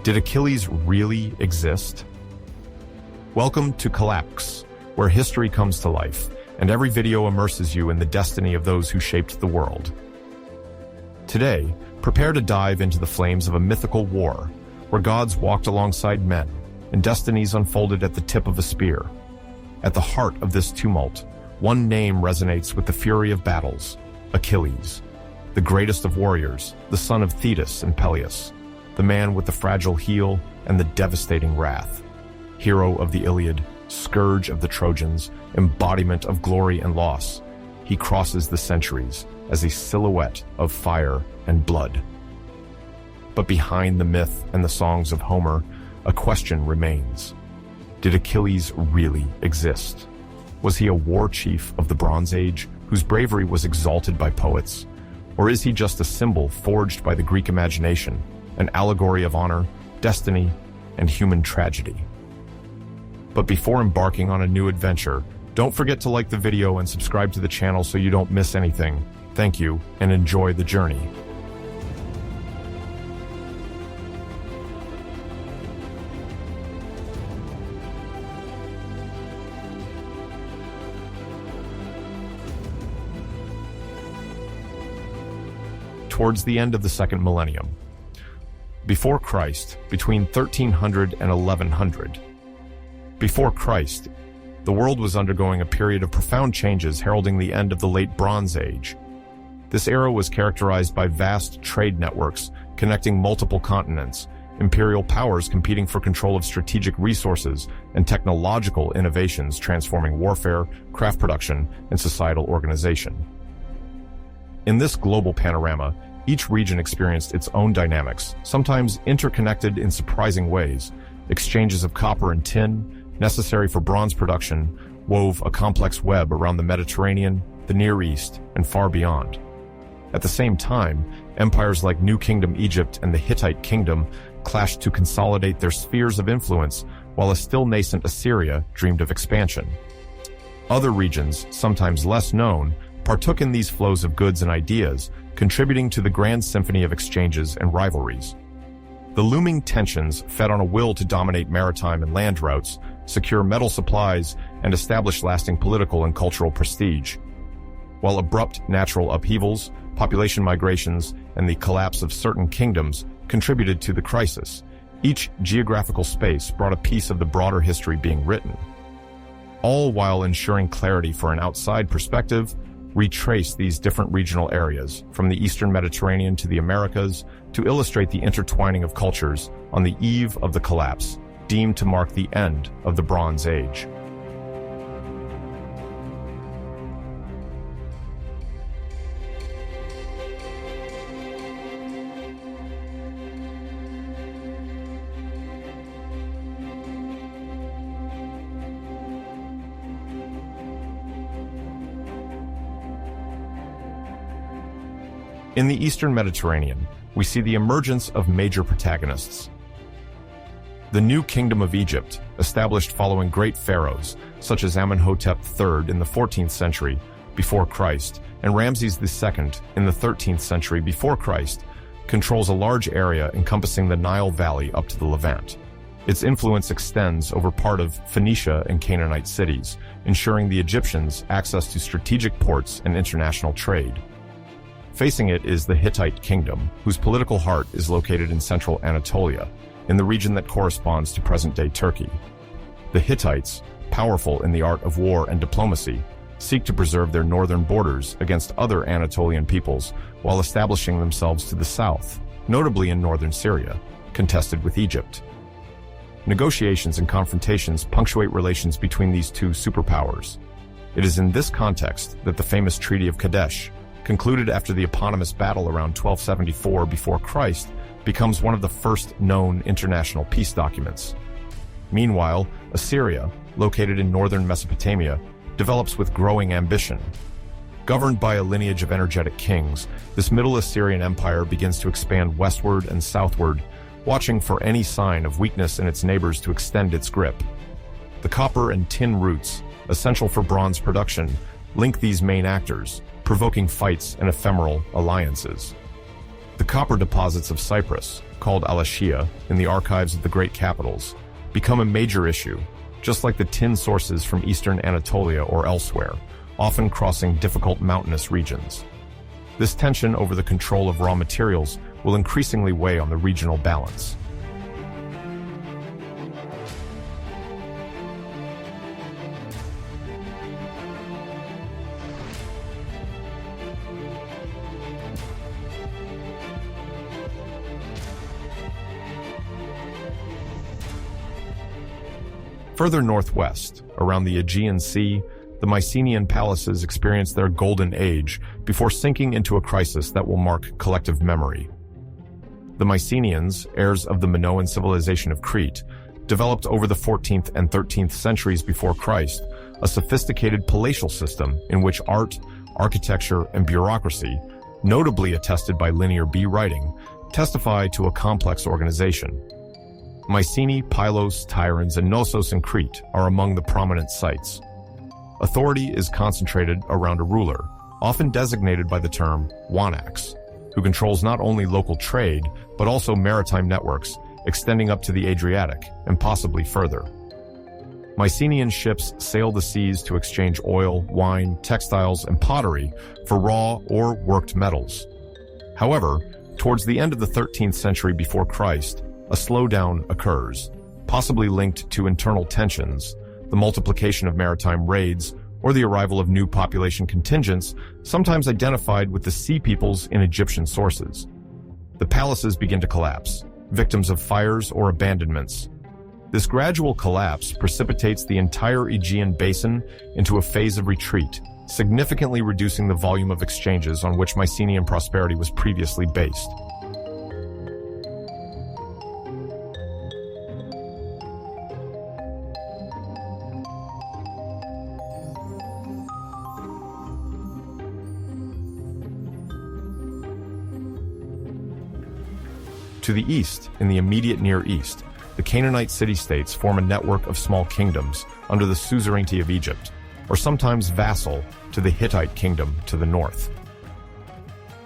Did Achilles really exist? Welcome to Collapse, where history comes to life, and every video immerses you in the destiny of those who shaped the world. Today, prepare to dive into the flames of a mythical war, where gods walked alongside men, and destinies unfolded at the tip of a spear. At the heart of this tumult, one name resonates with the fury of battles: Achilles, the greatest of warriors, the son of Thetis and Peleus, the man with the fragile heel and the devastating wrath. Hero of the Iliad, scourge of the Trojans, embodiment of glory and loss, he crosses the centuries as a silhouette of fire and blood. But behind the myth and the songs of Homer, a question remains. Did Achilles really exist? Was he a war chief of the Bronze Age whose bravery was exalted by poets? Or is he just a symbol forged by the Greek imagination, an allegory of honor, destiny, and human tragedy? But before embarking on a new adventure, don't forget to like the video and subscribe to the channel so you don't miss anything. Thank you, and enjoy the journey. Towards the end of the second millennium, before Christ, between 1300 and 1100. Before Christ, the world was undergoing a period of profound changes heralding the end of the late Bronze Age. This era was characterized by vast trade networks connecting multiple continents, imperial powers competing for control of strategic resources, and technological innovations transforming warfare, craft production, and societal organization. In this global panorama, each region experienced its own dynamics, sometimes interconnected in surprising ways. Exchanges of copper and tin, necessary for bronze production, wove a complex web around the Mediterranean, the Near East, and far beyond. At the same time, empires like New Kingdom Egypt and the Hittite Kingdom clashed to consolidate their spheres of influence, while a still nascent Assyria dreamed of expansion. Other regions, sometimes less known, partook in these flows of goods and ideas, contributing to the grand symphony of exchanges and rivalries. The looming tensions fed on a will to dominate maritime and land routes, secure metal supplies, and establish lasting political and cultural prestige. While abrupt natural upheavals, population migrations, and the collapse of certain kingdoms contributed to the crisis, each geographical space brought a piece of the broader history being written. All while ensuring clarity for an outside perspective, retrace these different regional areas, from the Eastern Mediterranean to the Americas, to illustrate the intertwining of cultures on the eve of the collapse, deemed to mark the end of the Bronze Age. In the Eastern Mediterranean, we see the emergence of major protagonists. The New Kingdom of Egypt, established following great pharaohs, such as Amenhotep III in the 14th century before Christ and Ramses II in the 13th century before Christ, controls a large area encompassing the Nile Valley up to the Levant. Its influence extends over part of Phoenicia and Canaanite cities, ensuring the Egyptians access to strategic ports and international trade. Facing it is the Hittite Kingdom, whose political heart is located in central Anatolia, in the region that corresponds to present-day Turkey. The Hittites, powerful in the art of war and diplomacy, seek to preserve their northern borders against other Anatolian peoples while establishing themselves to the south, notably in northern Syria, contested with Egypt. Negotiations and confrontations punctuate relations between these two superpowers. It is in this context that the famous Treaty of Kadesh, concluded after the eponymous battle around 1274 before Christ, becomes one of the first known international peace documents. Meanwhile, Assyria, located in northern Mesopotamia, develops with growing ambition. Governed by a lineage of energetic kings, this Middle Assyrian Empire begins to expand westward and southward, watching for any sign of weakness in its neighbors to extend its grip. The copper and tin routes, essential for bronze production, link these main actors, provoking fights and ephemeral alliances. The copper deposits of Cyprus, called Alaschia in the archives of the great capitals, become a major issue, just like the tin sources from eastern Anatolia or elsewhere, often crossing difficult mountainous regions. This tension over the control of raw materials will increasingly weigh on the regional balance. Further northwest, around the Aegean Sea, the Mycenaean palaces experienced their golden age before sinking into a crisis that will mark collective memory. The Mycenaeans, heirs of the Minoan civilization of Crete, developed over the 14th and 13th centuries before Christ a sophisticated palatial system in which art, architecture, and bureaucracy, notably attested by Linear B writing, testify to a complex organization. Mycenae, Pylos, Tiryns, and Knossos in Crete are among the prominent sites. Authority is concentrated around a ruler, often designated by the term wanax, who controls not only local trade, but also maritime networks extending up to the Adriatic and possibly further. Mycenaean ships sail the seas to exchange oil, wine, textiles, and pottery for raw or worked metals. However, towards the end of the 13th century before Christ, a slowdown occurs, possibly linked to internal tensions, the multiplication of maritime raids, or the arrival of new population contingents, sometimes identified with the sea peoples in Egyptian sources. The palaces begin to collapse, victims of fires or abandonments. This gradual collapse precipitates the entire Aegean basin into a phase of retreat, significantly reducing the volume of exchanges on which Mycenaean prosperity was previously based. To the east, in the immediate Near East, the Canaanite city-states form a network of small kingdoms under the suzerainty of Egypt, or sometimes vassal to the Hittite kingdom to the north.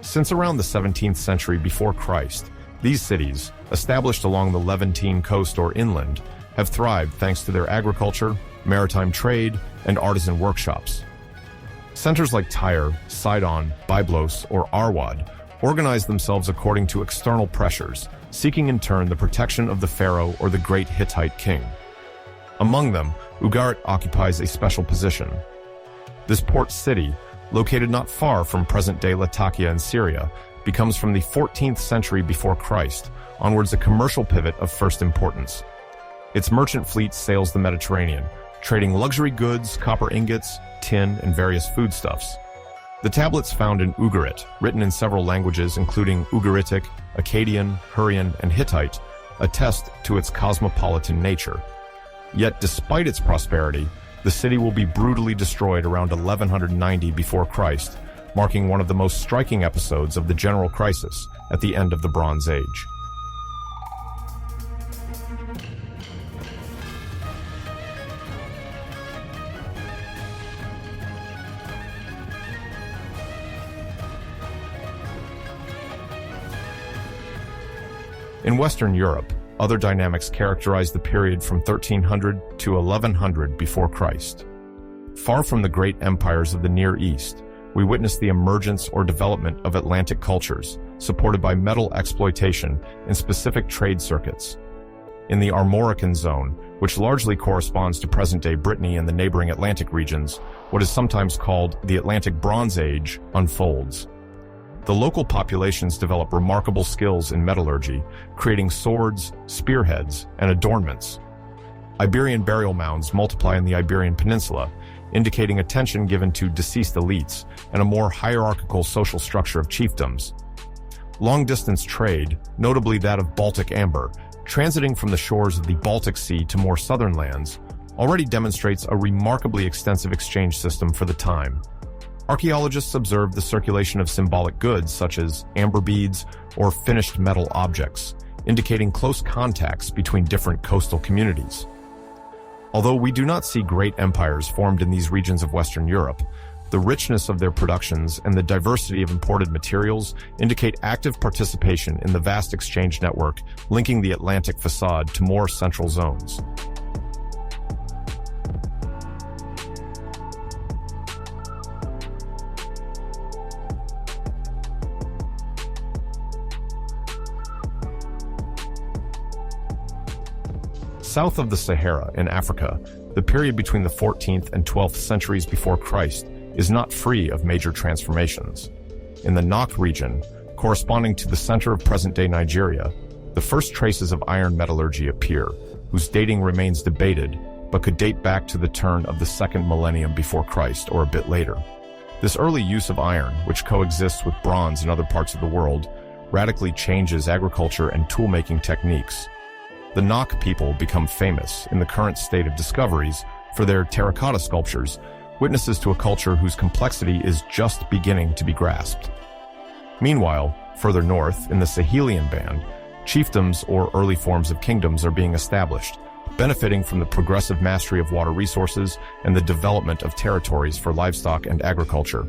Since around the 17th century before Christ, these cities, established along the Levantine coast or inland, have thrived thanks to their agriculture, maritime trade, and artisan workshops. Centers like Tyre, Sidon, Byblos, or Arwad organized themselves according to external pressures, seeking in turn the protection of the pharaoh or the great Hittite king. Among them, Ugarit occupies a special position. This port city, located not far from present-day Latakia in Syria, becomes from the 14th century before Christ onwards a commercial pivot of first importance. Its merchant fleet sails the Mediterranean, trading luxury goods, copper ingots, tin, and various foodstuffs. The tablets found in Ugarit, written in several languages including Ugaritic, Akkadian, Hurrian, and Hittite, attest to its cosmopolitan nature. Yet despite its prosperity, the city will be brutally destroyed around 1190 before Christ, marking one of the most striking episodes of the general crisis at the end of the Bronze Age. In Western Europe, other dynamics characterize the period from 1300 to 1100 before Christ. Far from the great empires of the Near East, we witness the emergence or development of Atlantic cultures, supported by metal exploitation in specific trade circuits. In the Armorican zone, which largely corresponds to present-day Brittany and the neighboring Atlantic regions, what is sometimes called the Atlantic Bronze Age unfolds. The local populations develop remarkable skills in metallurgy, creating swords, spearheads, and adornments. Iberian burial mounds multiply in the Iberian Peninsula, indicating attention given to deceased elites and a more hierarchical social structure of chiefdoms. Long-distance trade, notably that of Baltic amber, transiting from the shores of the Baltic Sea to more southern lands, already demonstrates a remarkably extensive exchange system for the time. Archaeologists observed the circulation of symbolic goods such as amber beads or finished metal objects, indicating close contacts between different coastal communities. Although we do not see great empires formed in these regions of Western Europe, The richness of their productions and the diversity of imported materials indicate active participation in the vast exchange network linking the Atlantic facade to more central zones. South of the Sahara in Africa, the period between the 14th and 12th centuries before Christ is not free of major transformations. In the Nok region, corresponding to the center of present-day Nigeria, the first traces of iron metallurgy appear, whose dating remains debated, but could date back to the turn of the second millennium before Christ or a bit later. This early use of iron, which coexists with bronze in other parts of the world, radically changes agriculture and tool-making techniques. The Nok people become famous in the current state of discoveries for their terracotta sculptures, witnesses to a culture whose complexity is just beginning to be grasped. Meanwhile, further north, in the Sahelian band, chiefdoms or early forms of kingdoms are being established, benefiting from the progressive mastery of water resources and the development of territories for livestock and agriculture.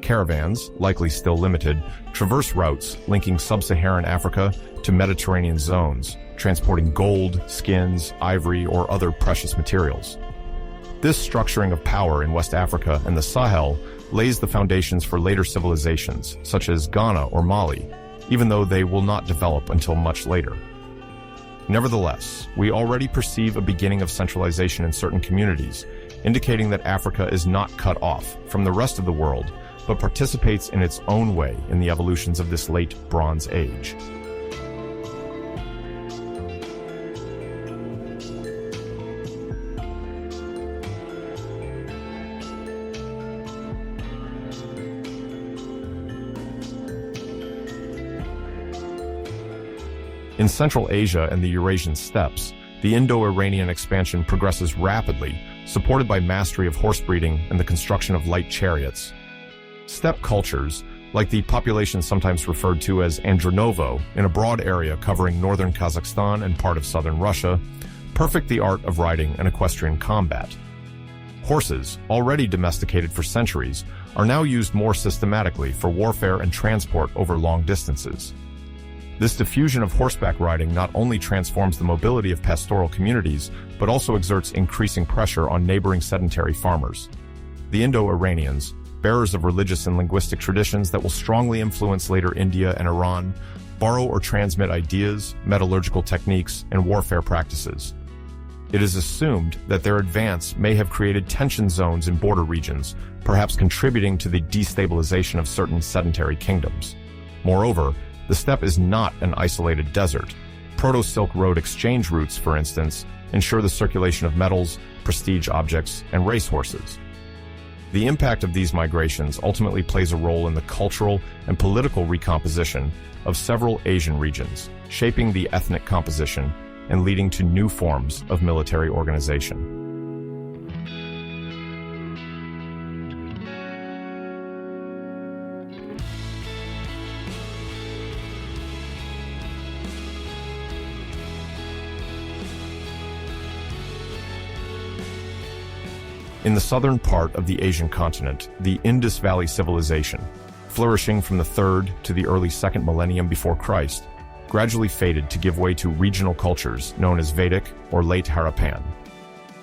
Caravans, likely still limited, traverse routes linking sub-Saharan Africa to Mediterranean zones, transporting gold, skins, ivory, or other precious materials. This structuring of power in West Africa and the Sahel lays the foundations for later civilizations, such as Ghana or Mali, even though they will not develop until much later. Nevertheless, we already perceive a beginning of centralization in certain communities, indicating that Africa is not cut off from the rest of the world, but participates in its own way in the evolutions of this late Bronze Age. In Central Asia and the Eurasian steppes, the Indo-Iranian expansion progresses rapidly, supported by mastery of horse breeding and the construction of light chariots. Steppe cultures, like the population sometimes referred to as Andronovo, in a broad area covering northern Kazakhstan and part of southern Russia, perfect the art of riding and equestrian combat. Horses, already domesticated for centuries, are now used more systematically for warfare and transport over long distances. This diffusion of horseback riding not only transforms the mobility of pastoral communities, but also exerts increasing pressure on neighboring sedentary farmers. The Indo-Iranians, bearers of religious and linguistic traditions that will strongly influence later India and Iran, borrow or transmit ideas, metallurgical techniques, and warfare practices. It is assumed that their advance may have created tension zones in border regions, perhaps contributing to the destabilization of certain sedentary kingdoms. Moreover, the steppe is not an isolated desert. Proto-Silk Road exchange routes, for instance, ensure the circulation of metals, prestige objects, and racehorses. The impact of these migrations ultimately plays a role in the cultural and political recomposition of several Asian regions, shaping the ethnic composition and leading to new forms of military organization. In the southern part of the Asian continent, the Indus Valley civilization, flourishing from the 3rd to the early 2nd millennium before Christ, gradually faded to give way to regional cultures known as Vedic or late Harappan.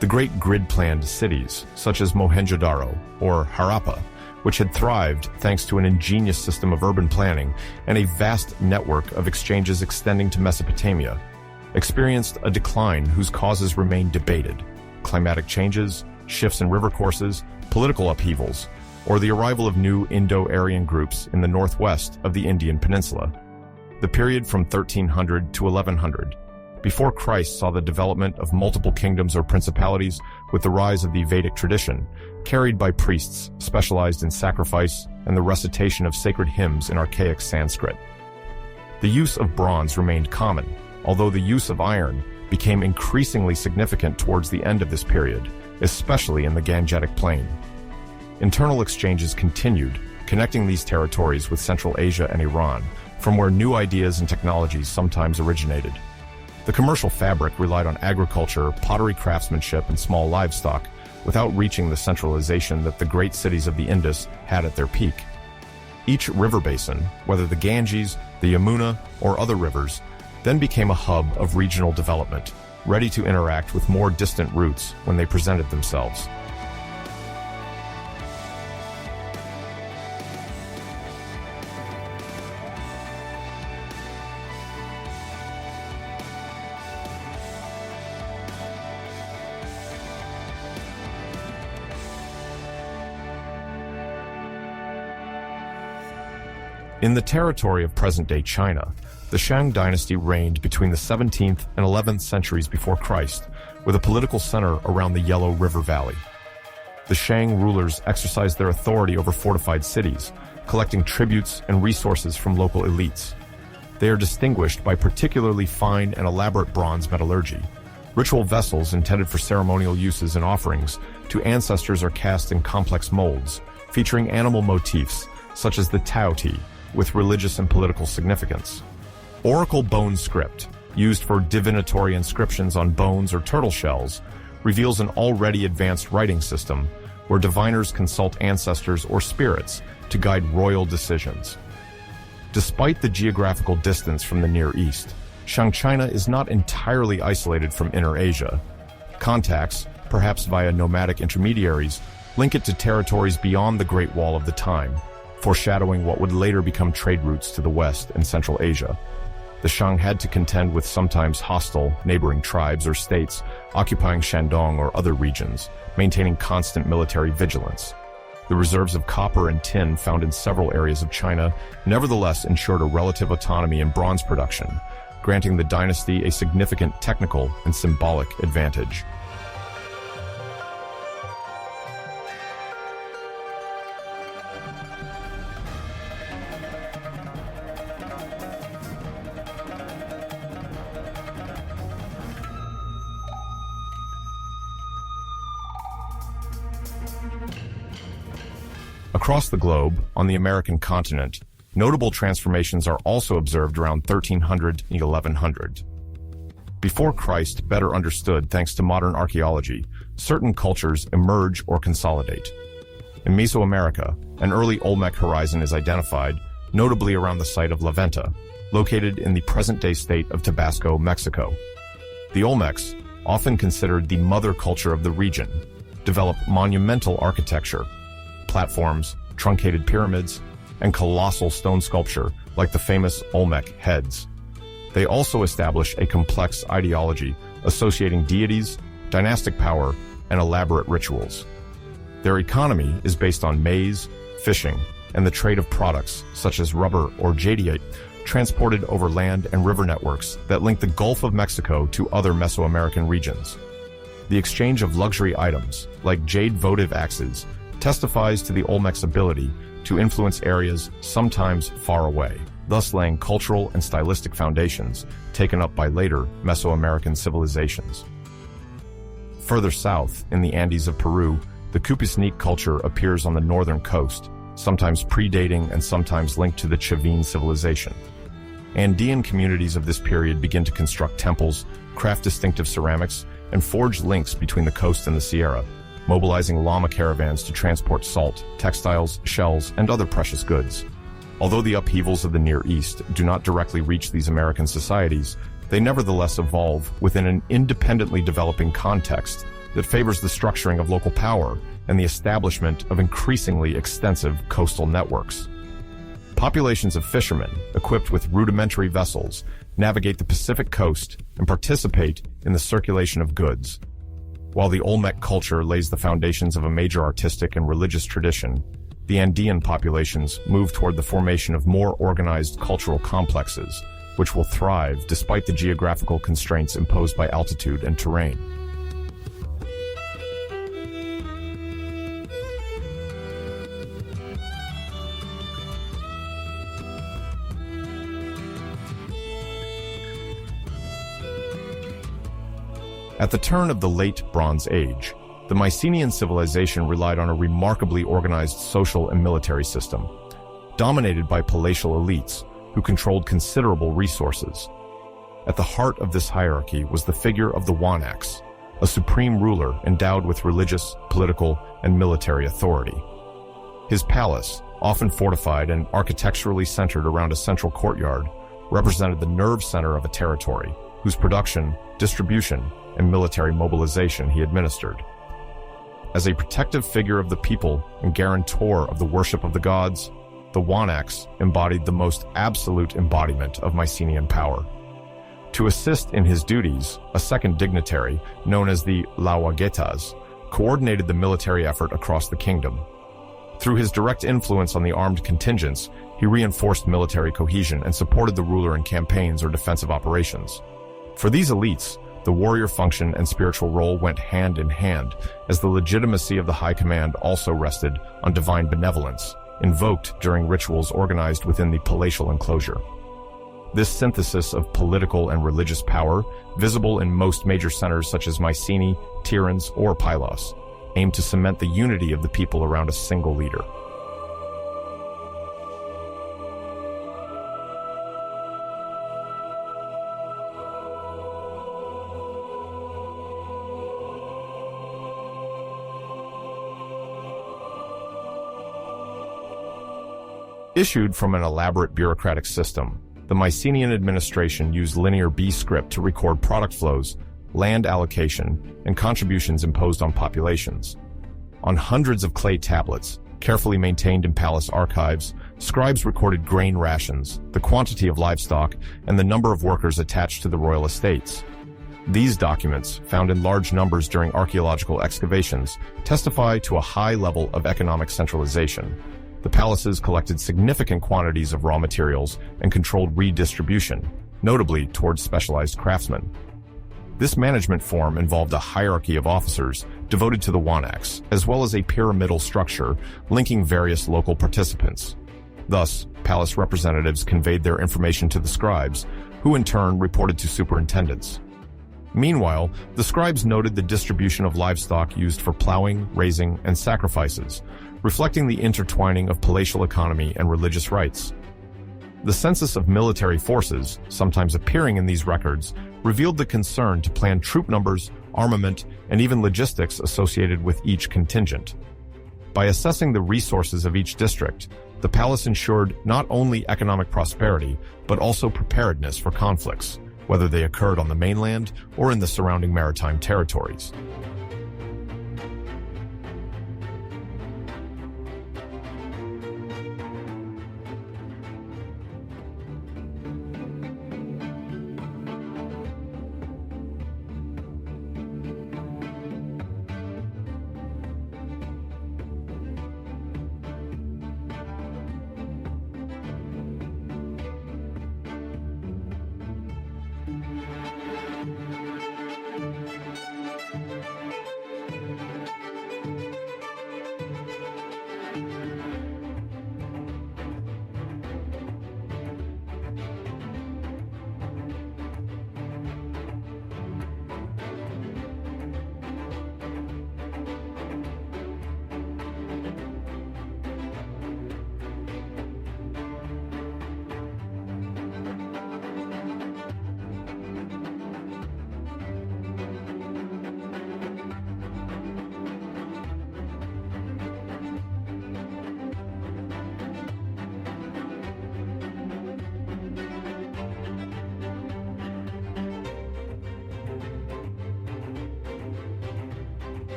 The great grid-planned cities, such as Mohenjo-daro or Harappa, which had thrived thanks to an ingenious system of urban planning and a vast network of exchanges extending to Mesopotamia, experienced a decline whose causes remain debated: climatic changes, shifts in river courses, political upheavals, or the arrival of new Indo-Aryan groups in the northwest of the Indian peninsula. The period from 1300 to 1100 before Christ saw the development of multiple kingdoms or principalities with the rise of the Vedic tradition, carried by priests specialized in sacrifice and the recitation of sacred hymns in archaic Sanskrit. The use of bronze remained common, although the use of iron became increasingly significant towards the end of this period, especially in the Gangetic Plain. Internal exchanges continued, connecting these territories with Central Asia and Iran, from where new ideas and technologies sometimes originated. The commercial fabric relied on agriculture, pottery craftsmanship, and small livestock, without reaching the centralization that the great cities of the Indus had at their peak. Each river basin, whether the Ganges, the Yamuna, or other rivers, then became a hub of regional development, ready to interact with more distant routes when they presented themselves. In the territory of present-day China, the Shang dynasty reigned between the 17th and 11th centuries before Christ, with a political center around the Yellow River Valley. The Shang rulers exercised their authority over fortified cities, collecting tributes and resources from local elites. They are distinguished by particularly fine and elaborate bronze metallurgy. Ritual vessels intended for ceremonial uses and offerings to ancestors are cast in complex molds, featuring animal motifs such as the Tao Te, with religious and political significance. Oracle bone script, used for divinatory inscriptions on bones or turtle shells, reveals an already advanced writing system where diviners consult ancestors or spirits to guide royal decisions. Despite the geographical distance from the Near East, Shang China is not entirely isolated from Inner Asia. Contacts, perhaps via nomadic intermediaries, link it to territories beyond the Great Wall of the time, foreshadowing what would later become trade routes to the West and Central Asia. The Shang had to contend with sometimes hostile neighboring tribes or states occupying Shandong or other regions, maintaining constant military vigilance. The reserves of copper and tin found in several areas of China nevertheless ensured a relative autonomy in bronze production, granting the dynasty a significant technical and symbolic advantage. Across the globe, on the American continent, notable transformations are also observed around 1300 and 1100. Before Christ, better understood thanks to modern archaeology, certain cultures emerge or consolidate. In Mesoamerica, an early Olmec horizon is identified, notably around the site of La Venta, located in the present-day state of Tabasco, Mexico. The Olmecs, often considered the mother culture of the region, developed monumental architecture, platforms, truncated pyramids, and colossal stone sculpture like the famous Olmec heads. They also establish a complex ideology associating deities, dynastic power, and elaborate rituals. Their economy is based on maize, fishing, and the trade of products such as rubber or jadeite transported over land and river networks that link the Gulf of Mexico to other Mesoamerican regions. The exchange of luxury items, like jade votive axes, testifies to the Olmec's ability to influence areas sometimes far away, thus laying cultural and stylistic foundations taken up by later Mesoamerican civilizations. Further south, in the Andes of Peru, the Cupiznique culture appears on the northern coast, sometimes predating and sometimes linked to the Chavin civilization. Andean communities of this period begin to construct temples, craft distinctive ceramics, and forge links between the coast and the Sierra, mobilizing llama caravans to transport salt, textiles, shells, and other precious goods. Although the upheavals of the Near East do not directly reach these American societies, they nevertheless evolve within an independently developing context that favors the structuring of local power and the establishment of increasingly extensive coastal networks. Populations of fishermen, equipped with rudimentary vessels, navigate the Pacific coast and participate in the circulation of goods. While the Olmec culture lays the foundations of a major artistic and religious tradition, the Andean populations move toward the formation of more organized cultural complexes, which will thrive despite the geographical constraints imposed by altitude and terrain. At the turn of the Late Bronze Age, the Mycenaean civilization relied on a remarkably organized social and military system, dominated by palatial elites who controlled considerable resources. At the heart of this hierarchy was the figure of the Wanax, a supreme ruler endowed with religious, political, and military authority. His palace, often fortified and architecturally centered around a central courtyard, represented the nerve center of a territory, whose production, distribution, and military mobilization he administered. As a protective figure of the people and guarantor of the worship of the gods, the Wanax embodied the most absolute embodiment of Mycenaean power. To assist in his duties, a second dignitary, known as the Lawagetas, coordinated the military effort across the kingdom. Through his direct influence on the armed contingents, he reinforced military cohesion and supported the ruler in campaigns or defensive operations. For these elites, the warrior function and spiritual role went hand in hand, as the legitimacy of the high command also rested on divine benevolence, invoked during rituals organized within the palatial enclosure. This synthesis of political and religious power, visible in most major centers such as Mycenae, Tiryns, or Pylos, aimed to cement the unity of the people around a single leader. Issued from an elaborate bureaucratic system, the Mycenaean administration used linear B script to record product flows, land allocation, and contributions imposed on populations. On hundreds of clay tablets, carefully maintained in palace archives, scribes recorded grain rations, the quantity of livestock, and the number of workers attached to the royal estates. These documents, found in large numbers during archaeological excavations, testify to a high level of economic centralization. The palaces collected significant quantities of raw materials and controlled redistribution, notably towards specialized craftsmen. This management form involved a hierarchy of officers devoted to the Wanax, as well as a pyramidal structure linking various local participants. Thus, palace representatives conveyed their information to the scribes, who in turn reported to superintendents. Meanwhile, the scribes noted the distribution of livestock used for plowing, raising, and sacrifices, reflecting the intertwining of palatial economy and religious rites. The census of military forces, sometimes appearing in these records, revealed the concern to plan troop numbers, armament, and even logistics associated with each contingent. By assessing the resources of each district, the palace ensured not only economic prosperity, but also preparedness for conflicts, whether they occurred on the mainland or in the surrounding maritime territories.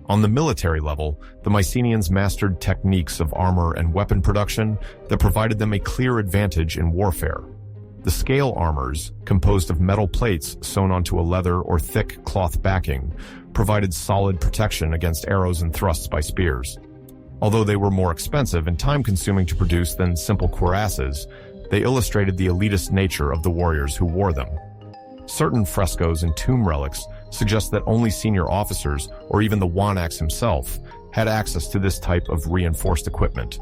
On the military level, the Mycenaeans mastered techniques of armor and weapon production that provided them a clear advantage in warfare. The scale armors, composed of metal plates sewn onto a leather or thick cloth backing, provided solid protection against arrows and thrusts by spears. Although they were more expensive and time-consuming to produce than simple cuirasses, they illustrated the elitist nature of the warriors who wore them. Certain frescoes and tomb relics suggest that only senior officers, or even the Wanax himself, had access to this type of reinforced equipment.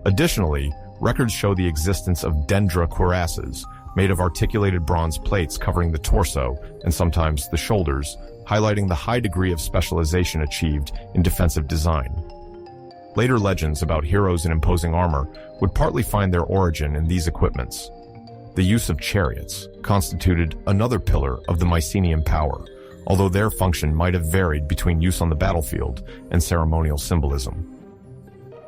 Additionally, records show the existence of dendra cuirasses, made of articulated bronze plates covering the torso and sometimes the shoulders, highlighting the high degree of specialization achieved in defensive design. Later legends about heroes in imposing armor would partly find their origin in these equipments. The use of chariots constituted another pillar of the Mycenaean power, although their function might have varied between use on the battlefield and ceremonial symbolism.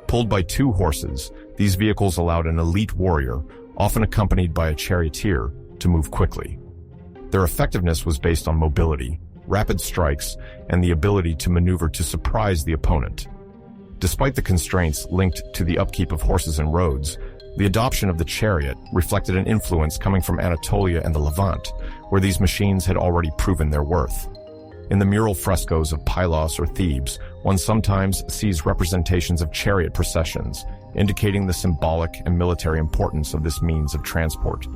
Pulled by 2 horses, these vehicles allowed an elite warrior, often accompanied by a charioteer, to move quickly. Their effectiveness was based on mobility, rapid strikes, and the ability to maneuver to surprise the opponent. Despite the constraints linked to the upkeep of horses and roads, the adoption of the chariot reflected an influence coming from Anatolia and the Levant, where these machines had already proven their worth. In the mural frescoes of Pylos or Thebes, one sometimes sees representations of chariot processions, indicating the symbolic and military importance of this means of transport.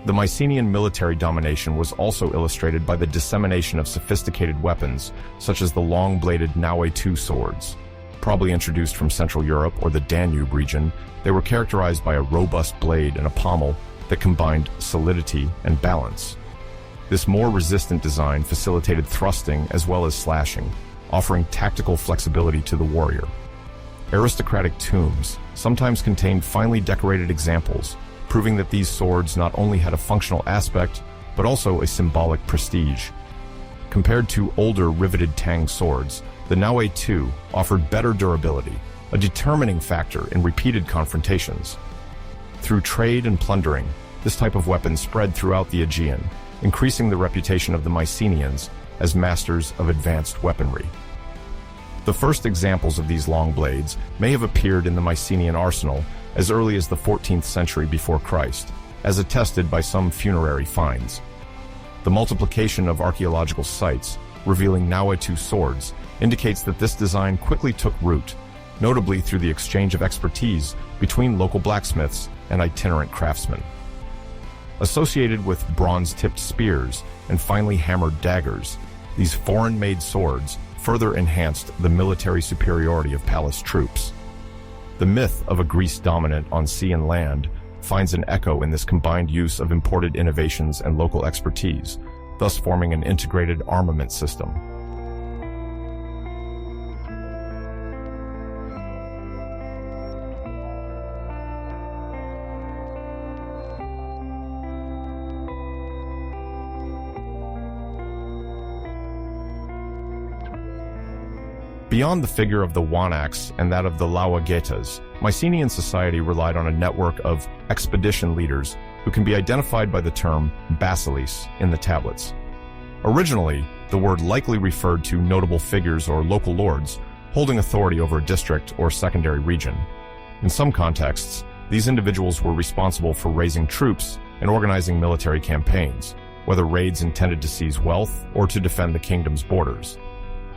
The Mycenaean military domination was also illustrated by the dissemination of sophisticated weapons, such as the long-bladed Naue-2 swords. Probably introduced from Central Europe or the Danube region, they were characterized by a robust blade and a pommel that combined solidity and balance. This more resistant design facilitated thrusting as well as slashing, offering tactical flexibility to the warrior. Aristocratic tombs sometimes contained finely decorated examples, proving that these swords not only had a functional aspect, but also a symbolic prestige. Compared to older riveted tang swords, the Naue-2 offered better durability, a determining factor in repeated confrontations. Through trade and plundering, this type of weapon spread throughout the Aegean, increasing the reputation of the Mycenaeans as masters of advanced weaponry. The first examples of these long blades may have appeared in the Mycenaean arsenal as early as the 14th century before Christ, as attested by some funerary finds. The multiplication of archaeological sites revealing Naue-2 swords indicates that this design quickly took root, notably through the exchange of expertise between local blacksmiths and itinerant craftsmen. Associated with bronze-tipped spears and finely hammered daggers, these foreign-made swords further enhanced the military superiority of palace troops. The myth of a Greece dominant on sea and land finds an echo in this combined use of imported innovations and local expertise, thus forming an integrated armament system. Beyond the figure of the Wanax and that of the Lauagetas, Mycenaean society relied on a network of expedition leaders who can be identified by the term basileis in the tablets. Originally, the word likely referred to notable figures or local lords holding authority over a district or secondary region. In some contexts, these individuals were responsible for raising troops and organizing military campaigns, whether raids intended to seize wealth or to defend the kingdom's borders.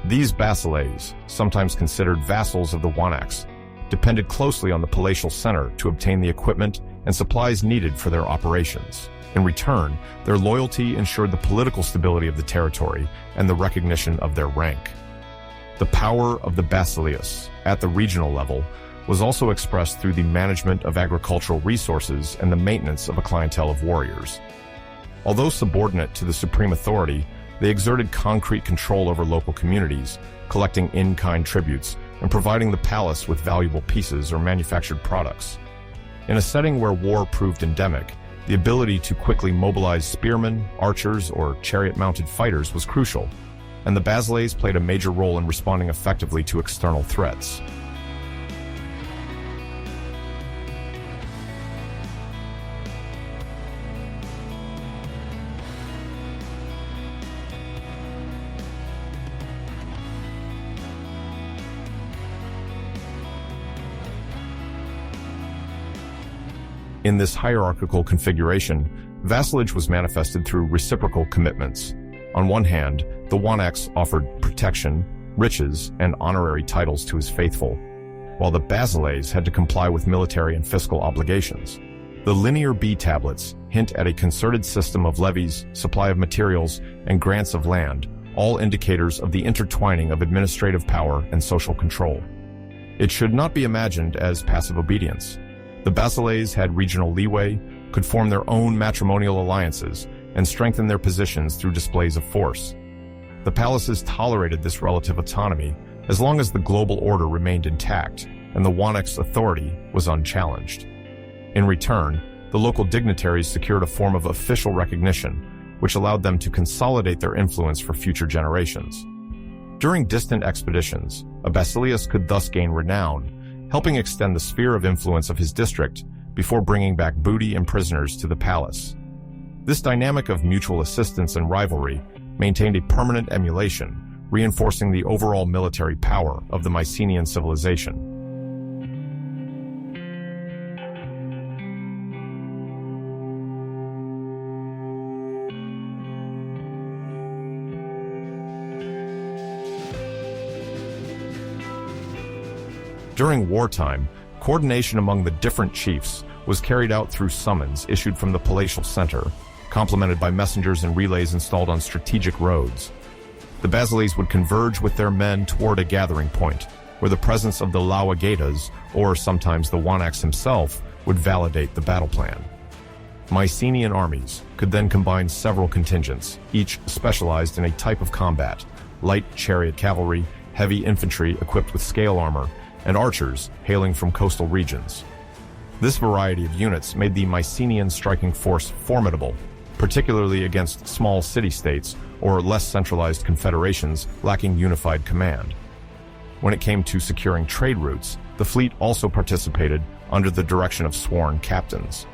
These basileis, sometimes considered vassals of the Wanax, depended closely on the palatial center to obtain the equipment and supplies needed for their operations. In return, their loyalty ensured the political stability of the territory and the recognition of their rank. The power of the basileus at the regional level was also expressed through the management of agricultural resources and the maintenance of a clientele of warriors. Although subordinate to the supreme authority, they exerted concrete control over local communities, collecting in-kind tributes and providing the palace with valuable pieces or manufactured products. In a setting where war proved endemic, the ability to quickly mobilize spearmen, archers, or chariot-mounted fighters was crucial, and the basileis played a major role in responding effectively to external threats. In this hierarchical configuration, vassalage was manifested through reciprocal commitments. On one hand, the Wanax offered protection, riches, and honorary titles to his faithful, while the basileis had to comply with military and fiscal obligations. The linear B tablets hint at a concerted system of levies, supply of materials, and grants of land, all indicators of the intertwining of administrative power and social control. It should not be imagined as passive obedience. The basileis had regional leeway, could form their own matrimonial alliances, and strengthen their positions through displays of force. The palaces tolerated this relative autonomy as long as the global order remained intact and the Wanak's authority was unchallenged. In return, the local dignitaries secured a form of official recognition, which allowed them to consolidate their influence for future generations. During distant expeditions, a basileus could thus gain renown, helping extend the sphere of influence of his district before bringing back booty and prisoners to the palace. This dynamic of mutual assistance and rivalry maintained a permanent emulation, reinforcing the overall military power of the Mycenaean civilization. During wartime, coordination among the different chiefs was carried out through summons issued from the palatial center, complemented by messengers and relays installed on strategic roads. The basileis would converge with their men toward a gathering point, where the presence of the lauagetas, or sometimes the Wanax himself, would validate the battle plan. Mycenaean armies could then combine several contingents, each specialized in a type of combat: light chariot cavalry, heavy infantry equipped with scale armor, and archers hailing from coastal regions. This variety of units made the Mycenaean striking force formidable, particularly against small city-states or less centralized confederations lacking unified command. When it came to securing trade routes, the fleet also participated under the direction of sworn captains.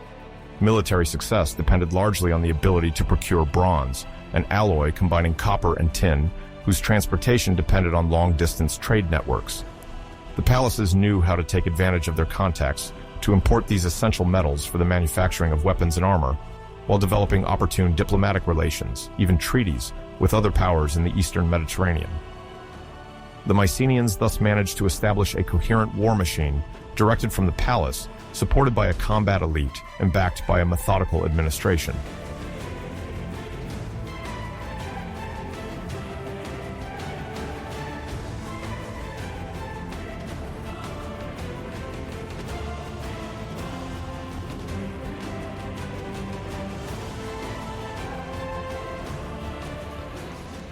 Military success depended largely on the ability to procure bronze, an alloy combining copper and tin, whose transportation depended on long-distance trade networks. The palaces knew how to take advantage of their contacts to import these essential metals for the manufacturing of weapons and armor, while developing opportune diplomatic relations, even treaties, with other powers in the eastern Mediterranean. The Mycenaeans thus managed to establish a coherent war machine directed from the palace, supported by a combat elite and backed by a methodical administration.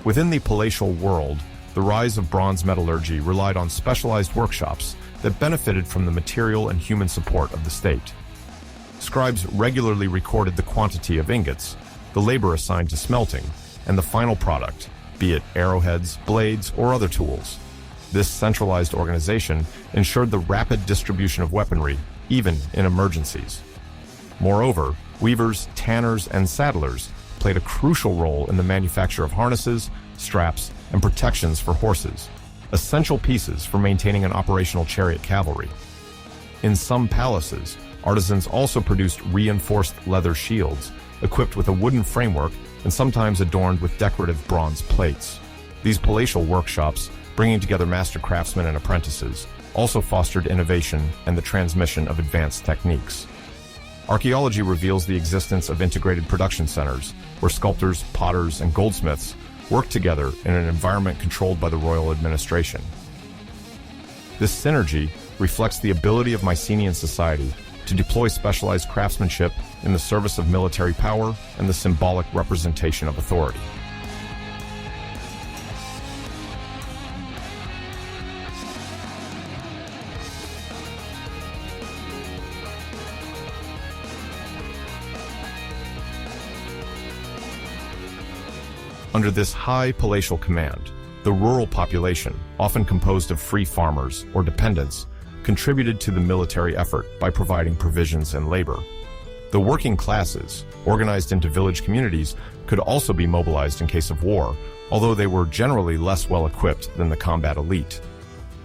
Within the palatial world, the rise of bronze metallurgy relied on specialized workshops that benefited from the material and human support of the state. Scribes regularly recorded the quantity of ingots, the labor assigned to smelting, and the final product, be it arrowheads, blades, or other tools. This centralized organization ensured the rapid distribution of weaponry, even in emergencies. Moreover, weavers, tanners, and saddlers played a crucial role in the manufacture of harnesses, straps, and protections for horses, essential pieces for maintaining an operational chariot cavalry. In some palaces, artisans also produced reinforced leather shields, equipped with a wooden framework and sometimes adorned with decorative bronze plates. These palatial workshops, bringing together master craftsmen and apprentices, also fostered innovation and the transmission of advanced techniques. Archaeology reveals the existence of integrated production centers, where sculptors, potters, and goldsmiths work together in an environment controlled by the royal administration. This synergy reflects the ability of Mycenaean society to deploy specialized craftsmanship in the service of military power and the symbolic representation of authority. Under this high palatial command, the rural population, often composed of free farmers or dependents, contributed to the military effort by providing provisions and labor. The working classes, organized into village communities, could also be mobilized in case of war, although they were generally less well-equipped than the combat elite.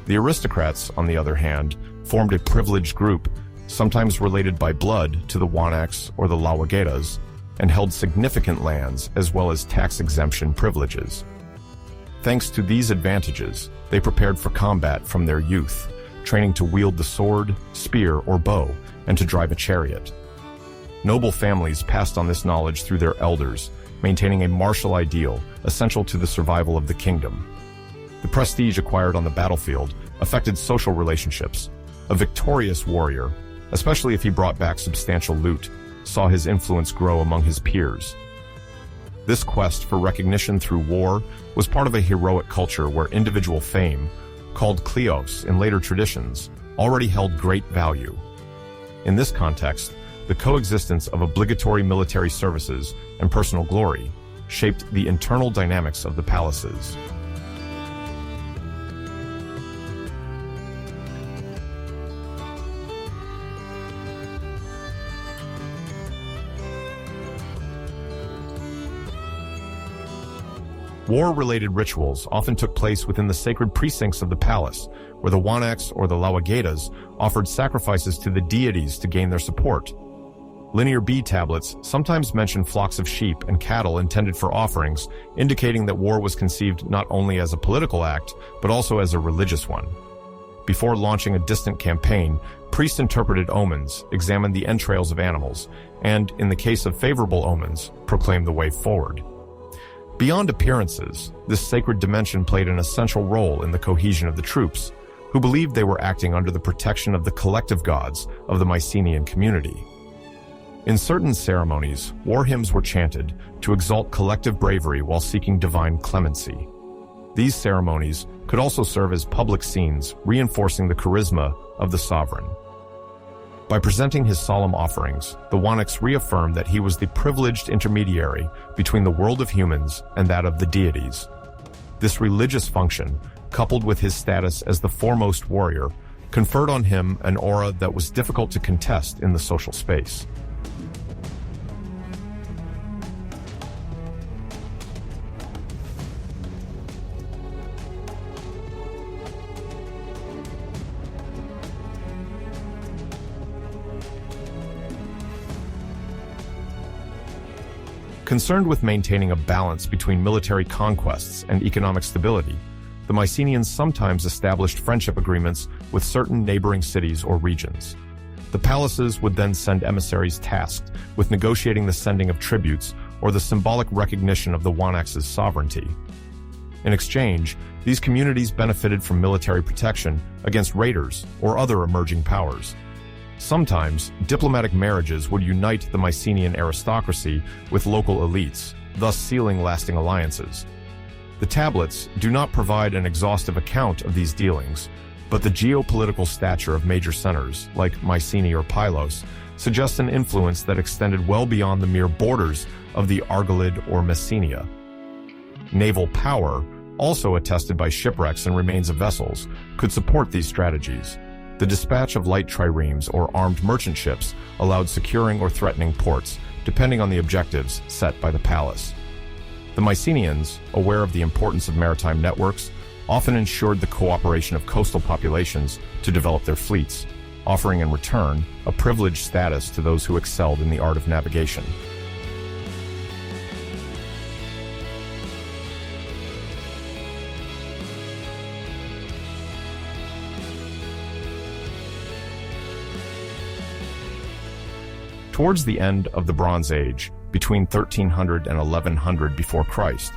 The aristocrats, on the other hand, formed a privileged group, sometimes related by blood to the Wanax or the Lauagetas, and held significant lands as well as tax exemption privileges. Thanks to these advantages, they prepared for combat from their youth, training to wield the sword, spear, or bow, and to drive a chariot. Noble families passed on this knowledge through their elders, maintaining a martial ideal essential to the survival of the kingdom. The prestige acquired on the battlefield affected social relationships. A victorious warrior, especially if he brought back substantial loot, saw his influence grow among his peers. This quest for recognition through war was part of a heroic culture where individual fame, called kleos in later traditions, already held great value. In this context, the coexistence of obligatory military services and personal glory shaped the internal dynamics of the palaces. War-related rituals often took place within the sacred precincts of the palace, where the Wanaks or the Lawagetas offered sacrifices to the deities to gain their support. Linear B tablets sometimes mention flocks of sheep and cattle intended for offerings, indicating that war was conceived not only as a political act, but also as a religious one. Before launching a distant campaign, priests interpreted omens, examined the entrails of animals, and, in the case of favorable omens, proclaimed the way forward. Beyond appearances, this sacred dimension played an essential role in the cohesion of the troops, who believed they were acting under the protection of the collective gods of the Mycenaean community. In certain ceremonies, war hymns were chanted to exalt collective bravery while seeking divine clemency. These ceremonies could also serve as public scenes, reinforcing the charisma of the sovereign. By presenting his solemn offerings, the Wanaks reaffirmed that he was the privileged intermediary between the world of humans and that of the deities. This religious function, coupled with his status as the foremost warrior, conferred on him an aura that was difficult to contest in the social space. Concerned with maintaining a balance between military conquests and economic stability, the Mycenaeans sometimes established friendship agreements with certain neighboring cities or regions. The palaces would then send emissaries tasked with negotiating the sending of tributes or the symbolic recognition of the Wanaks' sovereignty. In exchange, these communities benefited from military protection against raiders or other emerging powers. Sometimes, diplomatic marriages would unite the Mycenaean aristocracy with local elites, thus sealing lasting alliances. The tablets do not provide an exhaustive account of these dealings, but the geopolitical stature of major centers, like Mycenae or Pylos, suggests an influence that extended well beyond the mere borders of the Argolid or Messenia. Naval power, also attested by shipwrecks and remains of vessels, could support these strategies. The dispatch of light triremes or armed merchant ships allowed securing or threatening ports, depending on the objectives set by the palace. The Mycenaeans, aware of the importance of maritime networks, often ensured the cooperation of coastal populations to develop their fleets, offering in return a privileged status to those who excelled in the art of navigation. Towards the end of the Bronze Age, between 1300 and 1100 before Christ,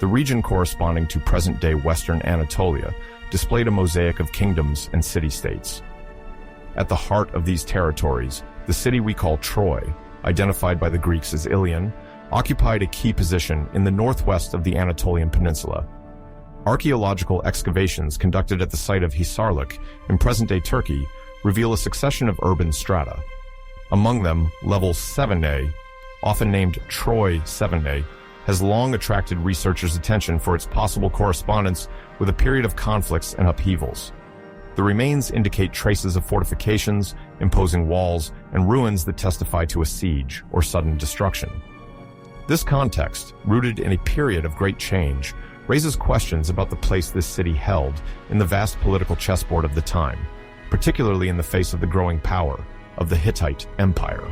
the region corresponding to present-day Western Anatolia displayed a mosaic of kingdoms and city-states. At the heart of these territories, the city we call Troy, identified by the Greeks as Ilion, occupied a key position in the northwest of the Anatolian Peninsula. Archaeological excavations conducted at the site of Hisarlik in present-day Turkey reveal a succession of urban strata. Among them, level 7A, often named Troy 7A, has long attracted researchers' attention for its possible correspondence with a period of conflicts and upheavals. The remains indicate traces of fortifications, imposing walls, and ruins that testify to a siege or sudden destruction. This context, rooted in a period of great change, raises questions about the place this city held in the vast political chessboard of the time, particularly in the face of the growing power of the Hittite Empire.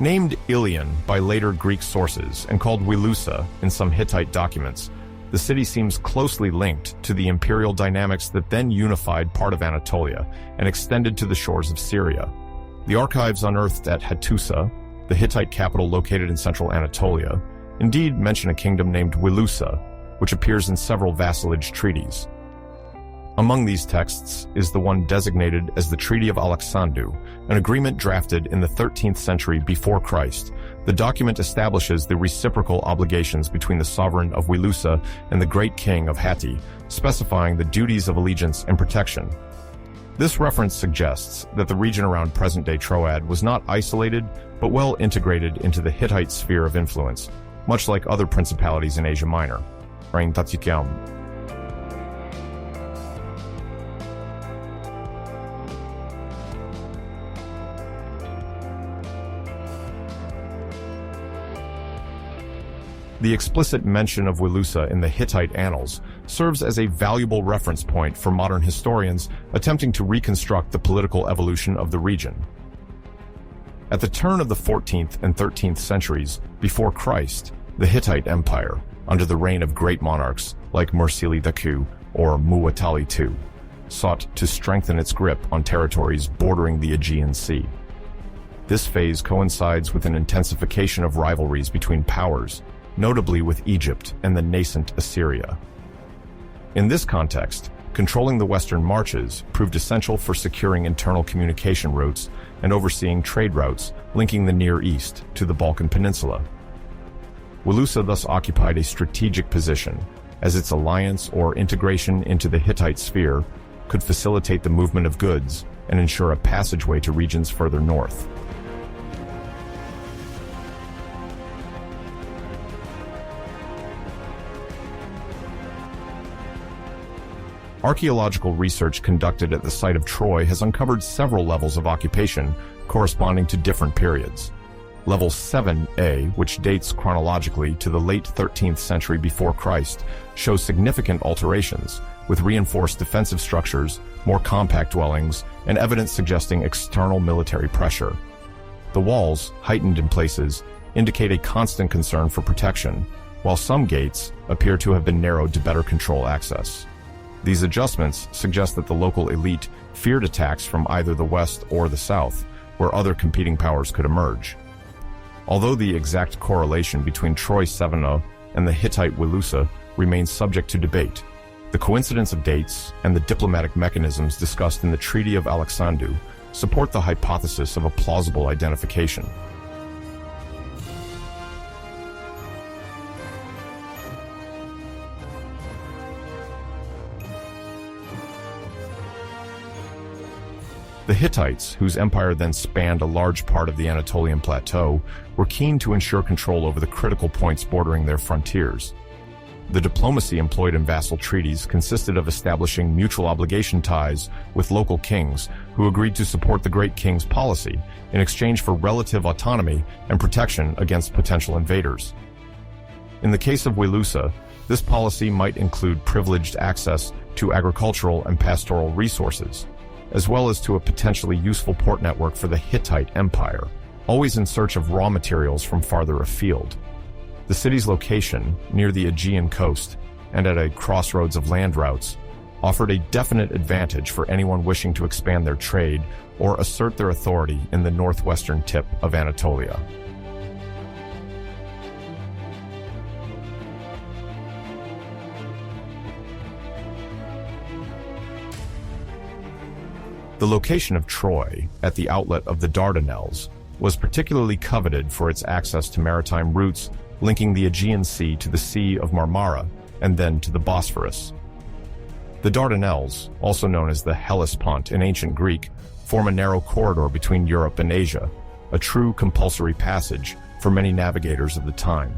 Named Ilion by later Greek sources and called Wilusa in some Hittite documents, the city seems closely linked to the imperial dynamics that then unified part of Anatolia and extended to the shores of Syria. The archives unearthed at Hattusa, the Hittite capital located in central Anatolia, indeed mention a kingdom named Wilusa, which appears in several vassalage treaties. Among these texts is the one designated as the Treaty of Alexandru, an agreement drafted in the 13th century before Christ. The document establishes the reciprocal obligations between the sovereign of Wilusa and the great king of Hatti, specifying the duties of allegiance and protection. This reference suggests that the region around present-day Troad was not isolated, but well integrated into the Hittite sphere of influence, much like other principalities in Asia Minor. The explicit mention of Wilusa in the Hittite annals serves as a valuable reference point for modern historians attempting to reconstruct the political evolution of the region. At the turn of the 14th and 13th centuries before Christ, the Hittite Empire, under the reign of great monarchs like Mursili II or Muwatalli II, sought to strengthen its grip on territories bordering the Aegean Sea. This phase coincides with an intensification of rivalries between powers, notably with Egypt and the nascent Assyria. In this context, controlling the western marches proved essential for securing internal communication routes and overseeing trade routes linking the Near East to the Balkan Peninsula. Wilusa thus occupied a strategic position, as its alliance or integration into the Hittite sphere could facilitate the movement of goods and ensure a passageway to regions further north. Archaeological research conducted at the site of Troy has uncovered several levels of occupation corresponding to different periods. Level 7A, which dates chronologically to the late 13th century before Christ, shows significant alterations, with reinforced defensive structures, more compact dwellings, and evidence suggesting external military pressure. The walls, heightened in places, indicate a constant concern for protection, while some gates appear to have been narrowed to better control access. These adjustments suggest that the local elite feared attacks from either the west or the south, where other competing powers could emerge. Although the exact correlation between Troy 7a and the Hittite Wilusa remains subject to debate, the coincidence of dates and the diplomatic mechanisms discussed in the Treaty of Alexandru support the hypothesis of a plausible identification. The Hittites, whose empire then spanned a large part of the Anatolian plateau, were keen to ensure control over the critical points bordering their frontiers. The diplomacy employed in vassal treaties consisted of establishing mutual obligation ties with local kings who agreed to support the great king's policy in exchange for relative autonomy and protection against potential invaders. In the case of Wilusa, this policy might include privileged access to agricultural and pastoral resources, as well as to a potentially useful port network for the Hittite Empire, always in search of raw materials from farther afield. The city's location, near the Aegean coast and at a crossroads of land routes, offered a definite advantage for anyone wishing to expand their trade or assert their authority in the northwestern tip of Anatolia. The location of Troy, at the outlet of the Dardanelles, was particularly coveted for its access to maritime routes linking the Aegean Sea to the Sea of Marmara and then to the Bosphorus. The Dardanelles, also known as the Hellespont in ancient Greek, form a narrow corridor between Europe and Asia, a true compulsory passage for many navigators of the time.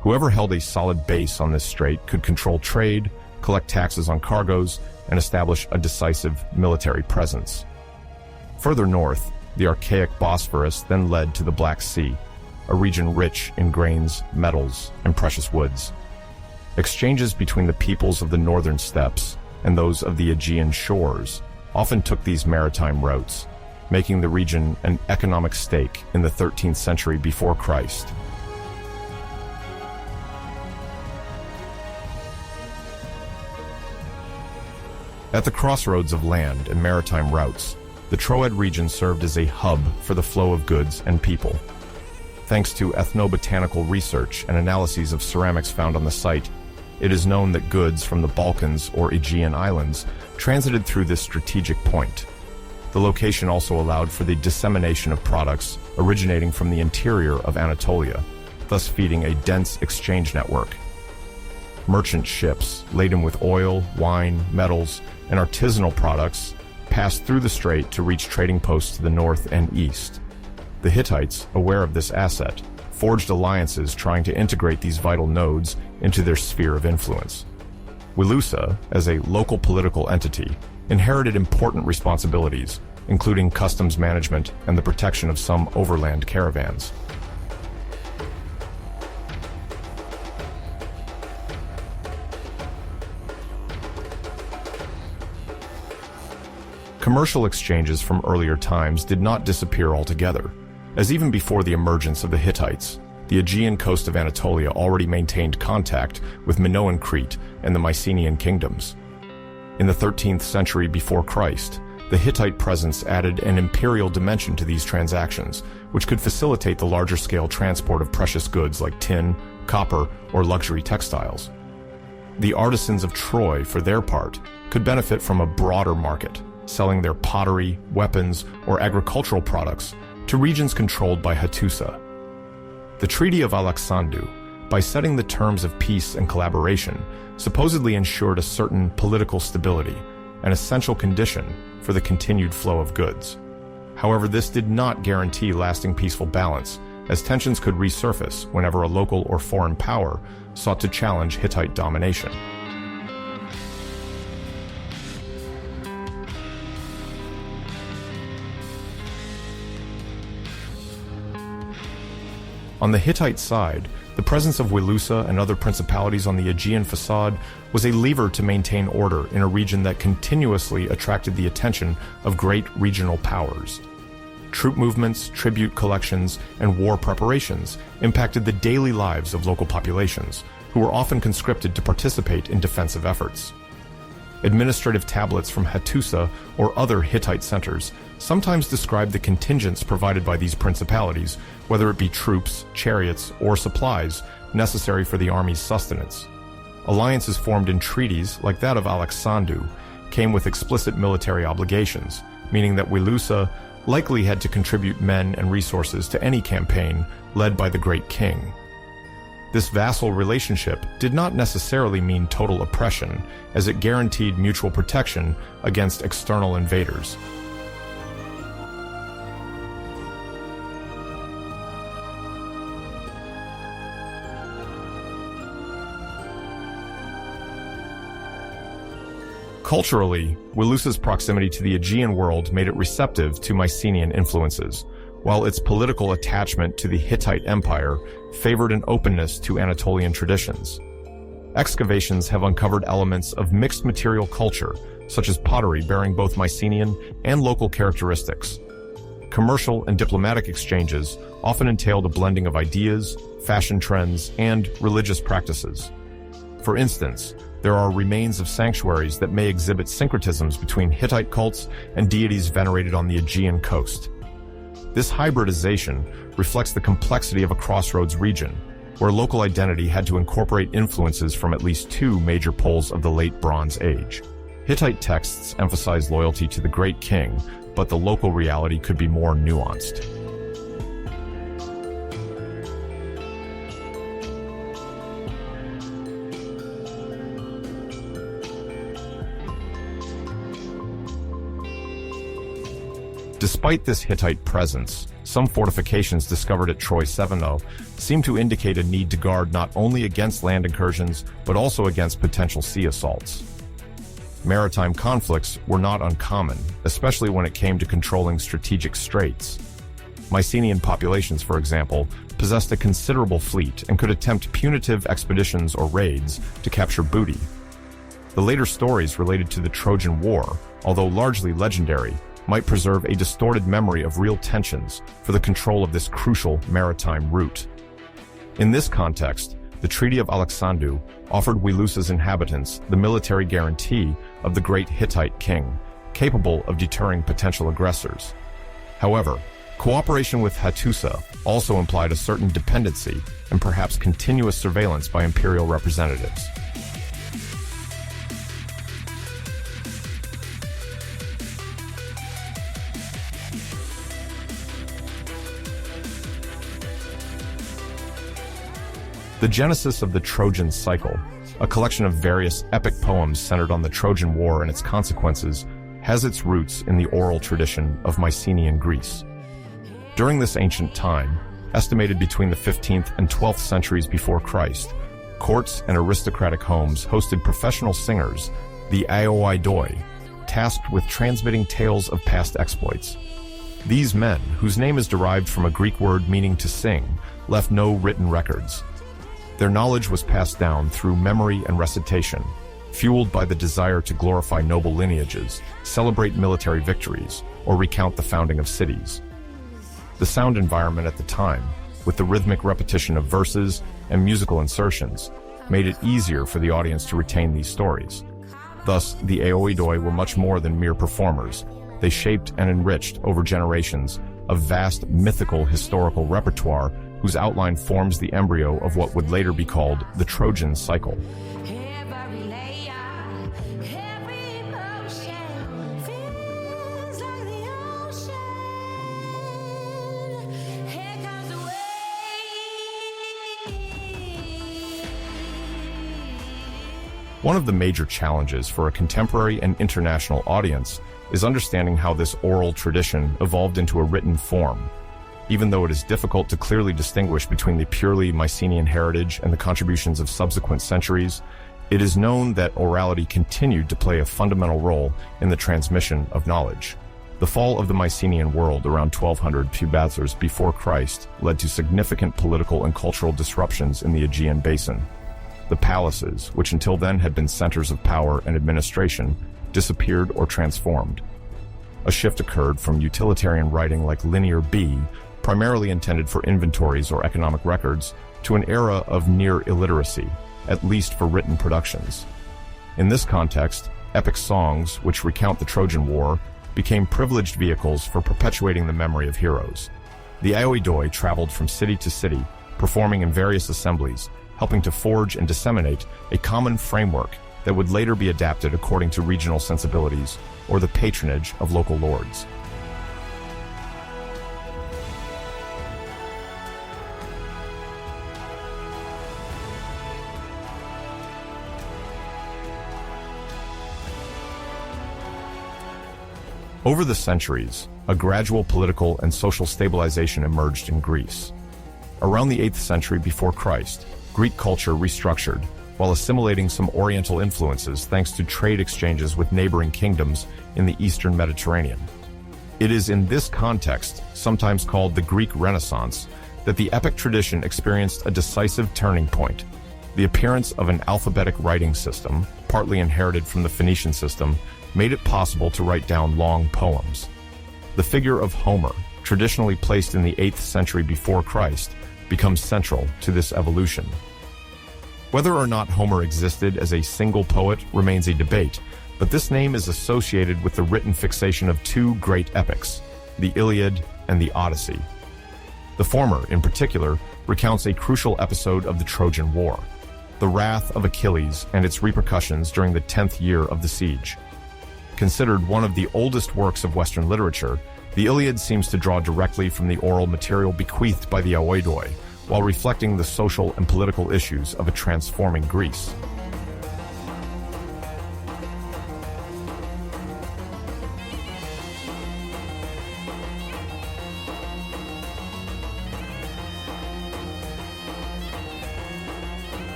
Whoever held a solid base on this strait could control trade, collect taxes on cargoes, and establish a decisive military presence. Further north, the archaic Bosphorus then led to the Black Sea, a region rich in grains, metals, and precious woods. Exchanges between the peoples of the northern steppes and those of the Aegean shores often took these maritime routes, making the region an economic stake in the 13th century before Christ. At the crossroads of land and maritime routes, the Troad region served as a hub for the flow of goods and people. Thanks to ethnobotanical research and analyses of ceramics found on the site, it is known that goods from the Balkans or Aegean islands transited through this strategic point. The location also allowed for the dissemination of products originating from the interior of Anatolia, thus feeding a dense exchange network. Merchant ships laden with oil, wine, metals, and artisanal products passed through the strait to reach trading posts to the north and east. The Hittites, aware of this asset, forged alliances trying to integrate these vital nodes into their sphere of influence. Wilusa, as a local political entity, inherited important responsibilities, including customs management and the protection of some overland caravans. Commercial exchanges from earlier times did not disappear altogether, as even before the emergence of the Hittites, the Aegean coast of Anatolia already maintained contact with Minoan Crete and the Mycenaean kingdoms. In the 13th century before Christ, the Hittite presence added an imperial dimension to these transactions, which could facilitate the larger-scale transport of precious goods like tin, copper, or luxury textiles. The artisans of Troy, for their part, could benefit from a broader market, selling their pottery, weapons, or agricultural products to regions controlled by Hattusa. The Treaty of Alexandru, by setting the terms of peace and collaboration, supposedly ensured a certain political stability, an essential condition for the continued flow of goods. However, this did not guarantee lasting peaceful balance, as tensions could resurface whenever a local or foreign power sought to challenge Hittite domination. On the Hittite side, the presence of Wilusa and other principalities on the Aegean facade was a lever to maintain order in a region that continuously attracted the attention of great regional powers. Troop movements, tribute collections, and war preparations impacted the daily lives of local populations, who were often conscripted to participate in defensive efforts. Administrative tablets from Hattusa or other Hittite centers sometimes describe the contingents provided by these principalities, whether it be troops, chariots, or supplies necessary for the army's sustenance. Alliances formed in treaties, like that of Alexandru, came with explicit military obligations, meaning that Wilusa likely had to contribute men and resources to any campaign led by the great king. This vassal relationship did not necessarily mean total oppression, as it guaranteed mutual protection against external invaders. Culturally, Wilusa's proximity to the Aegean world made it receptive to Mycenaean influences, while its political attachment to the Hittite Empire favored an openness to Anatolian traditions. Excavations have uncovered elements of mixed material culture, such as pottery bearing both Mycenaean and local characteristics. Commercial and diplomatic exchanges often entailed a blending of ideas, fashion trends, and religious practices. For instance, there are remains of sanctuaries that may exhibit syncretisms between Hittite cults and deities venerated on the Aegean coast. This hybridization reflects the complexity of a crossroads region, where local identity had to incorporate influences from at least two major poles of the Late Bronze Age. Hittite texts emphasize loyalty to the great king, but the local reality could be more nuanced. Despite this Hittite presence, some fortifications discovered at Troy 7-0 seem to indicate a need to guard not only against land incursions, but also against potential sea assaults. Maritime conflicts were not uncommon, especially when it came to controlling strategic straits. Mycenaean populations, for example, possessed a considerable fleet and could attempt punitive expeditions or raids to capture booty. The later stories related to the Trojan War, although largely legendary, might preserve a distorted memory of real tensions for the control of this crucial maritime route. In this context, the Treaty of Alexandru offered Wilusa's inhabitants the military guarantee of the great Hittite king, capable of deterring potential aggressors. However, cooperation with Hattusa also implied a certain dependency and perhaps continuous surveillance by imperial representatives. The genesis of the Trojan cycle, a collection of various epic poems centered on the Trojan War and its consequences, has its roots in the oral tradition of Mycenaean Greece. During this ancient time, estimated between the 15th and 12th centuries before Christ, courts and aristocratic homes hosted professional singers, the Aoidoi, tasked with transmitting tales of past exploits. These men, whose name is derived from a Greek word meaning to sing, left no written records. Their knowledge was passed down through memory and recitation, fueled by the desire to glorify noble lineages, celebrate military victories, or recount the founding of cities. The sound environment at the time, with the rhythmic repetition of verses and musical insertions, made it easier for the audience to retain these stories. Thus, the Aoidoi were much more than mere performers. They shaped and enriched over generations a vast mythical historical repertoire whose outline forms the embryo of what would later be called the Trojan cycle. One of the major challenges for a contemporary and international audience is understanding how this oral tradition evolved into a written form. Even though it is difficult to clearly distinguish between the purely Mycenaean heritage and the contributions of subsequent centuries, it is known that orality continued to play a fundamental role in the transmission of knowledge. The fall of the Mycenaean world around 1200 Pubazars before Christ led to significant political and cultural disruptions in the Aegean basin. The palaces, which until then had been centers of power and administration, disappeared or transformed. A shift occurred from utilitarian writing like Linear B, primarily intended for inventories or economic records, to an era of near illiteracy, at least for written productions. In this context, epic songs, which recount the Trojan War, became privileged vehicles for perpetuating the memory of heroes. The Aoidoi traveled from city to city, performing in various assemblies, helping to forge and disseminate a common framework that would later be adapted according to regional sensibilities or the patronage of local lords. Over the centuries, a gradual political and social stabilization emerged in Greece. Around the 8th century before Christ, Greek culture restructured, while assimilating some Oriental influences thanks to trade exchanges with neighboring kingdoms in the Eastern Mediterranean. It is in this context, sometimes called the Greek Renaissance, that the epic tradition experienced a decisive turning point. The appearance of an alphabetic writing system, partly inherited from the Phoenician system, made it possible to write down long poems. The figure of Homer, traditionally placed in the 8th century before Christ, becomes central to this evolution. Whether or not Homer existed as a single poet remains a debate, but this name is associated with the written fixation of two great epics, the Iliad and the Odyssey. The former, in particular, recounts a crucial episode of the Trojan War, the wrath of Achilles and its repercussions during the 10th year of the siege. Considered one of the oldest works of Western literature, the Iliad seems to draw directly from the oral material bequeathed by the Aoidoi, while reflecting the social and political issues of a transforming Greece.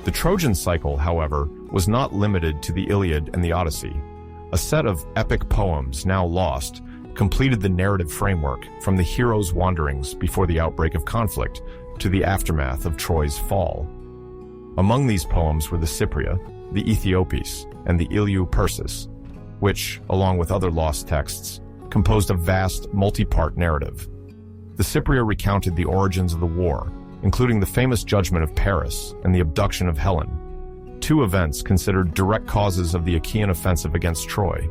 The Trojan cycle, however, was not limited to the Iliad and the Odyssey. A set of epic poems, now lost, completed the narrative framework from the hero's wanderings before the outbreak of conflict to the aftermath of Troy's fall. Among these poems were the Cypria, the Aethiopis, and the Iliad Persis, which, along with other lost texts, composed a vast, multi-part narrative. The Cypria recounted the origins of the war, including the famous judgment of Paris and the abduction of Helen, two events considered direct causes of the Achaean offensive against Troy.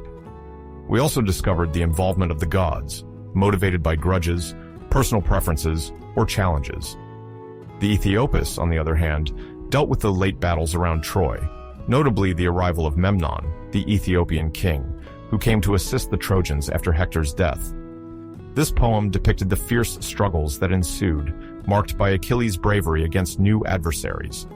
We also discovered the involvement of the gods, motivated by grudges, personal preferences, or challenges. The Aethiopis, on the other hand, dealt with the late battles around Troy, notably the arrival of Memnon, the Ethiopian king, who came to assist the Trojans after Hector's death. This poem depicted the fierce struggles that ensued, marked by Achilles' bravery against new adversaries.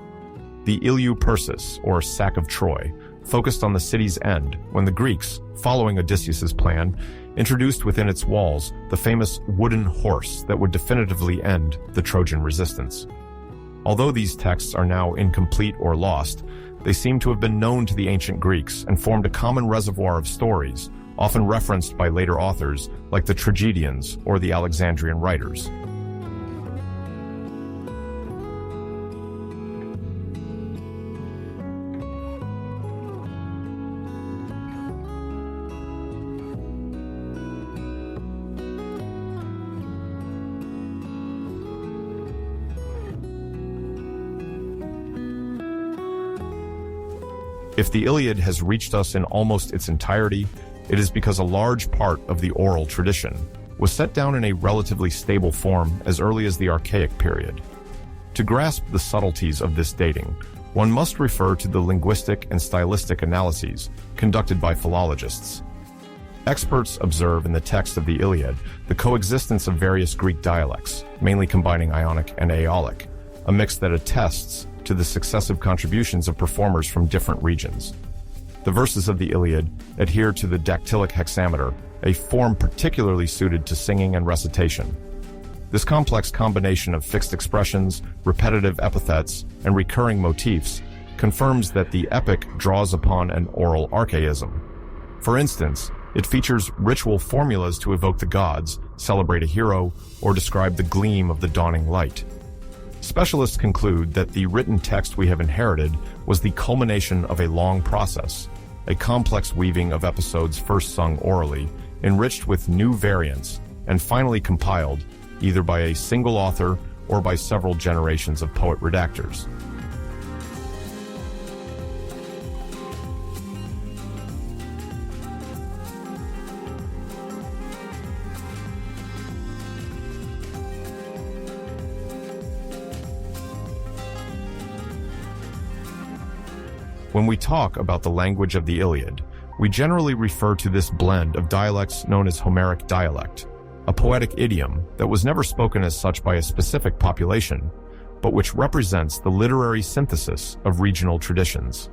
The Iliad Persis, or Sack of Troy, focused on the city's end when the Greeks, following Odysseus's plan, introduced within its walls the famous wooden horse that would definitively end the Trojan resistance. Although these texts are now incomplete or lost, they seem to have been known to the ancient Greeks and formed a common reservoir of stories, often referenced by later authors like the tragedians or the Alexandrian writers. If the Iliad has reached us in almost its entirety, it is because a large part of the oral tradition was set down in a relatively stable form as early as the Archaic period. To grasp the subtleties of this dating, one must refer to the linguistic and stylistic analyses conducted by philologists. Experts observe in the text of the Iliad the coexistence of various Greek dialects, mainly combining Ionic and Aeolic, a mix that attests to the successive contributions of performers from different regions. The verses of the Iliad adhere to the dactylic hexameter, a form particularly suited to singing and recitation. This complex combination of fixed expressions, repetitive epithets, and recurring motifs confirms that the epic draws upon an oral archaism. For instance, it features ritual formulas to evoke the gods, celebrate a hero, or describe the gleam of the dawning light. Specialists conclude that the written text we have inherited was the culmination of a long process, a complex weaving of episodes first sung orally, enriched with new variants, and finally compiled either by a single author or by several generations of poet-redactors. When we talk about the language of the Iliad, we generally refer to this blend of dialects known as Homeric dialect, a poetic idiom that was never spoken as such by a specific population, but which represents the literary synthesis of regional traditions.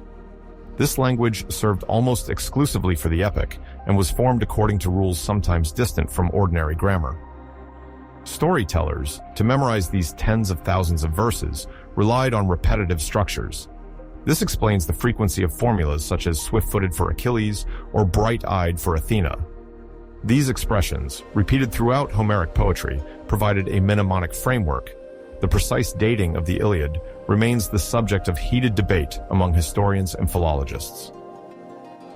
This language served almost exclusively for the epic and was formed according to rules sometimes distant from ordinary grammar. Storytellers, to memorize these tens of thousands of verses, relied on repetitive structures. This explains the frequency of formulas such as swift-footed for Achilles or bright-eyed for Athena. These expressions, repeated throughout Homeric poetry, provided a mnemonic framework. The precise dating of the Iliad remains the subject of heated debate among historians and philologists.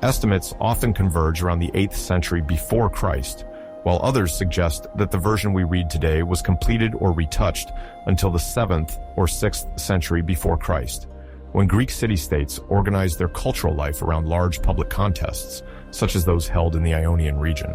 Estimates often converge around the 8th century before Christ, while others suggest that the version we read today was completed or retouched until the 7th or 6th century before Christ, when Greek city-states organized their cultural life around large public contests, such as those held in the Ionian region.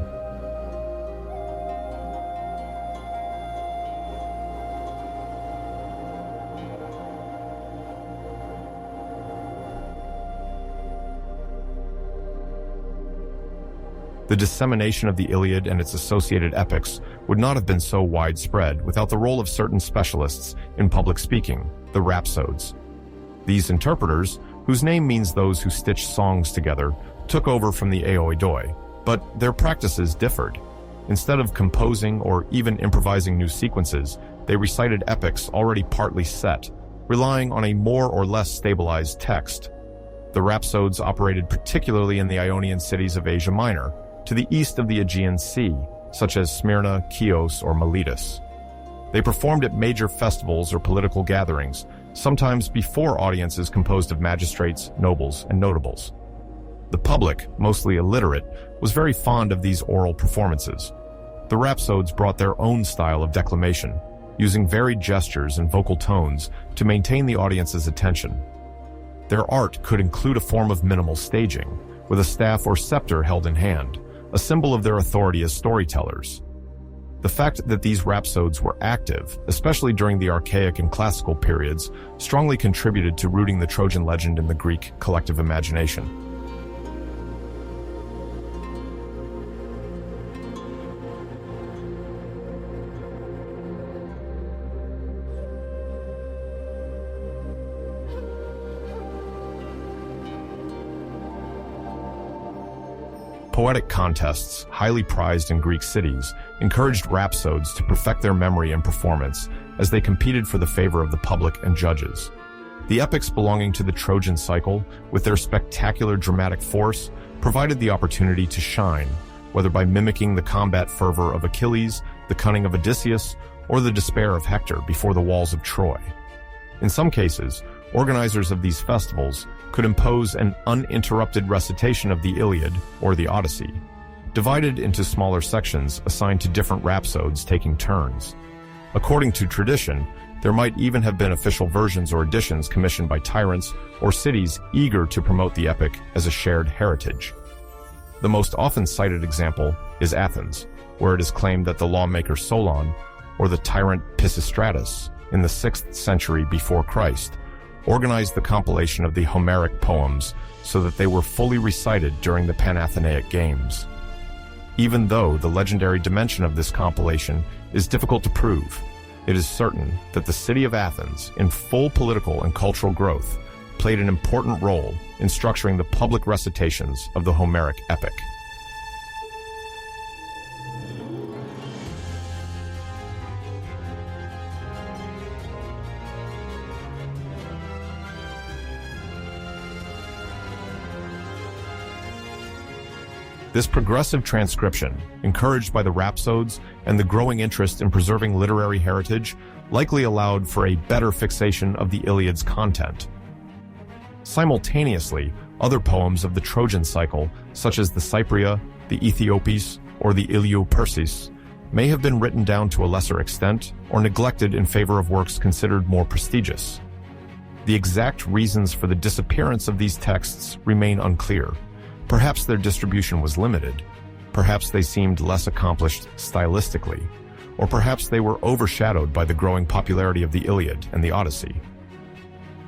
The dissemination of the Iliad and its associated epics would not have been so widespread without the role of certain specialists in public speaking, the rhapsodes. These interpreters, whose name means those who stitch songs together, took over from the Aoidoi, but their practices differed. Instead of composing or even improvising new sequences, they recited epics already partly set, relying on a more or less stabilized text. The rhapsodes operated particularly in the Ionian cities of Asia Minor, to the east of the Aegean Sea, such as Smyrna, Chios, or Miletus. They performed at major festivals or political gatherings, sometimes before audiences composed of magistrates, nobles, and notables. The public, mostly illiterate, was very fond of these oral performances. The rhapsodes brought their own style of declamation, using varied gestures and vocal tones to maintain the audience's attention. Their art could include a form of minimal staging, with a staff or scepter held in hand, a symbol of their authority as storytellers. The fact that these rhapsodes were active, especially during the archaic and classical periods, strongly contributed to rooting the Trojan legend in the Greek collective imagination. Poetic contests, highly prized in Greek cities, encouraged rhapsodes to perfect their memory and performance as they competed for the favor of the public and judges. The epics belonging to the Trojan cycle, with their spectacular dramatic force, provided the opportunity to shine, whether by mimicking the combat fervor of Achilles, the cunning of Odysseus, or the despair of Hector before the walls of Troy. In some cases, organizers of these festivals could impose an uninterrupted recitation of the Iliad or the Odyssey, divided into smaller sections assigned to different rhapsodes taking turns. According to tradition, there might even have been official versions or editions commissioned by tyrants or cities eager to promote the epic as a shared heritage. The most often cited example is Athens, where it is claimed that the lawmaker Solon, or the tyrant Pisistratus, in the 6th century before Christ, organized the compilation of the Homeric poems so that they were fully recited during the Panathenaic Games. Even though the legendary dimension of this compilation is difficult to prove, it is certain that the city of Athens, in full political and cultural growth, played an important role in structuring the public recitations of the Homeric epic. This progressive transcription, encouraged by the rhapsodes and the growing interest in preserving literary heritage, likely allowed for a better fixation of the Iliad's content. Simultaneously, other poems of the Trojan cycle, such as the Cypria, the Aethiopis, or the Iliopersis, may have been written down to a lesser extent or neglected in favor of works considered more prestigious. The exact reasons for the disappearance of these texts remain unclear. Perhaps their distribution was limited, perhaps they seemed less accomplished stylistically, or perhaps they were overshadowed by the growing popularity of the Iliad and the Odyssey.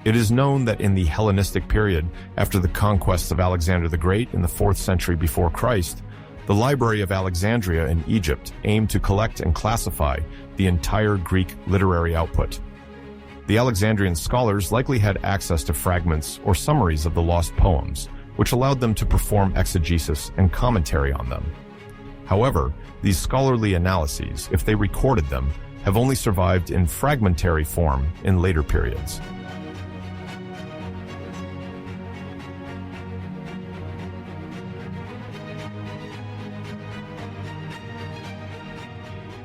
It is known that in the Hellenistic period, after the conquests of Alexander the Great in the 4th century before Christ, the Library of Alexandria in Egypt aimed to collect and classify the entire Greek literary output. The Alexandrian scholars likely had access to fragments or summaries of the lost poems, which allowed them to perform exegesis and commentary on them. However, these scholarly analyses, if they recorded them, have only survived in fragmentary form in later periods.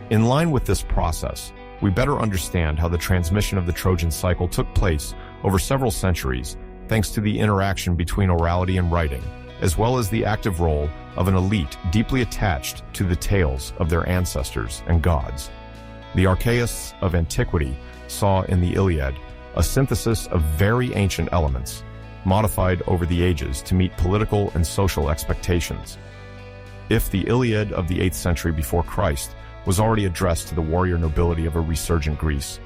In line with this process, we better understand how the transmission of the Trojan cycle took place over several centuries thanks to the interaction between orality and writing, as well as the active role of an elite deeply attached to the tales of their ancestors and gods. The archaists of antiquity saw in the Iliad a synthesis of very ancient elements, modified over the ages to meet political and social expectations. If the Iliad of the 8th century before Christ was already addressed to the warrior nobility of a resurgent Greece,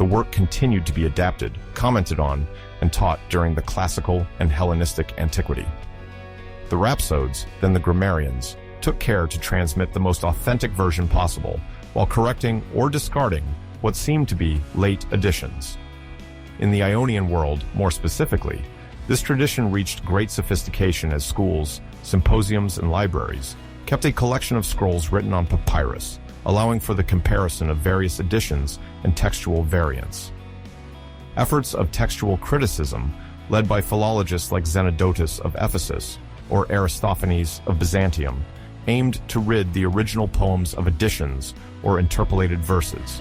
the work continued to be adapted, commented on, and taught during the classical and Hellenistic antiquity. The rhapsodes, then the grammarians, took care to transmit the most authentic version possible, while correcting or discarding what seemed to be late additions. In the Ionian world, more specifically, this tradition reached great sophistication as schools, symposiums, and libraries kept a collection of scrolls written on papyrus, allowing for the comparison of various editions and textual variants. Efforts of textual criticism, led by philologists like Zenodotus of Ephesus or Aristophanes of Byzantium, aimed to rid the original poems of additions or interpolated verses.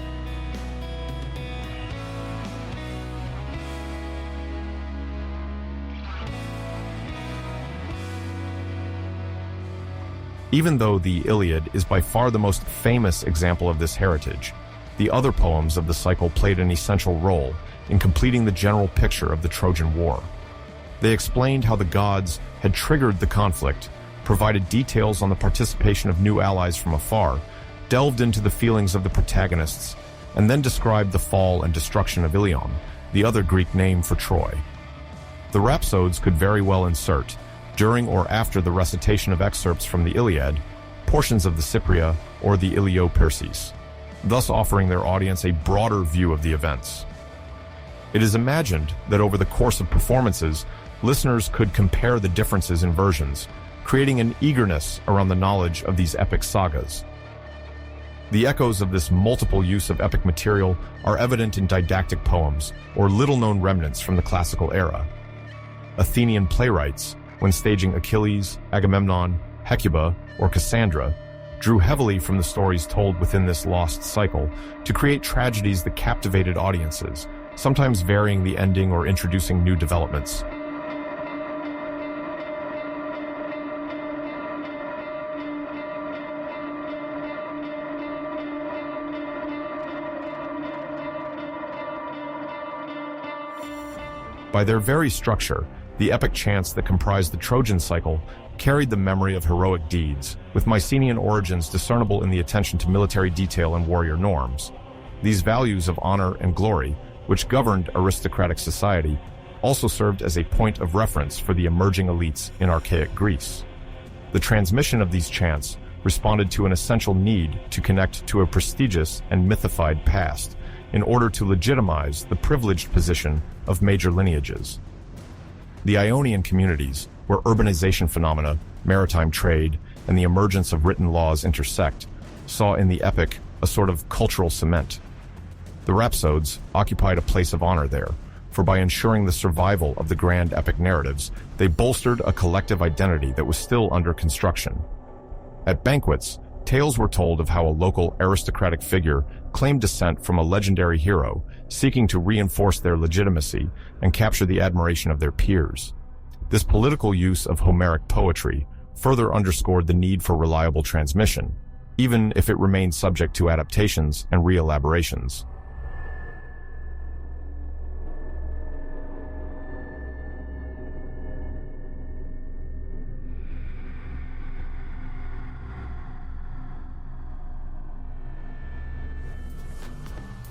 Even though the Iliad is by far the most famous example of this heritage, the other poems of the cycle played an essential role in completing the general picture of the Trojan War. They explained how the gods had triggered the conflict, provided details on the participation of new allies from afar, delved into the feelings of the protagonists, and then described the fall and destruction of Ilion, the other Greek name for Troy. The rhapsodes could very well insert, during or after the recitation of excerpts from the Iliad, portions of the Cypria or the Iliopersis, thus offering their audience a broader view of the events. It is imagined that over the course of performances, listeners could compare the differences in versions, creating an eagerness around the knowledge of these epic sagas. The echoes of this multiple use of epic material are evident in didactic poems or little-known remnants from the classical era. Athenian playwrights, when staging Achilles, Agamemnon, Hecuba, or Cassandra, drew heavily from the stories told within this lost cycle to create tragedies that captivated audiences, sometimes varying the ending or introducing new developments. By their very structure, the epic chants that comprised the Trojan cycle carried the memory of heroic deeds, with Mycenaean origins discernible in the attention to military detail and warrior norms. These values of honor and glory, which governed aristocratic society, also served as a point of reference for the emerging elites in archaic Greece. The transmission of these chants responded to an essential need to connect to a prestigious and mythified past in order to legitimize the privileged position of major lineages. The Ionian communities, where urbanization phenomena, maritime trade, and the emergence of written laws intersect, saw in the epic a sort of cultural cement. The rhapsodes occupied a place of honor there, for by ensuring the survival of the grand epic narratives, they bolstered a collective identity that was still under construction. At banquets, tales were told of how a local aristocratic figure claimed descent from a legendary hero, seeking to reinforce their legitimacy and capture the admiration of their peers. This political use of Homeric poetry further underscored the need for reliable transmission, even if it remained subject to adaptations and re-elaborations.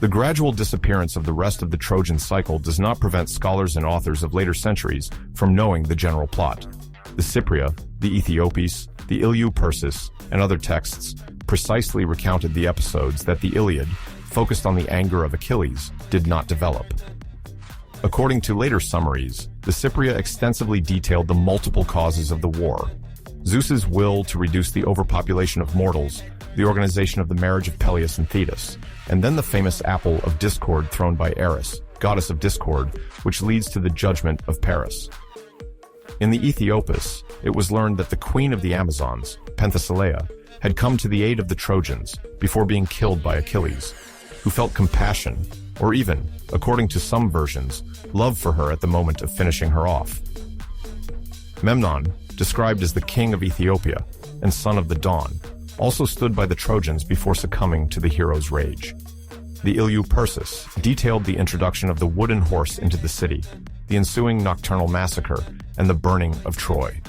The gradual disappearance of the rest of the Trojan cycle does not prevent scholars and authors of later centuries from knowing the general plot. The Cypria, the Ethiopes, the Iliopersis, and other texts precisely recounted the episodes that the Iliad, focused on the anger of Achilles, did not develop. According to later summaries, the Cypria extensively detailed the multiple causes of the war: Zeus's will to reduce the overpopulation of mortals, the organization of the marriage of Peleus and Thetis, and then the famous apple of discord thrown by Eris, goddess of discord, which leads to the judgment of Paris. In the Ethiopes, it was learned that the queen of the Amazons, Penthesilea, had come to the aid of the Trojans before being killed by Achilles, who felt compassion, or even, according to some versions, love for her at the moment of finishing her off. Memnon, described as the king of Ethiopia and son of the dawn, also stood by the Trojans before succumbing to the hero's rage. The Iliopersis detailed the introduction of the wooden horse into the city, the ensuing nocturnal massacre, and the burning of Troy.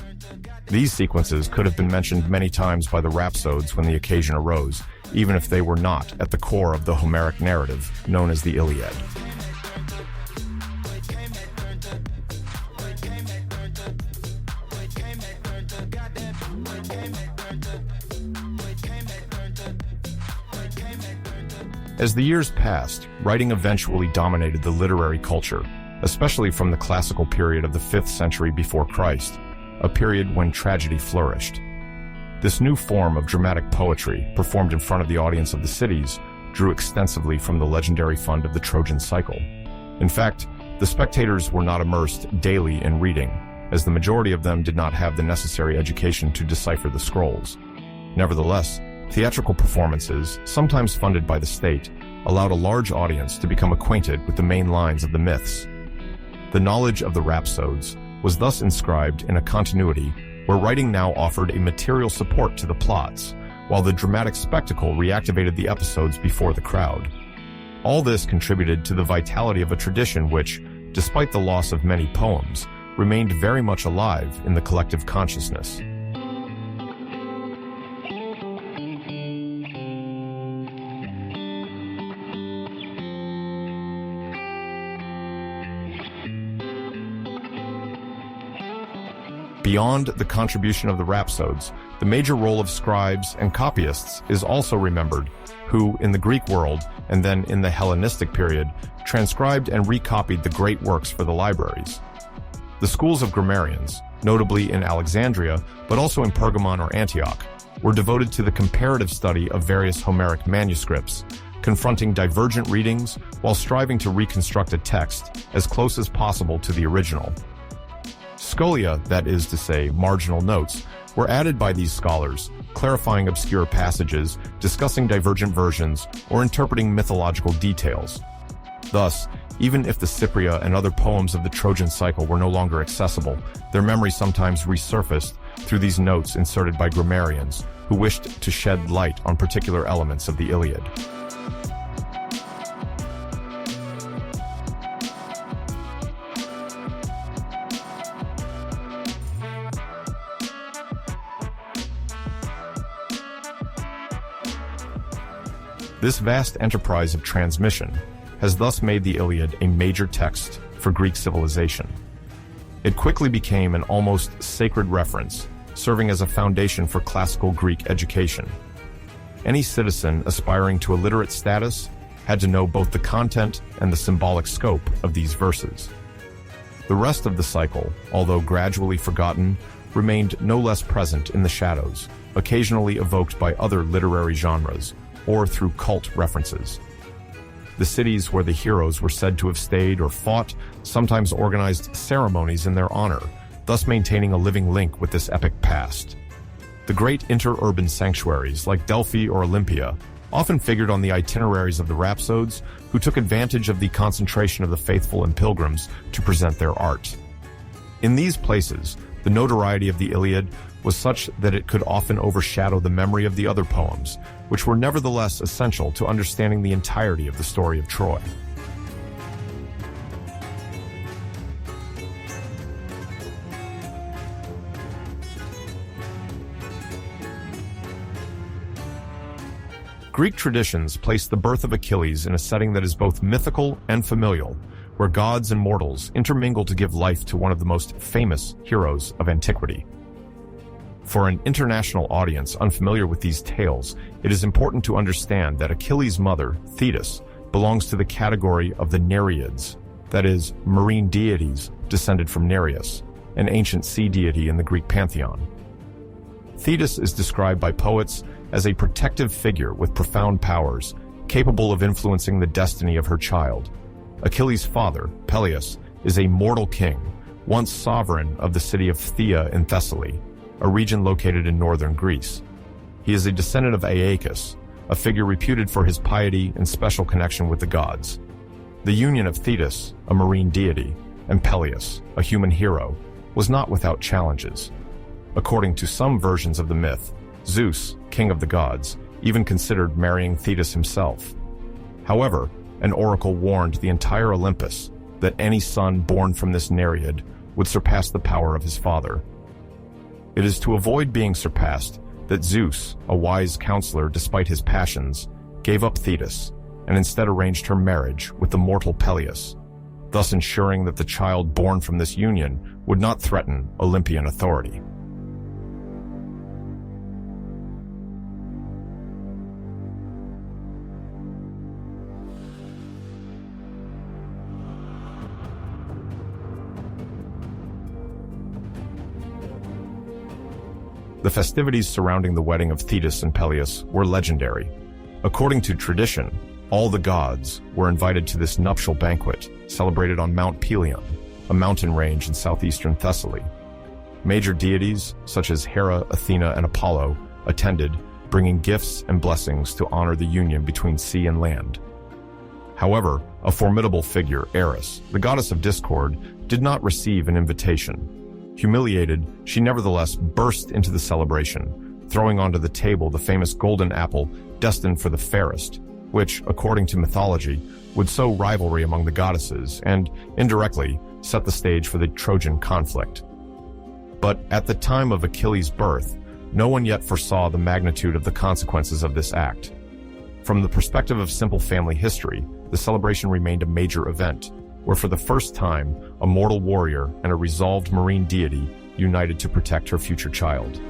These sequences could have been mentioned many times by the rhapsodes when the occasion arose, even if they were not at the core of the Homeric narrative known as the Iliad. As the years passed, writing eventually dominated the literary culture, especially from the classical period of the 5th century before Christ, a period when tragedy flourished. This new form of dramatic poetry, performed in front of the audience of the cities, drew extensively from the legendary fund of the Trojan cycle. In fact, the spectators were not immersed daily in reading, as the majority of them did not have the necessary education to decipher the scrolls. Nevertheless, theatrical performances, sometimes funded by the state, allowed a large audience to become acquainted with the main lines of the myths. The knowledge of the rhapsodes was thus inscribed in a continuity where writing now offered a material support to the plots, while the dramatic spectacle reactivated the episodes before the crowd. All this contributed to the vitality of a tradition which, despite the loss of many poems, remained very much alive in the collective consciousness. Beyond the contribution of the rhapsodes, the major role of scribes and copyists is also remembered, who, in the Greek world, and then in the Hellenistic period, transcribed and recopied the great works for the libraries. The schools of grammarians, notably in Alexandria, but also in Pergamon or Antioch, were devoted to the comparative study of various Homeric manuscripts, confronting divergent readings while striving to reconstruct a text as close as possible to the original. Scholia, that is to say, marginal notes, were added by these scholars, clarifying obscure passages, discussing divergent versions, or interpreting mythological details. Thus, even if the Cypria and other poems of the Trojan cycle were no longer accessible, their memory sometimes resurfaced through these notes inserted by grammarians who wished to shed light on particular elements of the Iliad. This vast enterprise of transmission has thus made the Iliad a major text for Greek civilization. It quickly became an almost sacred reference, serving as a foundation for classical Greek education. Any citizen aspiring to a literate status had to know both the content and the symbolic scope of these verses. The rest of the cycle, although gradually forgotten, remained no less present in the shadows, occasionally evoked by other literary genres, or through cult references. The cities where the heroes were said to have stayed or fought sometimes organized ceremonies in their honor, thus maintaining a living link with this epic past. The great interurban sanctuaries like Delphi or Olympia often figured on the itineraries of the rhapsodes, who took advantage of the concentration of the faithful and pilgrims to present their art. In these places, the notoriety of the Iliad was such that it could often overshadow the memory of the other poems, which were nevertheless essential to understanding the entirety of the story of Troy. Greek traditions place the birth of Achilles in a setting that is both mythical and familial, where gods and mortals intermingle to give life to one of the most famous heroes of antiquity. For an international audience unfamiliar with these tales, it is important to understand that Achilles' mother, Thetis, belongs to the category of the Nereids, that is, marine deities descended from Nereus, an ancient sea deity in the Greek pantheon. Thetis is described by poets as a protective figure with profound powers, capable of influencing the destiny of her child. Achilles' father, Peleus, is a mortal king, once sovereign of the city of Phthia in Thessaly, a region located in northern Greece. He is a descendant of Aeacus, a figure reputed for his piety and special connection with the gods. The union of Thetis, a marine deity, and Peleus, a human hero, was not without challenges. According to some versions of the myth, Zeus, king of the gods, even considered marrying Thetis himself. However, an oracle warned the entire Olympus that any son born from this Nereid would surpass the power of his father. It is to avoid being surpassed that Zeus, a wise counselor despite his passions, gave up Thetis and instead arranged her marriage with the mortal Peleus, thus ensuring that the child born from this union would not threaten Olympian authority. The festivities surrounding the wedding of Thetis and Peleus were legendary. According to tradition, all the gods were invited to this nuptial banquet, celebrated on Mount Pelion, a mountain range in southeastern Thessaly. Major deities, such as Hera, Athena, and Apollo, attended, bringing gifts and blessings to honor the union between sea and land. However, a formidable figure, Eris, the goddess of discord, did not receive an invitation. Humiliated, she nevertheless burst into the celebration, throwing onto the table the famous golden apple destined for the fairest, which, according to mythology, would sow rivalry among the goddesses and, indirectly, set the stage for the Trojan conflict. But at the time of Achilles' birth, no one yet foresaw the magnitude of the consequences of this act. From the perspective of simple family history, the celebration remained a major event, where for the first time, a mortal warrior and a resolved marine deity united to protect her future child.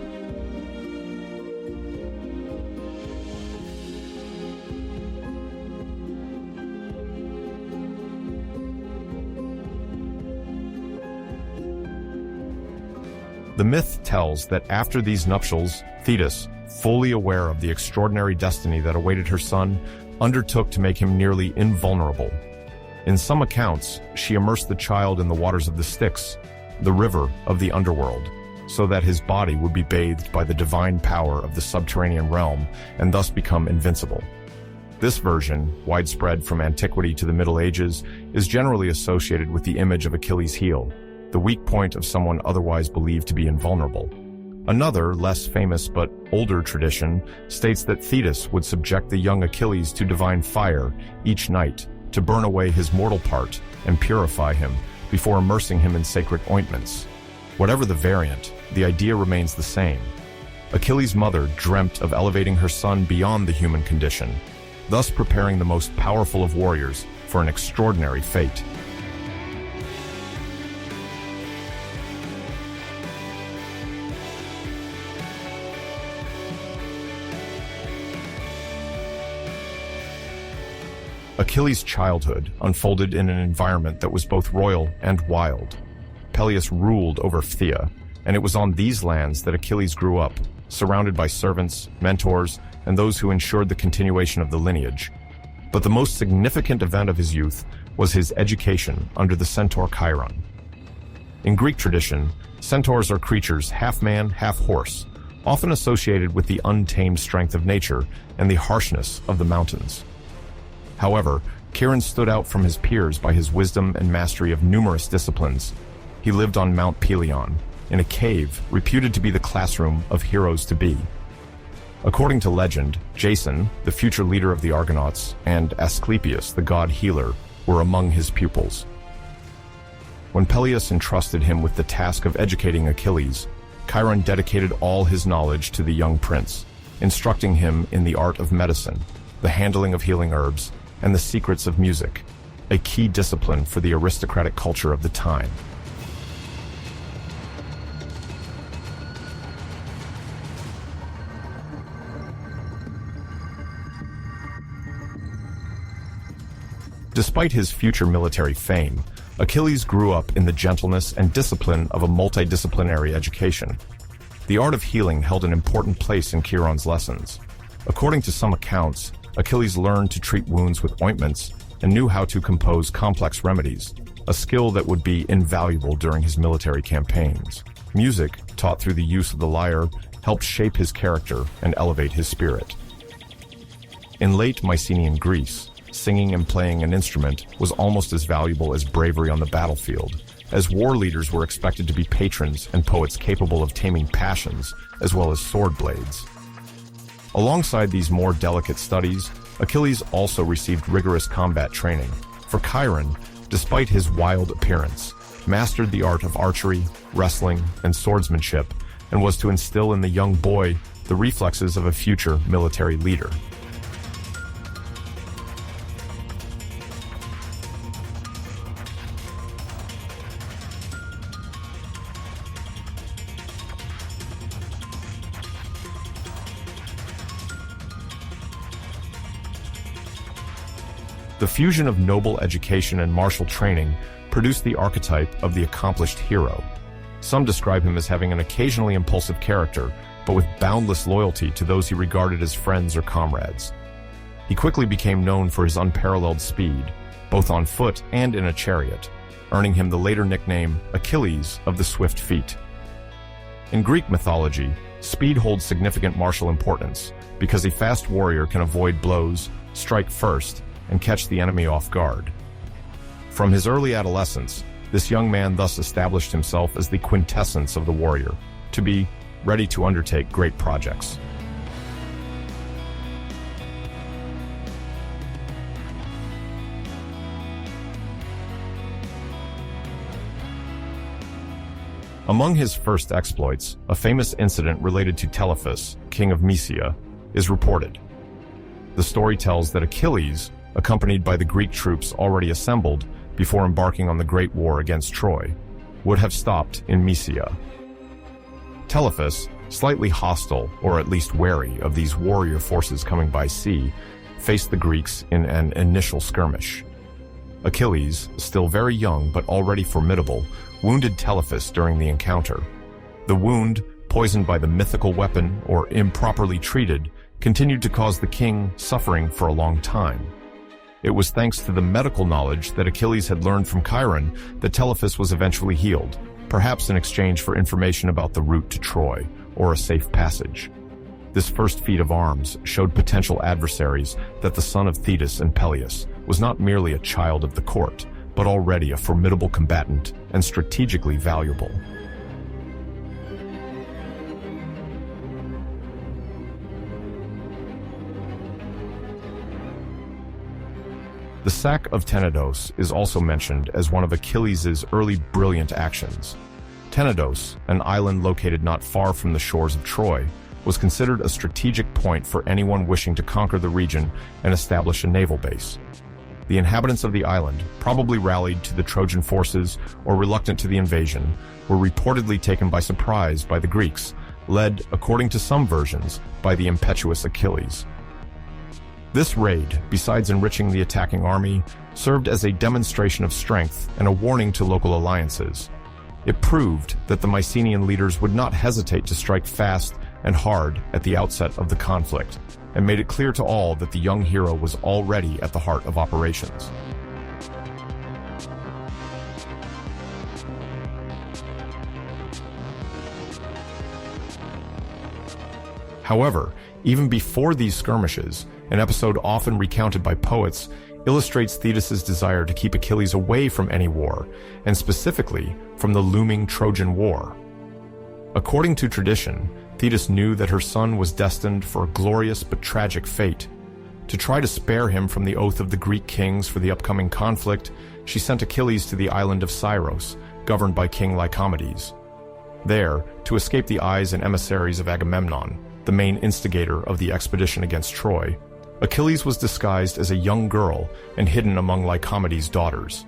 The myth tells that after these nuptials, Thetis, fully aware of the extraordinary destiny that awaited her son, undertook to make him nearly invulnerable. In some accounts, she immersed the child in the waters of the Styx, the river of the underworld, so that his body would be bathed by the divine power of the subterranean realm and thus become invincible. This version, widespread from antiquity to the Middle Ages, is generally associated with the image of Achilles' heel, the weak point of someone otherwise believed to be invulnerable. Another, less famous but older tradition states that Thetis would subject the young Achilles to divine fire each night to burn away his mortal part and purify him before immersing him in sacred ointments. Whatever the variant, the idea remains the same. Achilles' mother dreamt of elevating her son beyond the human condition, thus preparing the most powerful of warriors for an extraordinary fate. Achilles' childhood unfolded in an environment that was both royal and wild. Peleus ruled over Phthia, and it was on these lands that Achilles grew up, surrounded by servants, mentors, and those who ensured the continuation of the lineage. But the most significant event of his youth was his education under the centaur Chiron. In Greek tradition, centaurs are creatures half man, half horse, often associated with the untamed strength of nature and the harshness of the mountains. However, Chiron stood out from his peers by his wisdom and mastery of numerous disciplines. He lived on Mount Pelion, in a cave reputed to be the classroom of heroes to be. According to legend, Jason, the future leader of the Argonauts, and Asclepius, the god healer, were among his pupils. When Peleus entrusted him with the task of educating Achilles, Chiron dedicated all his knowledge to the young prince, instructing him in the art of medicine, the handling of healing herbs, and the secrets of music, a key discipline for the aristocratic culture of the time. Despite his future military fame, Achilles grew up in the gentleness and discipline of a multidisciplinary education. The art of healing held an important place in Chiron's lessons. According to some accounts, Achilles learned to treat wounds with ointments and knew how to compose complex remedies, a skill that would be invaluable during his military campaigns. Music, taught through the use of the lyre, helped shape his character and elevate his spirit. In late Mycenaean Greece, singing and playing an instrument was almost as valuable as bravery on the battlefield, as war leaders were expected to be patrons and poets capable of taming passions, as well as sword blades. Alongside these more delicate studies, Achilles also received rigorous combat training, for Chiron, despite his wild appearance, mastered the art of archery, wrestling, and swordsmanship, and was to instill in the young boy the reflexes of a future military leader. The fusion of noble education and martial training produced the archetype of the accomplished hero. Some describe him as having an occasionally impulsive character, but with boundless loyalty to those he regarded as friends or comrades. He quickly became known for his unparalleled speed, both on foot and in a chariot, earning him the later nickname Achilles of the swift feet. In Greek mythology, speed holds significant martial importance because a fast warrior can avoid blows, strike first, and catch the enemy off guard. From his early adolescence, This young man thus established himself as the quintessence of the warrior, to be ready to undertake great projects. Among his first exploits, a famous incident related to Telephus, king of Mysia, is reported. The story tells that Achilles, accompanied by the Greek troops already assembled before embarking on the Great War against Troy, would have stopped in Mysia. Telephus, slightly hostile or at least wary of these warrior forces coming by sea, faced the Greeks in an initial skirmish. Achilles, still very young but already formidable, wounded Telephus during the encounter. The wound, poisoned by the mythical weapon or improperly treated, continued to cause the king suffering for a long time. It was thanks to the medical knowledge that Achilles had learned from Chiron that Telephus was eventually healed, perhaps in exchange for information about the route to Troy or a safe passage. This first feat of arms showed potential adversaries that the son of Thetis and Peleus was not merely a child of the court, but already a formidable combatant and strategically valuable. The sack of Tenedos is also mentioned as one of Achilles' early brilliant actions. Tenedos, an island located not far from the shores of Troy, was considered a strategic point for anyone wishing to conquer the region and establish a naval base. The inhabitants of the island, probably rallied to the Trojan forces or reluctant to the invasion, were reportedly taken by surprise by the Greeks, led, according to some versions, by the impetuous Achilles. This raid, besides enriching the attacking army, served as a demonstration of strength and a warning to local alliances. It proved that the Mycenaean leaders would not hesitate to strike fast and hard at the outset of the conflict, and made it clear to all that the young hero was already at the heart of operations. However, even before these skirmishes, an episode often recounted by poets illustrates Thetis' desire to keep Achilles away from any war, and specifically from the looming Trojan War. According to tradition, Thetis knew that her son was destined for a glorious but tragic fate. To try to spare him from the oath of the Greek kings for the upcoming conflict, she sent Achilles to the island of Scyros, governed by King Lycomedes. There, to escape the eyes and emissaries of Agamemnon, the main instigator of the expedition against Troy, Achilles was disguised as a young girl and hidden among Lycomedes' daughters.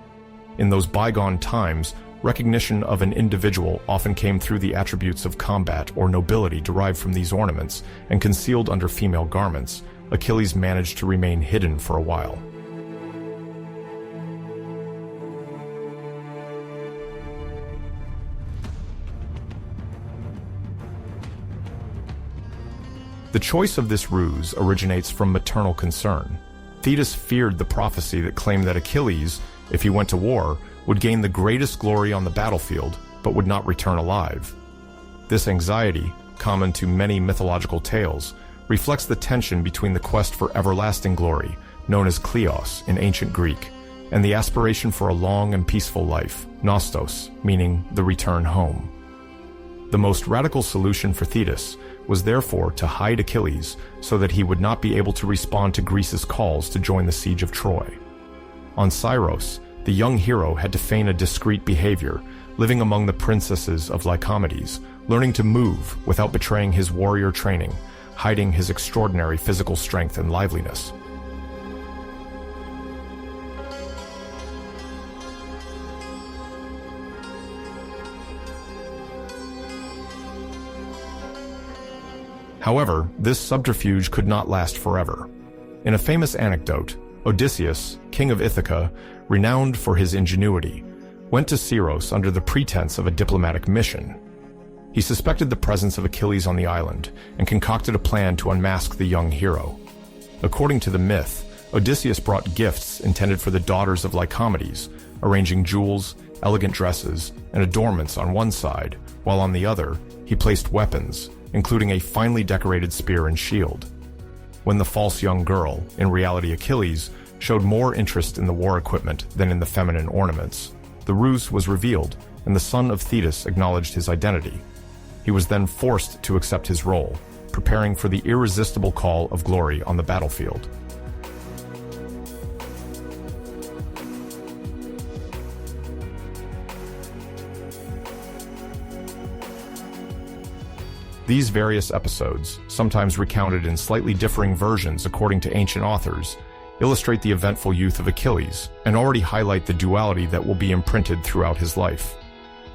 In those bygone times, recognition of an individual often came through the attributes of combat or nobility derived from these ornaments, and concealed under female garments, Achilles managed to remain hidden for a while. The choice of this ruse originates from maternal concern. Thetis feared the prophecy that claimed that Achilles, if he went to war, would gain the greatest glory on the battlefield, but would not return alive. This anxiety, common to many mythological tales, reflects the tension between the quest for everlasting glory, known as kleos in ancient Greek, and the aspiration for a long and peaceful life, nostos, meaning the return home. The most radical solution for Thetis was therefore to hide Achilles so that he would not be able to respond to Greece's calls to join the siege of Troy. On Scyros, the young hero had to feign a discreet behavior, living among the princesses of Lycomedes, learning to move without betraying his warrior training, hiding his extraordinary physical strength and liveliness. However, this subterfuge could not last forever. In a famous anecdote, Odysseus, king of Ithaca, renowned for his ingenuity, went to Scyros under the pretense of a diplomatic mission. He suspected the presence of Achilles on the island and concocted a plan to unmask the young hero. According to the myth, Odysseus brought gifts intended for the daughters of Lycomedes, arranging jewels, elegant dresses, and adornments on one side, while on the other, he placed weapons, including a finely decorated spear and shield. When the false young girl, in reality Achilles, showed more interest in the war equipment than in the feminine ornaments, the ruse was revealed, and the son of Thetis acknowledged his identity. He was then forced to accept his role, preparing for the irresistible call of glory on the battlefield. These various episodes, sometimes recounted in slightly differing versions according to ancient authors, illustrate the eventful youth of Achilles and already highlight the duality that will be imprinted throughout his life.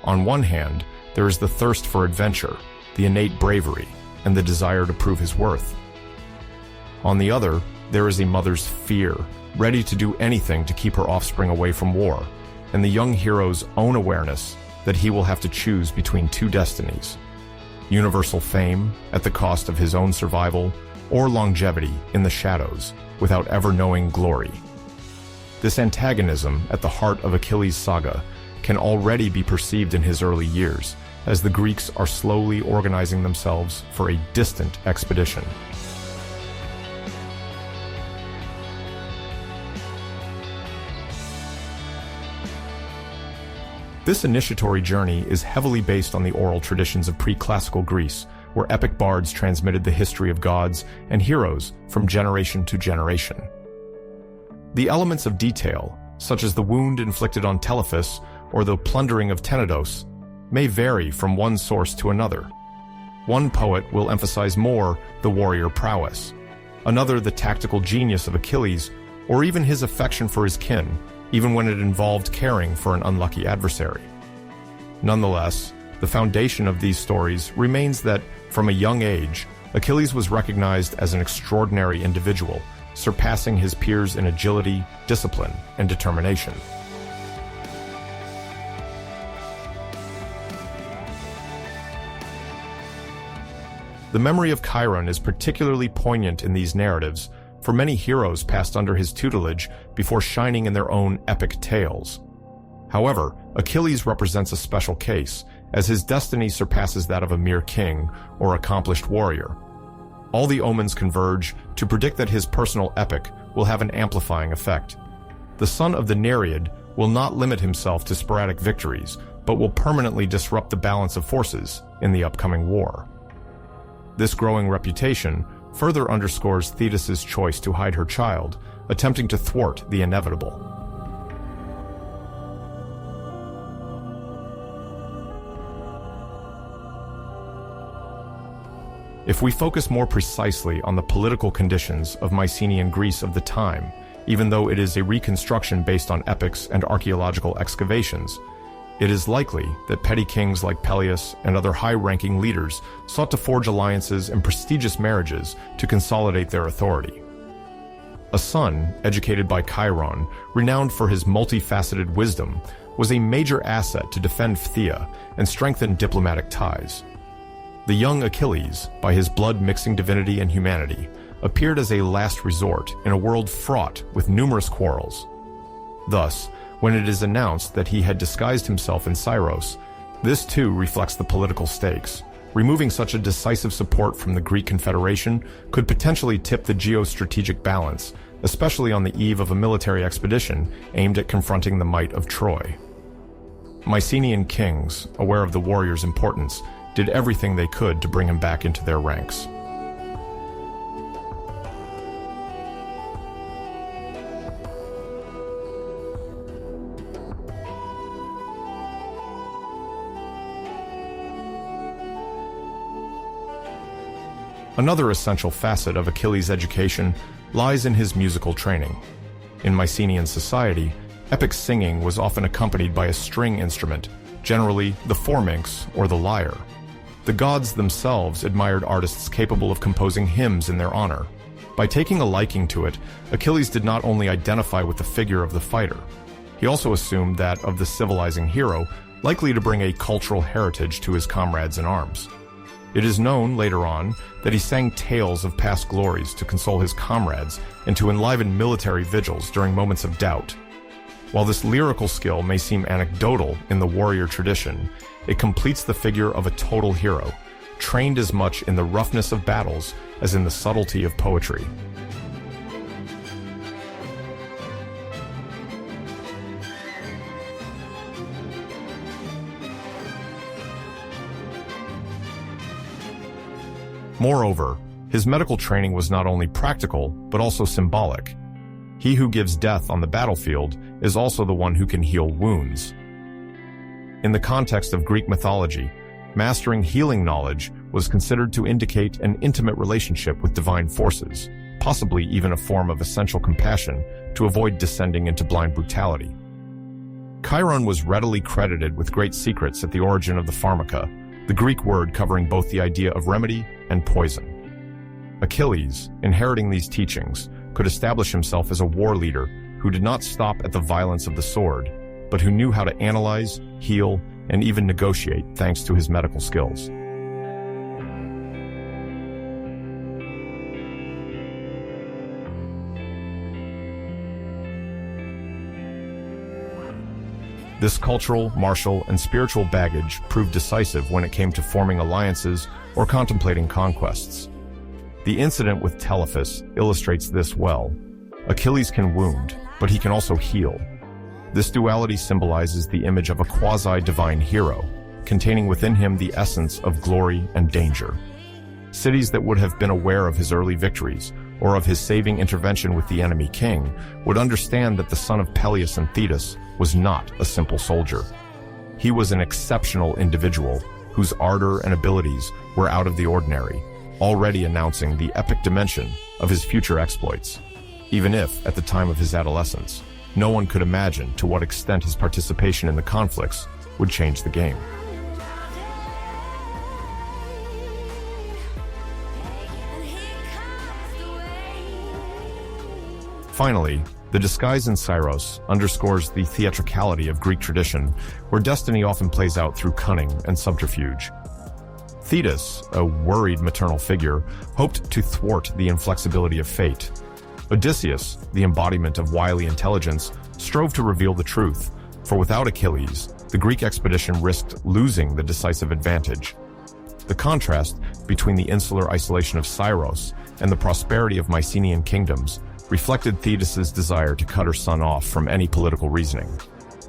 On one hand, there is the thirst for adventure, the innate bravery, and the desire to prove his worth. On the other, there is a mother's fear, ready to do anything to keep her offspring away from war, and the young hero's own awareness that he will have to choose between two destinies: universal fame at the cost of his own survival, or longevity in the shadows without ever knowing glory. This antagonism at the heart of Achilles' saga can already be perceived in his early years, as the Greeks are slowly organizing themselves for a distant expedition. This initiatory journey is heavily based on the oral traditions of pre-classical Greece, where epic bards transmitted the history of gods and heroes from generation to generation. The elements of detail, such as the wound inflicted on Telephus or the plundering of Tenedos, may vary from one source to another. One poet will emphasize more the warrior prowess, another the tactical genius of Achilles, or even his affection for his kin, even when it involved caring for an unlucky adversary. Nonetheless, the foundation of these stories remains that, from a young age, Achilles was recognized as an extraordinary individual, surpassing his peers in agility, discipline, and determination. The memory of Chiron is particularly poignant in these narratives, for many heroes passed under his tutelage before shining in their own epic tales. However, Achilles represents a special case, as his destiny surpasses that of a mere king or accomplished warrior. All the omens converge to predict that his personal epic will have an amplifying effect. The son of the Nereid will not limit himself to sporadic victories, but will permanently disrupt the balance of forces in the upcoming war. This growing reputation further underscores Thetis' choice to hide her child, attempting to thwart the inevitable. If we focus more precisely on the political conditions of Mycenaean Greece of the time, even though it is a reconstruction based on epics and archaeological excavations, it is likely that petty kings like Peleus and other high-ranking leaders sought to forge alliances and prestigious marriages to consolidate their authority. A son, educated by Chiron, renowned for his multifaceted wisdom, was a major asset to defend Phthia and strengthen diplomatic ties. The young Achilles, by his blood-mixing divinity and humanity, appeared as a last resort in a world fraught with numerous quarrels. Thus, when it is announced that he had disguised himself in Syros, this too reflects the political stakes. Removing such a decisive support from the Greek Confederation could potentially tip the geostrategic balance, especially on the eve of a military expedition aimed at confronting the might of Troy. Mycenaean kings, aware of the warrior's importance, did everything they could to bring him back into their ranks. Another essential facet of Achilles' education lies in his musical training. In Mycenaean society, epic singing was often accompanied by a string instrument, generally the pharynx or the lyre. The gods themselves admired artists capable of composing hymns in their honor. By taking a liking to it, Achilles did not only identify with the figure of the fighter, he also assumed that of the civilizing hero, likely to bring a cultural heritage to his comrades in arms. It is known, later on, that he sang tales of past glories to console his comrades and to enliven military vigils during moments of doubt. While this lyrical skill may seem anecdotal in the warrior tradition, it completes the figure of a total hero, trained as much in the roughness of battles as in the subtlety of poetry. Moreover, his medical training was not only practical, but also symbolic. He who gives death on the battlefield is also the one who can heal wounds. In the context of Greek mythology, mastering healing knowledge was considered to indicate an intimate relationship with divine forces, possibly even a form of essential compassion to avoid descending into blind brutality. Chiron was readily credited with great secrets at the origin of the pharmaca, the Greek word covering both the idea of remedy and poison. Achilles, inheriting these teachings, could establish himself as a war leader who did not stop at the violence of the sword, but who knew how to analyze, heal, and even negotiate thanks to his medical skills. This cultural, martial, and spiritual baggage proved decisive when it came to forming alliances or contemplating conquests. The incident with Telephus illustrates this well. Achilles can wound, but he can also heal. This duality symbolizes the image of a quasi-divine hero, containing within him the essence of glory and danger. Cities that would have been aware of his early victories, or of his saving intervention with the enemy king, would understand that the son of Peleus and Thetis was not a simple soldier. He was an exceptional individual, whose ardor and abilities were out of the ordinary, already announcing the epic dimension of his future exploits, even if, at the time of his adolescence, no one could imagine to what extent his participation in the conflicts would change the game. Finally, the disguise in Syros underscores the theatricality of Greek tradition, where destiny often plays out through cunning and subterfuge. Thetis, a worried maternal figure, hoped to thwart the inflexibility of fate. Odysseus, the embodiment of wily intelligence, strove to reveal the truth, for without Achilles, the Greek expedition risked losing the decisive advantage. The contrast between the insular isolation of Syros and the prosperity of Mycenaean kingdoms reflected Thetis's desire to cut her son off from any political reasoning.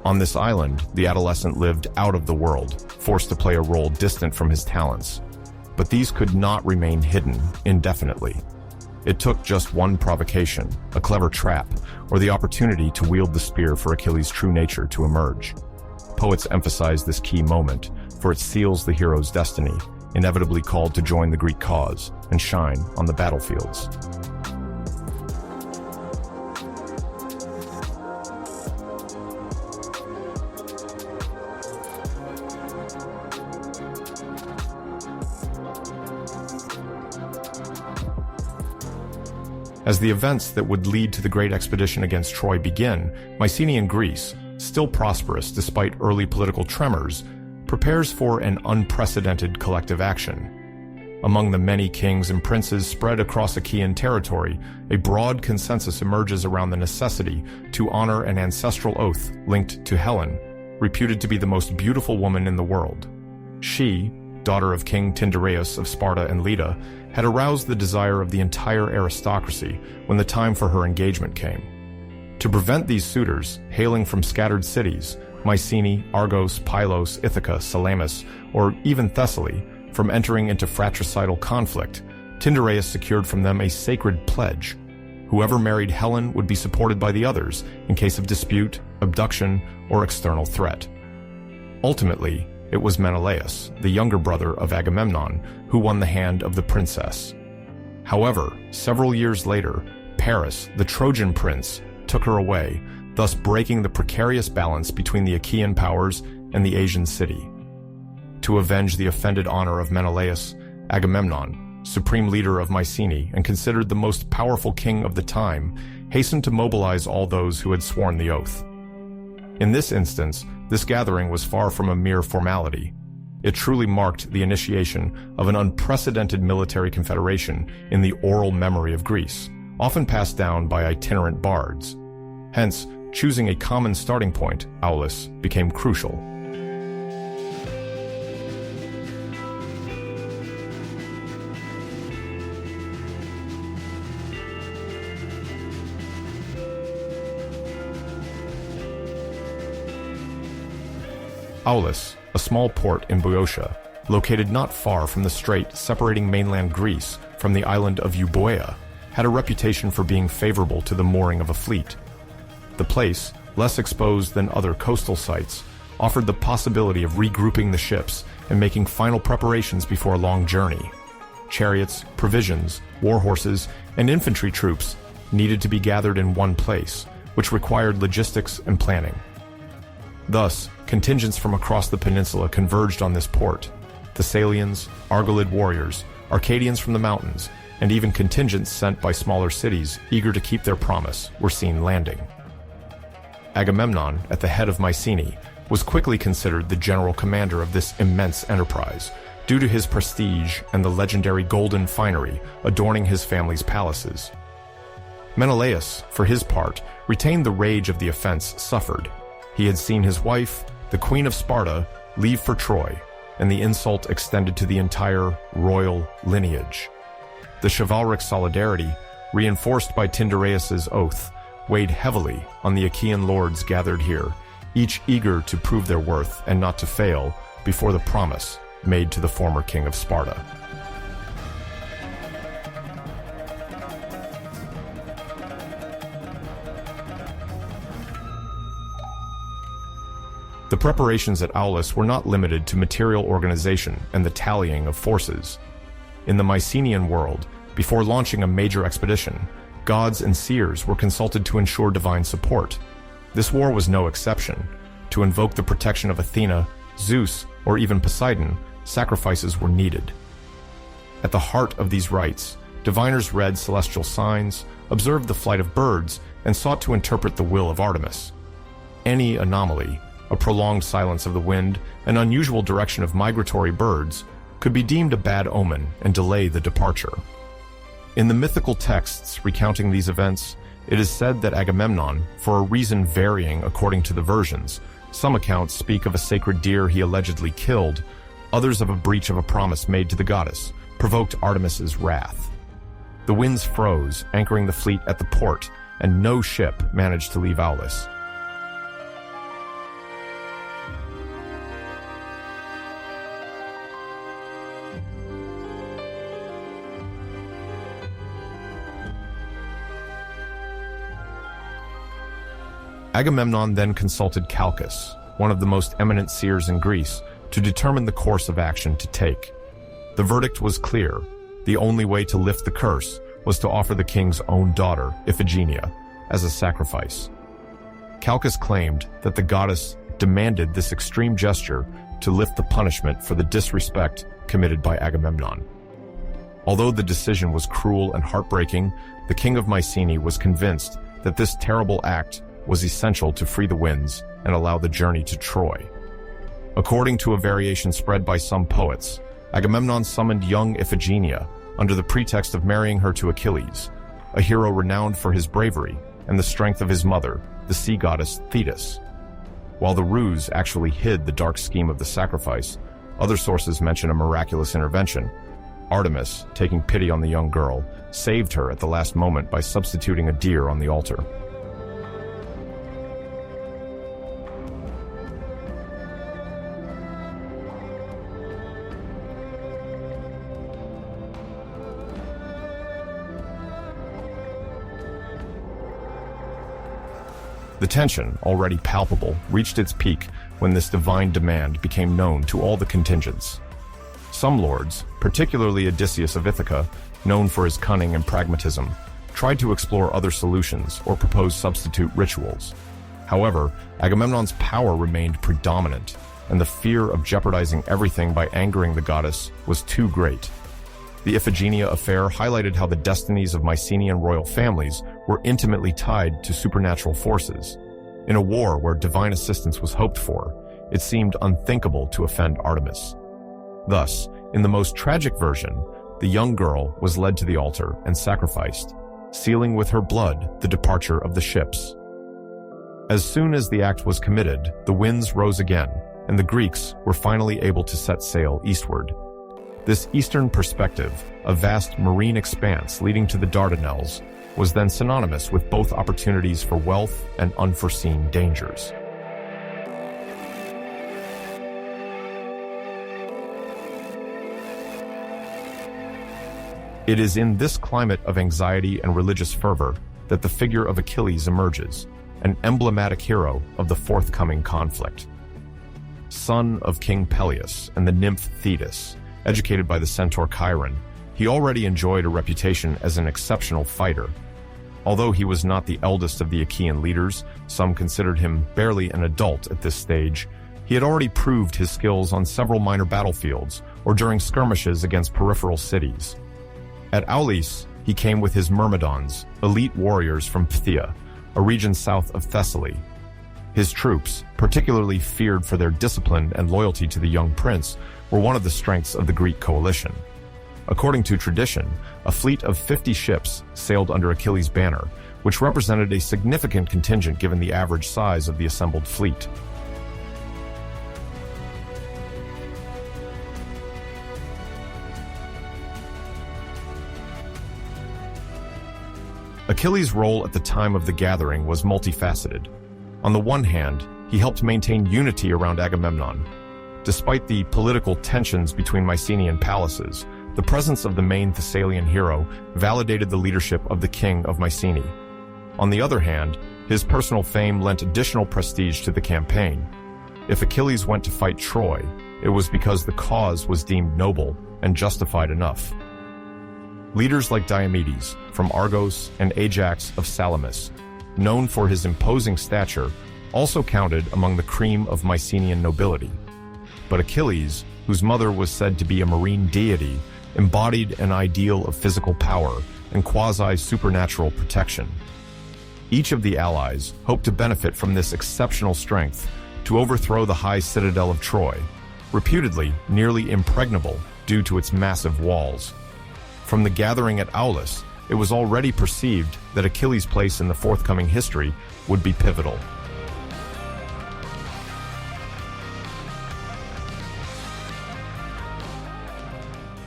On this island, the adolescent lived out of the world, forced to play a role distant from his talents. But these could not remain hidden indefinitely. It took just one provocation, a clever trap, or the opportunity to wield the spear for Achilles' true nature to emerge. Poets emphasize this key moment, for it seals the hero's destiny, inevitably called to join the Greek cause and shine on the battlefields. As the events that would lead to the great expedition against Troy begin, Mycenaean Greece, still prosperous despite early political tremors, prepares for an unprecedented collective action. Among the many kings and princes spread across Achaean territory, a broad consensus emerges around the necessity to honor an ancestral oath linked to Helen, reputed to be the most beautiful woman in the world. She, daughter of King Tyndareus of Sparta and Leda, had aroused the desire of the entire aristocracy when the time for her engagement came. To prevent these suitors, hailing from scattered cities, Mycenae, Argos, Pylos, Ithaca, Salamis, or even Thessaly, from entering into fratricidal conflict, Tyndareus secured from them a sacred pledge. Whoever married Helen would be supported by the others in case of dispute, abduction, or external threat. Ultimately, it was Menelaus, the younger brother of Agamemnon, who won the hand of the princess. However, several years later, Paris, the Trojan prince, took her away, thus breaking the precarious balance between the Achaean powers and the Asian city. To avenge the offended honor of Menelaus, Agamemnon, supreme leader of Mycenae and considered the most powerful king of the time, hastened to mobilize all those who had sworn the oath. In this instance, this gathering was far from a mere formality. It truly marked the initiation of an unprecedented military confederation in the oral memory of Greece, often passed down by itinerant bards. Hence, choosing a common starting point, Aulis, became crucial. Aulis, a small port in Boeotia, located not far from the strait separating mainland Greece from the island of Euboea, had a reputation for being favorable to the mooring of a fleet. The place, less exposed than other coastal sites, offered the possibility of regrouping the ships and making final preparations before a long journey. Chariots, provisions, war horses, and infantry troops needed to be gathered in one place, which required logistics and planning. Thus, contingents from across the peninsula converged on this port. Thessalians, Argolid warriors, Arcadians from the mountains, and even contingents sent by smaller cities eager to keep their promise were seen landing. Agamemnon, at the head of Mycenae, was quickly considered the general commander of this immense enterprise, due to his prestige and the legendary golden finery adorning his family's palaces. Menelaus, for his part, retained the rage of the offense suffered. He had seen his wife, the Queen of Sparta, leave for Troy, and the insult extended to the entire royal lineage. The chivalric solidarity, reinforced by Tyndareus' oath, weighed heavily on the Achaean lords gathered here, each eager to prove their worth and not to fail before the promise made to the former king of Sparta. The preparations at Aulis were not limited to material organization and the tallying of forces. In the Mycenaean world, before launching a major expedition, gods and seers were consulted to ensure divine support. This war was no exception. To invoke the protection of Athena, Zeus, or even Poseidon, sacrifices were needed. At the heart of these rites, diviners read celestial signs, observed the flight of birds, and sought to interpret the will of Artemis. Any anomaly, a prolonged silence of the wind, an unusual direction of migratory birds, could be deemed a bad omen and delay the departure. In the mythical texts recounting these events, it is said that Agamemnon, for a reason varying according to the versions, some accounts speak of a sacred deer he allegedly killed, others of a breach of a promise made to the goddess, provoked Artemis's wrath. The winds froze, anchoring the fleet at the port, and no ship managed to leave Aulis. Agamemnon then consulted Calchas, one of the most eminent seers in Greece, to determine the course of action to take. The verdict was clear. The only way to lift the curse was to offer the king's own daughter, Iphigenia, as a sacrifice. Calchas claimed that the goddess demanded this extreme gesture to lift the punishment for the disrespect committed by Agamemnon. Although the decision was cruel and heartbreaking, the king of Mycenae was convinced that this terrible act was essential to free the winds and allow the journey to Troy. According to a variation spread by some poets, Agamemnon summoned young Iphigenia under the pretext of marrying her to Achilles, a hero renowned for his bravery and the strength of his mother, the sea goddess Thetis. While the ruse actually hid the dark scheme of the sacrifice, other sources mention a miraculous intervention. Artemis, taking pity on the young girl, saved her at the last moment by substituting a deer on the altar. The tension, already palpable, reached its peak when this divine demand became known to all the contingents. Some lords, particularly Odysseus of Ithaca, known for his cunning and pragmatism, tried to explore other solutions or propose substitute rituals. However, Agamemnon's power remained predominant, and the fear of jeopardizing everything by angering the goddess was too great. The Iphigenia affair highlighted how the destinies of Mycenaean royal families were intimately tied to supernatural forces. In a war where divine assistance was hoped for, it seemed unthinkable to offend Artemis. Thus, in the most tragic version, the young girl was led to the altar and sacrificed, sealing with her blood the departure of the ships. As soon as the act was committed, the winds rose again, and the Greeks were finally able to set sail eastward. This eastern perspective, a vast marine expanse leading to the Dardanelles, was then synonymous with both opportunities for wealth and unforeseen dangers. It is in this climate of anxiety and religious fervor that the figure of Achilles emerges, an emblematic hero of the forthcoming conflict. Son of King Peleus and the nymph Thetis, educated by the centaur Chiron, he already enjoyed a reputation as an exceptional fighter. Although he was not the eldest of the Achaean leaders, some considered him barely an adult at this stage, he had already proved his skills on several minor battlefields or during skirmishes against peripheral cities. At Aulis, he came with his Myrmidons, elite warriors from Phthia, a region south of Thessaly. His troops, particularly feared for their discipline and loyalty to the young prince, were one of the strengths of the Greek coalition. According to tradition, a fleet of 50 ships sailed under Achilles' banner, which represented a significant contingent given the average size of the assembled fleet. Achilles' role at the time of the gathering was multifaceted. On the one hand, he helped maintain unity around Agamemnon. Despite the political tensions between Mycenaean palaces, the presence of the main Thessalian hero validated the leadership of the king of Mycenae. On the other hand, his personal fame lent additional prestige to the campaign. If Achilles went to fight Troy, it was because the cause was deemed noble and justified enough. Leaders like Diomedes from Argos and Ajax of Salamis, known for his imposing stature, also counted among the cream of Mycenaean nobility. But Achilles, whose mother was said to be a marine deity, embodied an ideal of physical power and quasi-supernatural protection. Each of the allies hoped to benefit from this exceptional strength to overthrow the high citadel of Troy, reputedly nearly impregnable due to its massive walls. From the gathering at Aulis, it was already perceived that Achilles' place in the forthcoming history would be pivotal.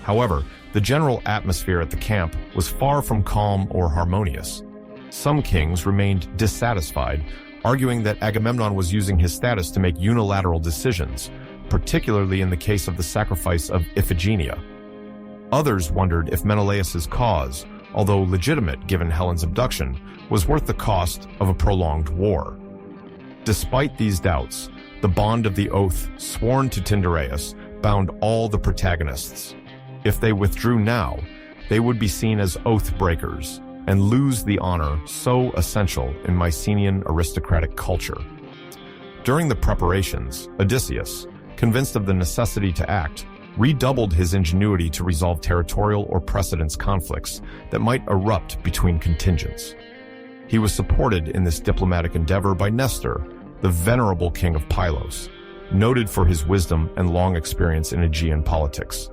However, the general atmosphere at the camp was far from calm or harmonious. Some kings remained dissatisfied, arguing that Agamemnon was using his status to make unilateral decisions, particularly in the case of the sacrifice of Iphigenia. Others wondered if Menelaus's cause, although legitimate given Helen's abduction, was worth the cost of a prolonged war. Despite these doubts, the bond of the oath sworn to Tyndareus bound all the protagonists. If they withdrew now, they would be seen as oath breakers and lose the honor so essential in Mycenaean aristocratic culture. During the preparations, Odysseus, convinced of the necessity to act, redoubled his ingenuity to resolve territorial or precedence conflicts that might erupt between contingents. He was supported in this diplomatic endeavor by Nestor, the venerable king of Pylos, noted for his wisdom and long experience in Aegean politics.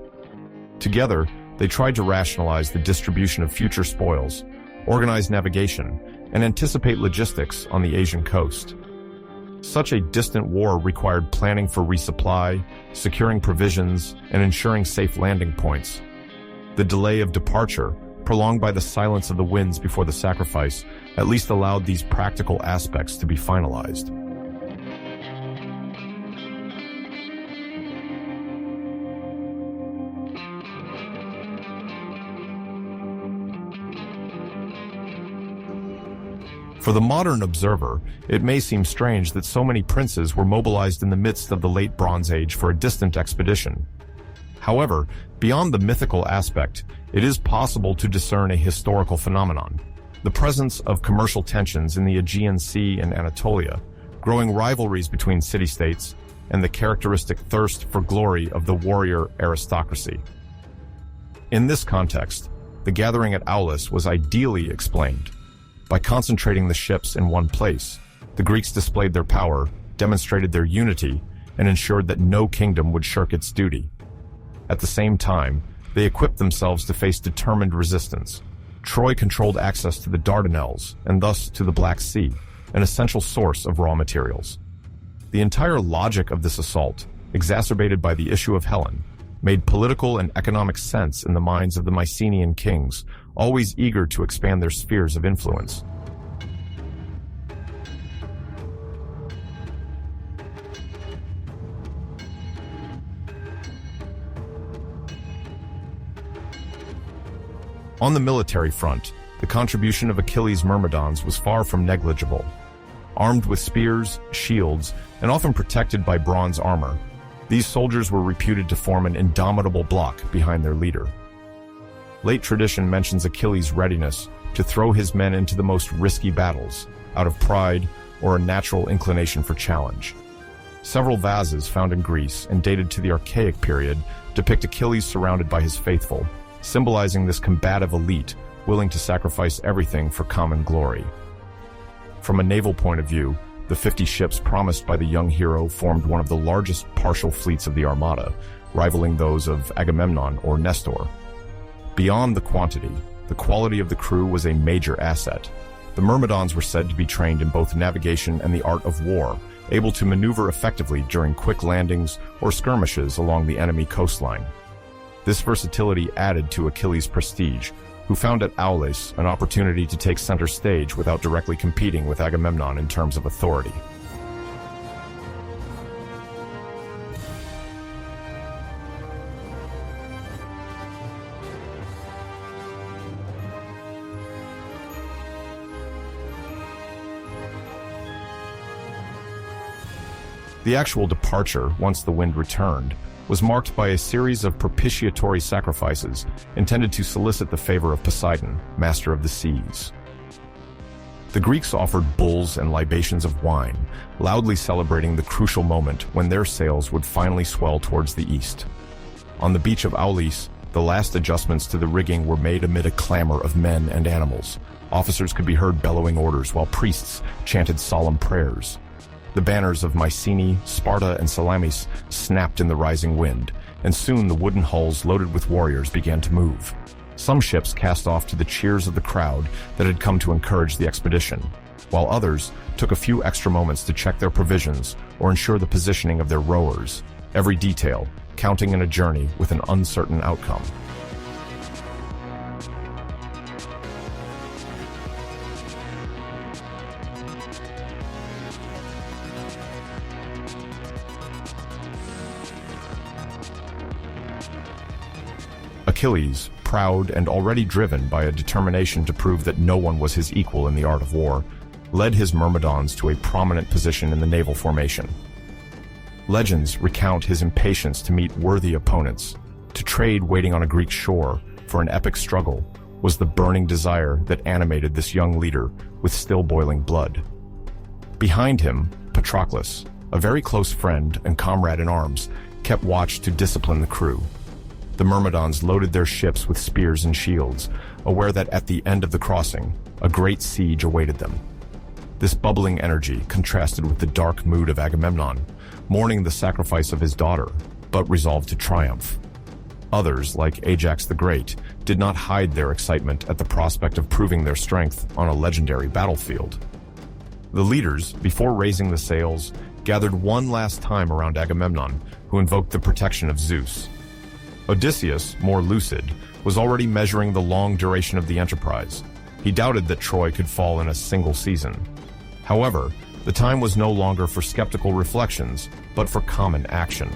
Together, they tried to rationalize the distribution of future spoils, organize navigation, and anticipate logistics on the Asian coast. Such a distant war required planning for resupply, securing provisions, and ensuring safe landing points. The delay of departure, prolonged by the silence of the winds before the sacrifice, at least allowed these practical aspects to be finalized. For the modern observer, it may seem strange that so many princes were mobilized in the midst of the late Bronze Age for a distant expedition. However, beyond the mythical aspect, it is possible to discern a historical phenomenon: the presence of commercial tensions in the Aegean Sea and Anatolia, growing rivalries between city-states, and the characteristic thirst for glory of the warrior aristocracy. In this context, the gathering at Aulis was ideally explained. By concentrating the ships in one place, the Greeks displayed their power, demonstrated their unity, and ensured that no kingdom would shirk its duty. At the same time, they equipped themselves to face determined resistance. Troy controlled access to the Dardanelles, and thus to the Black Sea, an essential source of raw materials. The entire logic of this assault, exacerbated by the issue of Helen, made political and economic sense in the minds of the Mycenaean kings, always eager to expand their spheres of influence. On the military front, the contribution of Achilles' Myrmidons was far from negligible. Armed with spears, shields, and often protected by bronze armor, these soldiers were reputed to form an indomitable block behind their leader. Late tradition mentions Achilles' readiness to throw his men into the most risky battles, out of pride or a natural inclination for challenge. Several vases found in Greece and dated to the Archaic period depict Achilles surrounded by his faithful, symbolizing this combative elite willing to sacrifice everything for common glory. From a naval point of view, the 50 ships promised by the young hero formed one of the largest partial fleets of the Armada, rivaling those of Agamemnon or Nestor. Beyond the quantity, the quality of the crew was a major asset. The Myrmidons were said to be trained in both navigation and the art of war, able to maneuver effectively during quick landings or skirmishes along the enemy coastline. This versatility added to Achilles' prestige, who found at Aulis an opportunity to take center stage without directly competing with Agamemnon in terms of authority. The actual departure, once the wind returned, was marked by a series of propitiatory sacrifices intended to solicit the favor of Poseidon, master of the seas. The Greeks offered bulls and libations of wine, loudly celebrating the crucial moment when their sails would finally swell towards the east. On the beach of Aulis, the last adjustments to the rigging were made amid a clamor of men and animals. Officers could be heard bellowing orders while priests chanted solemn prayers. The banners of Mycenae, Sparta, and Salamis snapped in the rising wind, and soon the wooden hulls loaded with warriors began to move. Some ships cast off to the cheers of the crowd that had come to encourage the expedition, while others took a few extra moments to check their provisions or ensure the positioning of their rowers, every detail counting in a journey with an uncertain outcome. Achilles, proud and already driven by a determination to prove that no one was his equal in the art of war, led his Myrmidons to a prominent position in the naval formation. Legends recount his impatience to meet worthy opponents. To trade waiting on a Greek shore for an epic struggle was the burning desire that animated this young leader with still boiling blood. Behind him, Patroclus, a very close friend and comrade in arms, kept watch to discipline the crew. The Myrmidons loaded their ships with spears and shields, aware that at the end of the crossing, a great siege awaited them. This bubbling energy contrasted with the dark mood of Agamemnon, mourning the sacrifice of his daughter, but resolved to triumph. Others, like Ajax the Great, did not hide their excitement at the prospect of proving their strength on a legendary battlefield. The leaders, before raising the sails, gathered one last time around Agamemnon, who invoked the protection of Zeus. Odysseus, more lucid, was already measuring the long duration of the enterprise. He doubted that Troy could fall in a single season. However, the time was no longer for skeptical reflections, but for common action.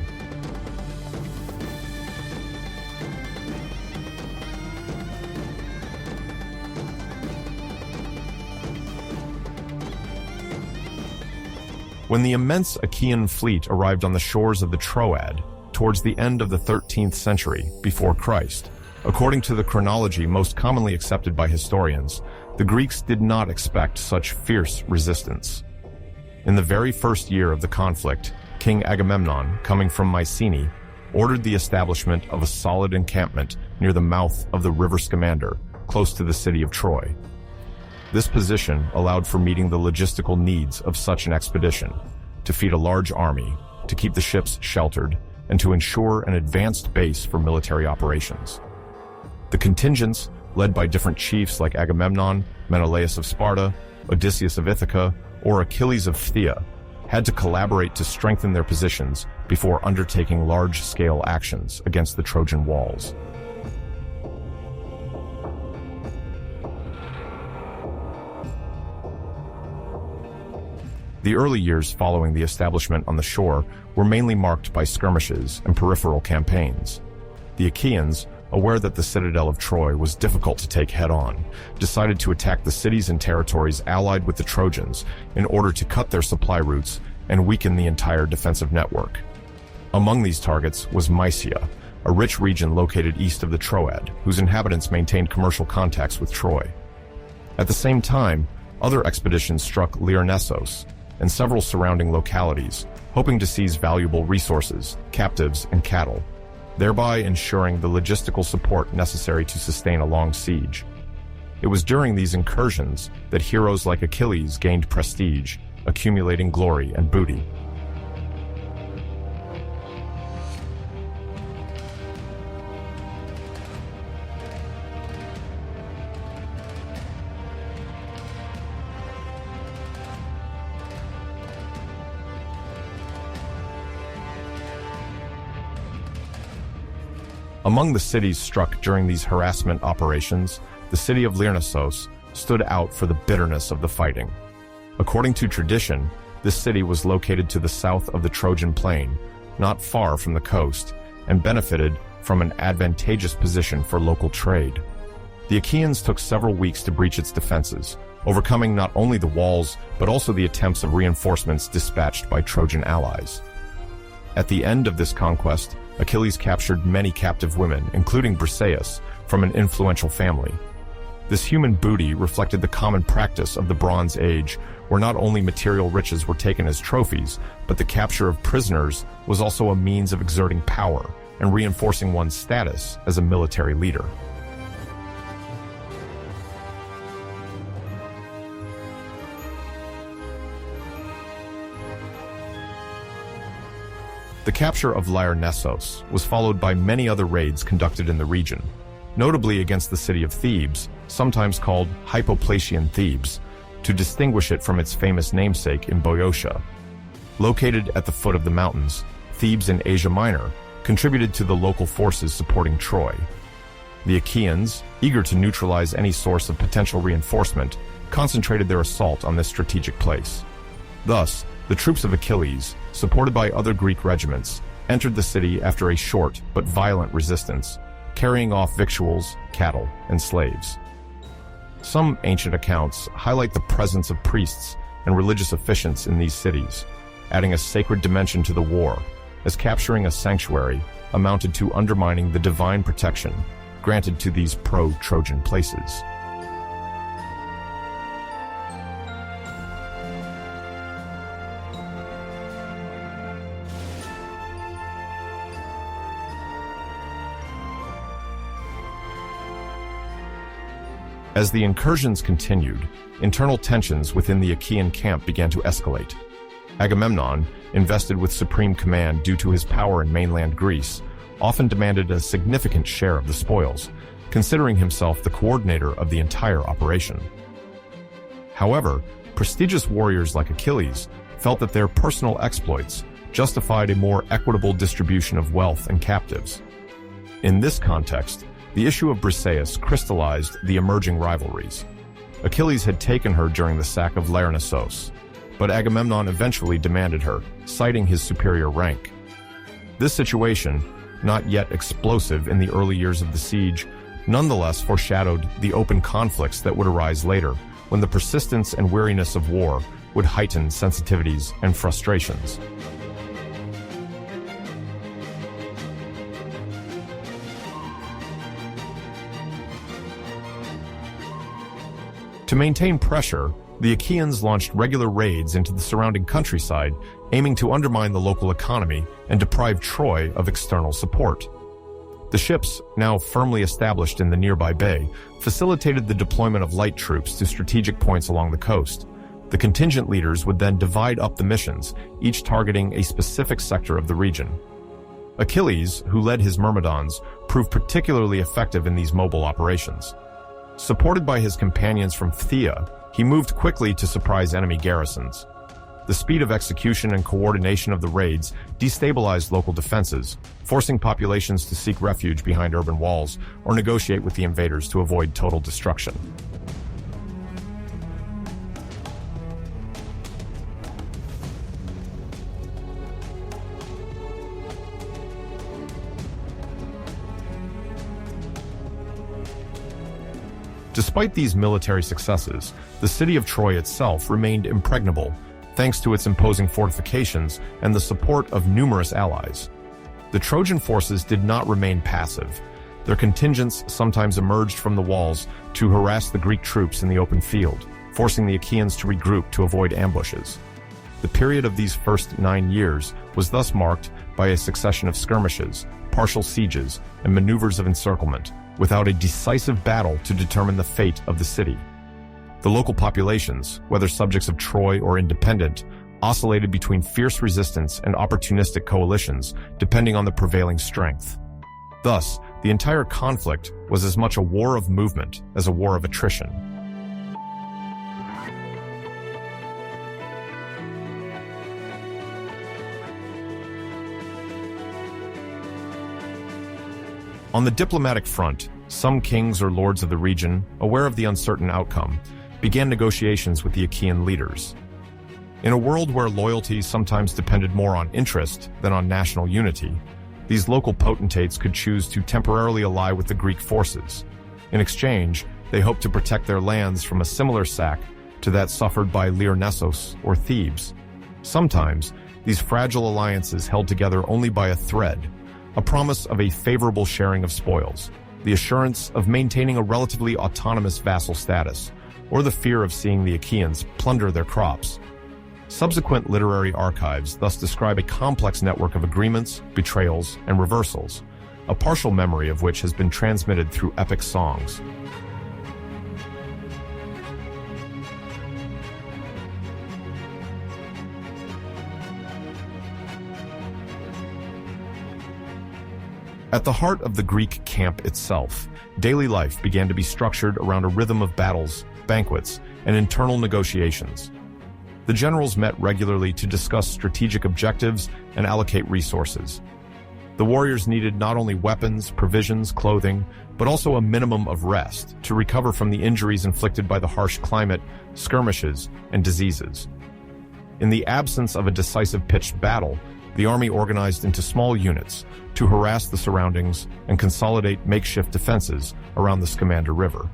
When the immense Achaean fleet arrived on the shores of the Troad, towards the end of the 13th century before Christ, according to the chronology most commonly accepted by historians, the Greeks did not expect such fierce resistance. In the very first year of the conflict, King Agamemnon, coming from Mycenae, ordered the establishment of a solid encampment near the mouth of the river Scamander, close to the city of Troy. This position allowed for meeting the logistical needs of such an expedition, to feed a large army, to keep the ships sheltered, and to ensure an advanced base for military operations. The contingents, led by different chiefs like Agamemnon, Menelaus of Sparta, Odysseus of Ithaca, or Achilles of Phthia, had to collaborate to strengthen their positions before undertaking large-scale actions against the Trojan walls. The early years following the establishment on the shore were mainly marked by skirmishes and peripheral campaigns. The Achaeans, aware that the citadel of Troy was difficult to take head-on, decided to attack the cities and territories allied with the Trojans in order to cut their supply routes and weaken the entire defensive network. Among these targets was Mysia, a rich region located east of the Troad, whose inhabitants maintained commercial contacts with Troy. At the same time, other expeditions struck Lyrnessos and several surrounding localities, hoping to seize valuable resources, captives, and cattle, thereby ensuring the logistical support necessary to sustain a long siege. It was during these incursions that heroes like Achilles gained prestige, accumulating glory and booty. Among the cities struck during these harassment operations, the city of Lyrnessos stood out for the bitterness of the fighting. According to tradition, this city was located to the south of the Trojan plain, not far from the coast, and benefited from an advantageous position for local trade. The Achaeans took several weeks to breach its defenses, overcoming not only the walls but also the attempts of reinforcements dispatched by Trojan allies. At the end of this conquest, Achilles captured many captive women, including Briseis, from an influential family. This human booty reflected the common practice of the Bronze Age, where not only material riches were taken as trophies, but the capture of prisoners was also a means of exerting power and reinforcing one's status as a military leader. The capture of Lyrnessos was followed by many other raids conducted in the region, notably against the city of Thebes, sometimes called Hypoplasian Thebes, to distinguish it from its famous namesake in Boeotia. Located at the foot of the mountains, Thebes in Asia Minor contributed to the local forces supporting Troy. The Achaeans, eager to neutralize any source of potential reinforcement, concentrated their assault on this strategic place. Thus, the troops of Achilles, supported by other Greek regiments, entered the city after a short but violent resistance, carrying off victuals, cattle, and slaves. Some ancient accounts highlight the presence of priests and religious officiants in these cities, adding a sacred dimension to the war, as capturing a sanctuary amounted to undermining the divine protection granted to these pro-Trojan places. As the incursions continued, internal tensions within the Achaean camp began to escalate. Agamemnon, invested with supreme command due to his power in mainland Greece, often demanded a significant share of the spoils, considering himself the coordinator of the entire operation. However, prestigious warriors like Achilles felt that their personal exploits justified a more equitable distribution of wealth and captives. In this context, the issue of Briseis crystallized the emerging rivalries. Achilles had taken her during the sack of Lyrnessos, but Agamemnon eventually demanded her, citing his superior rank. This situation, not yet explosive in the early years of the siege, nonetheless foreshadowed the open conflicts that would arise later, when the persistence and weariness of war would heighten sensitivities and frustrations. To maintain pressure, the Achaeans launched regular raids into the surrounding countryside, aiming to undermine the local economy and deprive Troy of external support. The ships, now firmly established in the nearby bay, facilitated the deployment of light troops to strategic points along the coast. The contingent leaders would then divide up the missions, each targeting a specific sector of the region. Achilles, who led his Myrmidons, proved particularly effective in these mobile operations. Supported by his companions from Phthia, he moved quickly to surprise enemy garrisons. The speed of execution and coordination of the raids destabilized local defenses, forcing populations to seek refuge behind urban walls or negotiate with the invaders to avoid total destruction. Despite these military successes, the city of Troy itself remained impregnable, thanks to its imposing fortifications and the support of numerous allies. The Trojan forces did not remain passive. Their contingents sometimes emerged from the walls to harass the Greek troops in the open field, forcing the Achaeans to regroup to avoid ambushes. The period of these first 9 years was thus marked by a succession of skirmishes, partial sieges, and maneuvers of encirclement, without a decisive battle to determine the fate of the city. The local populations, whether subjects of Troy or independent, oscillated between fierce resistance and opportunistic coalitions, depending on the prevailing strength. Thus, the entire conflict was as much a war of movement as a war of attrition. On the diplomatic front, some kings or lords of the region, aware of the uncertain outcome, began negotiations with the Achaean leaders. In a world where loyalty sometimes depended more on interest than on national unity, these local potentates could choose to temporarily ally with the Greek forces. In exchange, they hoped to protect their lands from a similar sack to that suffered by Lyarnessos or Thebes. Sometimes, these fragile alliances held together only by a thread, a promise of a favorable sharing of spoils, the assurance of maintaining a relatively autonomous vassal status, or the fear of seeing the Achaeans plunder their crops. Subsequent literary archives thus describe a complex network of agreements, betrayals, and reversals, a partial memory of which has been transmitted through epic songs. At the heart of the Greek camp itself, daily life began to be structured around a rhythm of battles, banquets, and internal negotiations. The generals met regularly to discuss strategic objectives and allocate resources. The warriors needed not only weapons, provisions, clothing, but also a minimum of rest to recover from the injuries inflicted by the harsh climate, skirmishes, and diseases. In the absence of a decisive pitched battle, the army organized into small units to harass the surroundings and consolidate makeshift defenses around the Scamander River.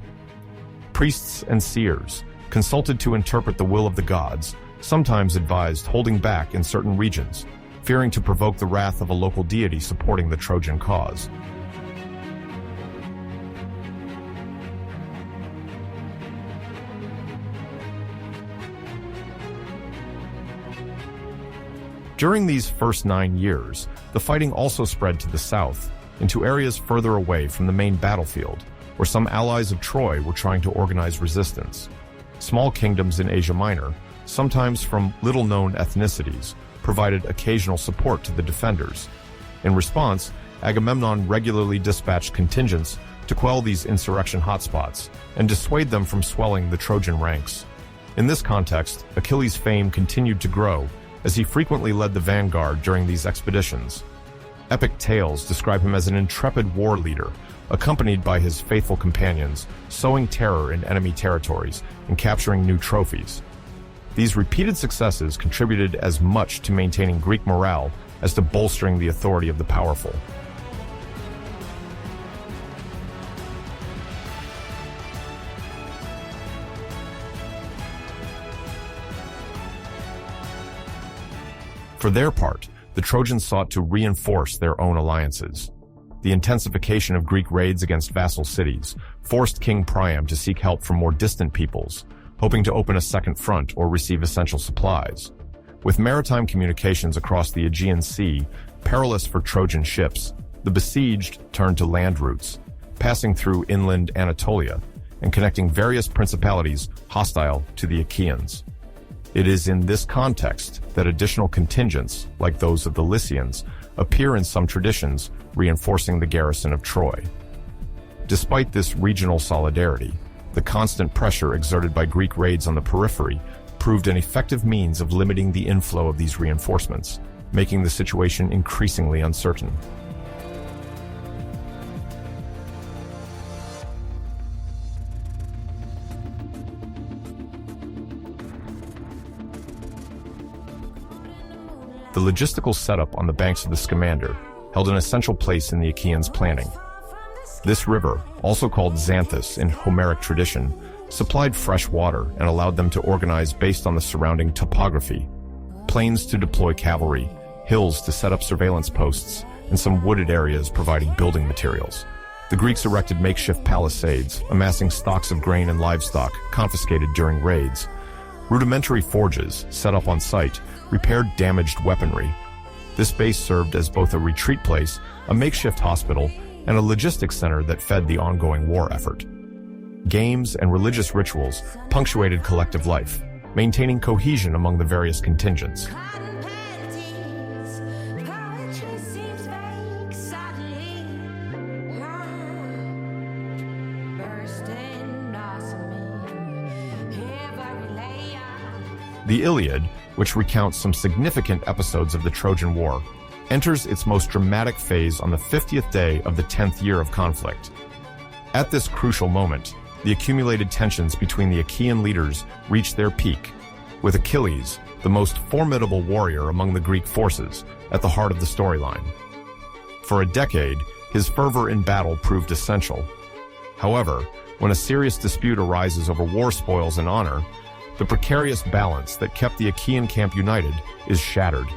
Priests and seers, consulted to interpret the will of the gods, sometimes advised holding back in certain regions, fearing to provoke the wrath of a local deity supporting the Trojan cause. During these first 9 years, the fighting also spread to the south, into areas further away from the main battlefield, where some allies of Troy were trying to organize resistance. Small kingdoms in Asia Minor, sometimes from little-known ethnicities, provided occasional support to the defenders. In response, Agamemnon regularly dispatched contingents to quell these insurrection hotspots and dissuade them from swelling the Trojan ranks. In this context, Achilles' fame continued to grow as he frequently led the vanguard during these expeditions. Epic tales describe him as an intrepid war leader, accompanied by his faithful companions, sowing terror in enemy territories and capturing new trophies. These repeated successes contributed as much to maintaining Greek morale as to bolstering the authority of the powerful. For their part, the Trojans sought to reinforce their own alliances. The intensification of Greek raids against vassal cities forced King Priam to seek help from more distant peoples, hoping to open a second front or receive essential supplies. With maritime communications across the Aegean Sea perilous for Trojan ships, the besieged turned to land routes, passing through inland Anatolia and connecting various principalities hostile to the Achaeans. It is in this context that additional contingents, like those of the Lycians, appear in some traditions, reinforcing the garrison of Troy. Despite this regional solidarity, the constant pressure exerted by Greek raids on the periphery proved an effective means of limiting the inflow of these reinforcements, making the situation increasingly uncertain. The logistical setup on the banks of the Scamander held an essential place in the Achaeans' planning. This river, also called Xanthus in Homeric tradition, supplied fresh water and allowed them to organize based on the surrounding topography. Plains to deploy cavalry, hills to set up surveillance posts, and some wooded areas providing building materials. The Greeks erected makeshift palisades, amassing stocks of grain and livestock confiscated during raids. Rudimentary forges, set up on site, repaired damaged weaponry. This base served as both a retreat place, a makeshift hospital, and a logistics center that fed the ongoing war effort. Games and religious rituals punctuated collective life, maintaining cohesion among the various contingents. The Iliad, which recounts some significant episodes of the Trojan War, enters its most dramatic phase on the 50th day of the 10th year of conflict. At this crucial moment, the accumulated tensions between the Achaean leaders reach their peak, with Achilles, the most formidable warrior among the Greek forces, at the heart of the storyline. For a decade, his fervor in battle proved essential. However, when a serious dispute arises over war spoils and honor, the precarious balance that kept the Achaean camp united is shattered.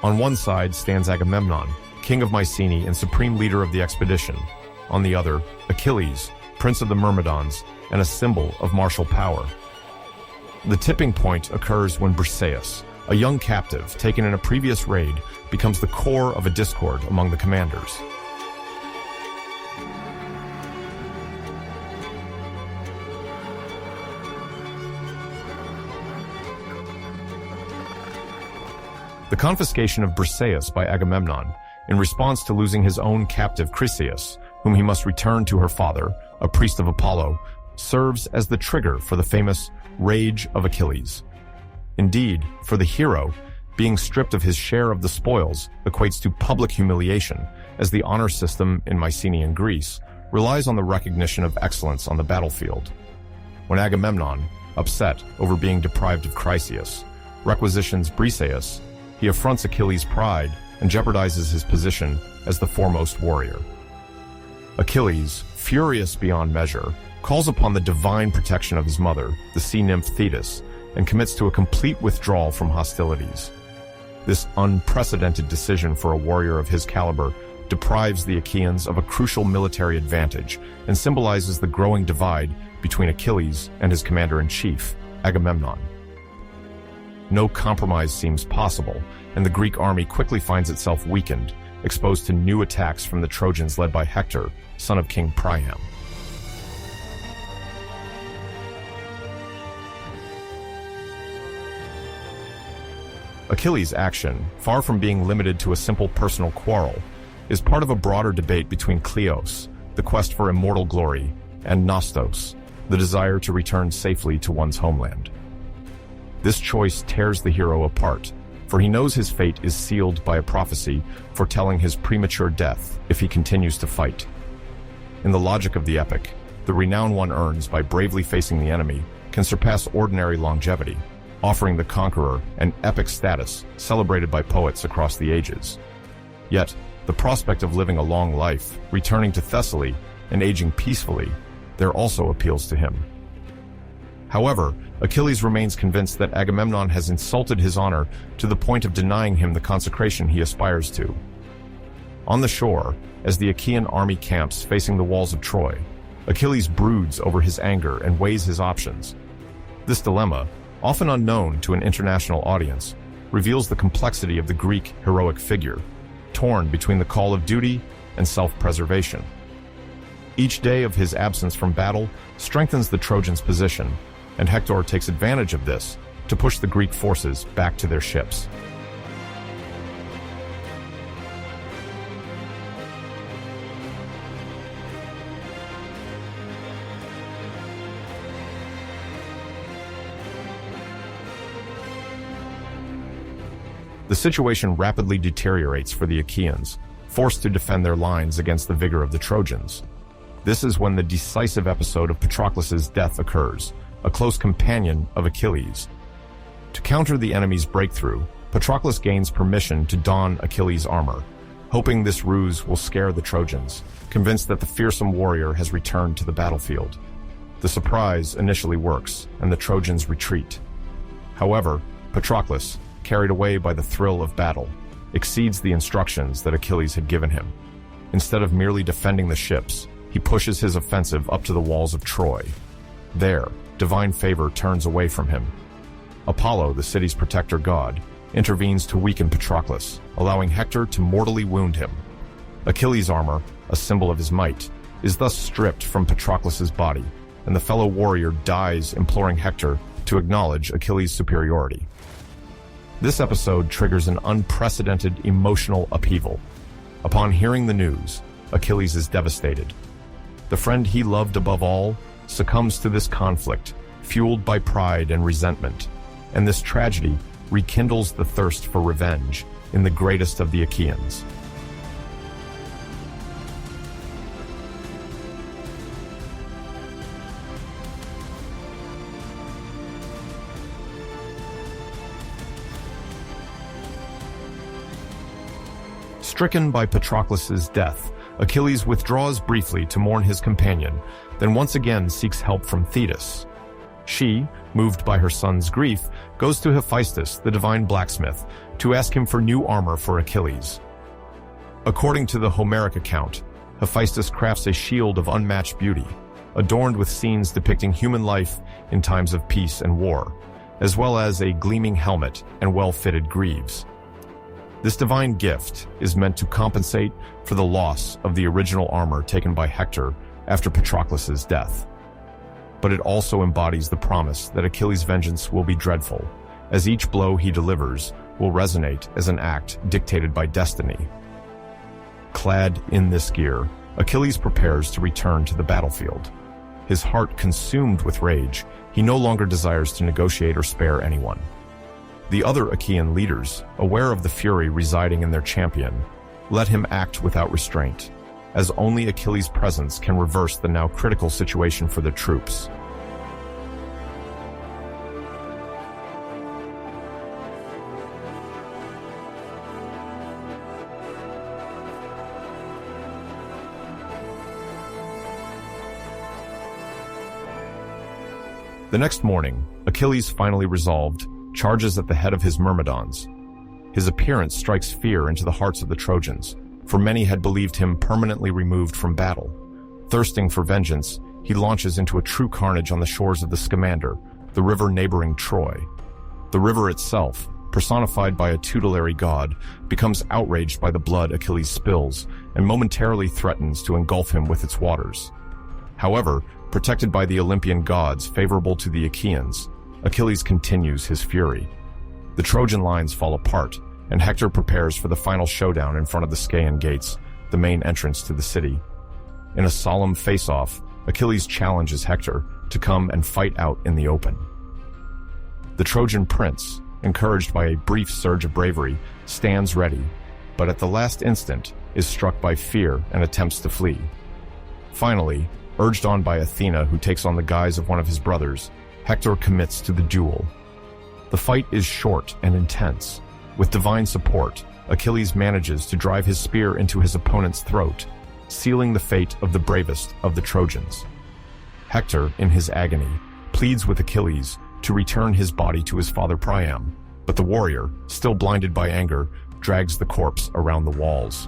On one side stands Agamemnon, king of Mycenae and supreme leader of the expedition. On the other, Achilles, prince of the Myrmidons, and a symbol of martial power. The tipping point occurs when Briseis, a young captive taken in a previous raid, becomes the core of a discord among the commanders. The confiscation of Briseis by Agamemnon, in response to losing his own captive Chryseis, whom he must return to her father, a priest of Apollo, serves as the trigger for the famous Rage of Achilles. Indeed, for the hero, being stripped of his share of the spoils equates to public humiliation, as the honor system in Mycenaean Greece relies on the recognition of excellence on the battlefield. When Agamemnon, upset over being deprived of Chryseis, requisitions Briseis, he affronts Achilles' pride and jeopardizes his position as the foremost warrior. Achilles, furious beyond measure, calls upon the divine protection of his mother, the sea nymph Thetis, and commits to a complete withdrawal from hostilities. This unprecedented decision for a warrior of his caliber deprives the Achaeans of a crucial military advantage and symbolizes the growing divide between Achilles and his commander-in-chief, Agamemnon. No compromise seems possible, and the Greek army quickly finds itself weakened, exposed to new attacks from the Trojans led by Hector, son of King Priam. Achilles' action, far from being limited to a simple personal quarrel, is part of a broader debate between Kleos, the quest for immortal glory, and Nostos, the desire to return safely to one's homeland. This choice tears the hero apart, for he knows his fate is sealed by a prophecy foretelling his premature death if he continues to fight. In the logic of the epic, the renown one earns by bravely facing the enemy can surpass ordinary longevity, offering the conqueror an epic status celebrated by poets across the ages. Yet, the prospect of living a long life, returning to Thessaly, and aging peacefully, there also appeals to him. However, Achilles remains convinced that Agamemnon has insulted his honor to the point of denying him the consecration he aspires to. On the shore, as the Achaean army camps facing the walls of Troy, Achilles broods over his anger and weighs his options. This dilemma, often unknown to an international audience, reveals the complexity of the Greek heroic figure, torn between the call of duty and self-preservation. Each day of his absence from battle strengthens the Trojans' position, and Hector takes advantage of this to push the Greek forces back to their ships. The situation rapidly deteriorates for the Achaeans, forced to defend their lines against the vigor of the Trojans. This is when the decisive episode of Patroclus' death occurs, a close companion of Achilles. To counter the enemy's breakthrough, Patroclus gains permission to don Achilles' armor, hoping this ruse will scare the Trojans, convinced that the fearsome warrior has returned to the battlefield. The surprise initially works, and the Trojans retreat. However, Patroclus, carried away by the thrill of battle, exceeds the instructions that Achilles had given him. Instead of merely defending the ships, he pushes his offensive up to the walls of Troy. There, divine favor turns away from him. Apollo, the city's protector god, intervenes to weaken Patroclus, allowing Hector to mortally wound him. Achilles' armor, a symbol of his might, is thus stripped from Patroclus's body, and the fellow warrior dies imploring Hector to acknowledge Achilles' superiority. This episode triggers an unprecedented emotional upheaval. Upon hearing the news, Achilles is devastated. The friend he loved above all succumbs to this conflict, fueled by pride and resentment, and this tragedy rekindles the thirst for revenge in the greatest of the Achaeans. Stricken by Patroclus's death, Achilles withdraws briefly to mourn his companion, then once again seeks help from Thetis. She, moved by her son's grief, goes to Hephaestus, the divine blacksmith, to ask him for new armor for Achilles. According to the Homeric account, Hephaestus crafts a shield of unmatched beauty, adorned with scenes depicting human life in times of peace and war, as well as a gleaming helmet and well-fitted greaves. This divine gift is meant to compensate for the loss of the original armor taken by Hector after Patroclus's death. But it also embodies the promise that Achilles' vengeance will be dreadful, as each blow he delivers will resonate as an act dictated by destiny. Clad in this gear, Achilles prepares to return to the battlefield. His heart consumed with rage, he no longer desires to negotiate or spare anyone. The other Achaean leaders, aware of the fury residing in their champion, let him act without restraint, as only Achilles' presence can reverse the now critical situation for the troops. The next morning, Achilles, finally resolved, charges at the head of his Myrmidons. His appearance strikes fear into the hearts of the Trojans, for many had believed him permanently removed from battle. Thirsting for vengeance, he launches into a true carnage on the shores of the Scamander, the river neighboring Troy. The river itself, personified by a tutelary god, becomes outraged by the blood Achilles spills and momentarily threatens to engulf him with its waters. However, protected by the Olympian gods favorable to the Achaeans, Achilles continues his fury. The Trojan lines fall apart, and Hector prepares for the final showdown in front of the Scaean gates, the main entrance to the city. In a solemn face-off, Achilles challenges Hector to come and fight out in the open. The Trojan prince, encouraged by a brief surge of bravery, stands ready, but at the last instant is struck by fear and attempts to flee. Finally, urged on by Athena, who takes on the guise of one of his brothers, Hector commits to the duel. The fight is short and intense. With divine support, Achilles manages to drive his spear into his opponent's throat, sealing the fate of the bravest of the Trojans. Hector, in his agony, pleads with Achilles to return his body to his father Priam, but the warrior, still blinded by anger, drags the corpse around the walls.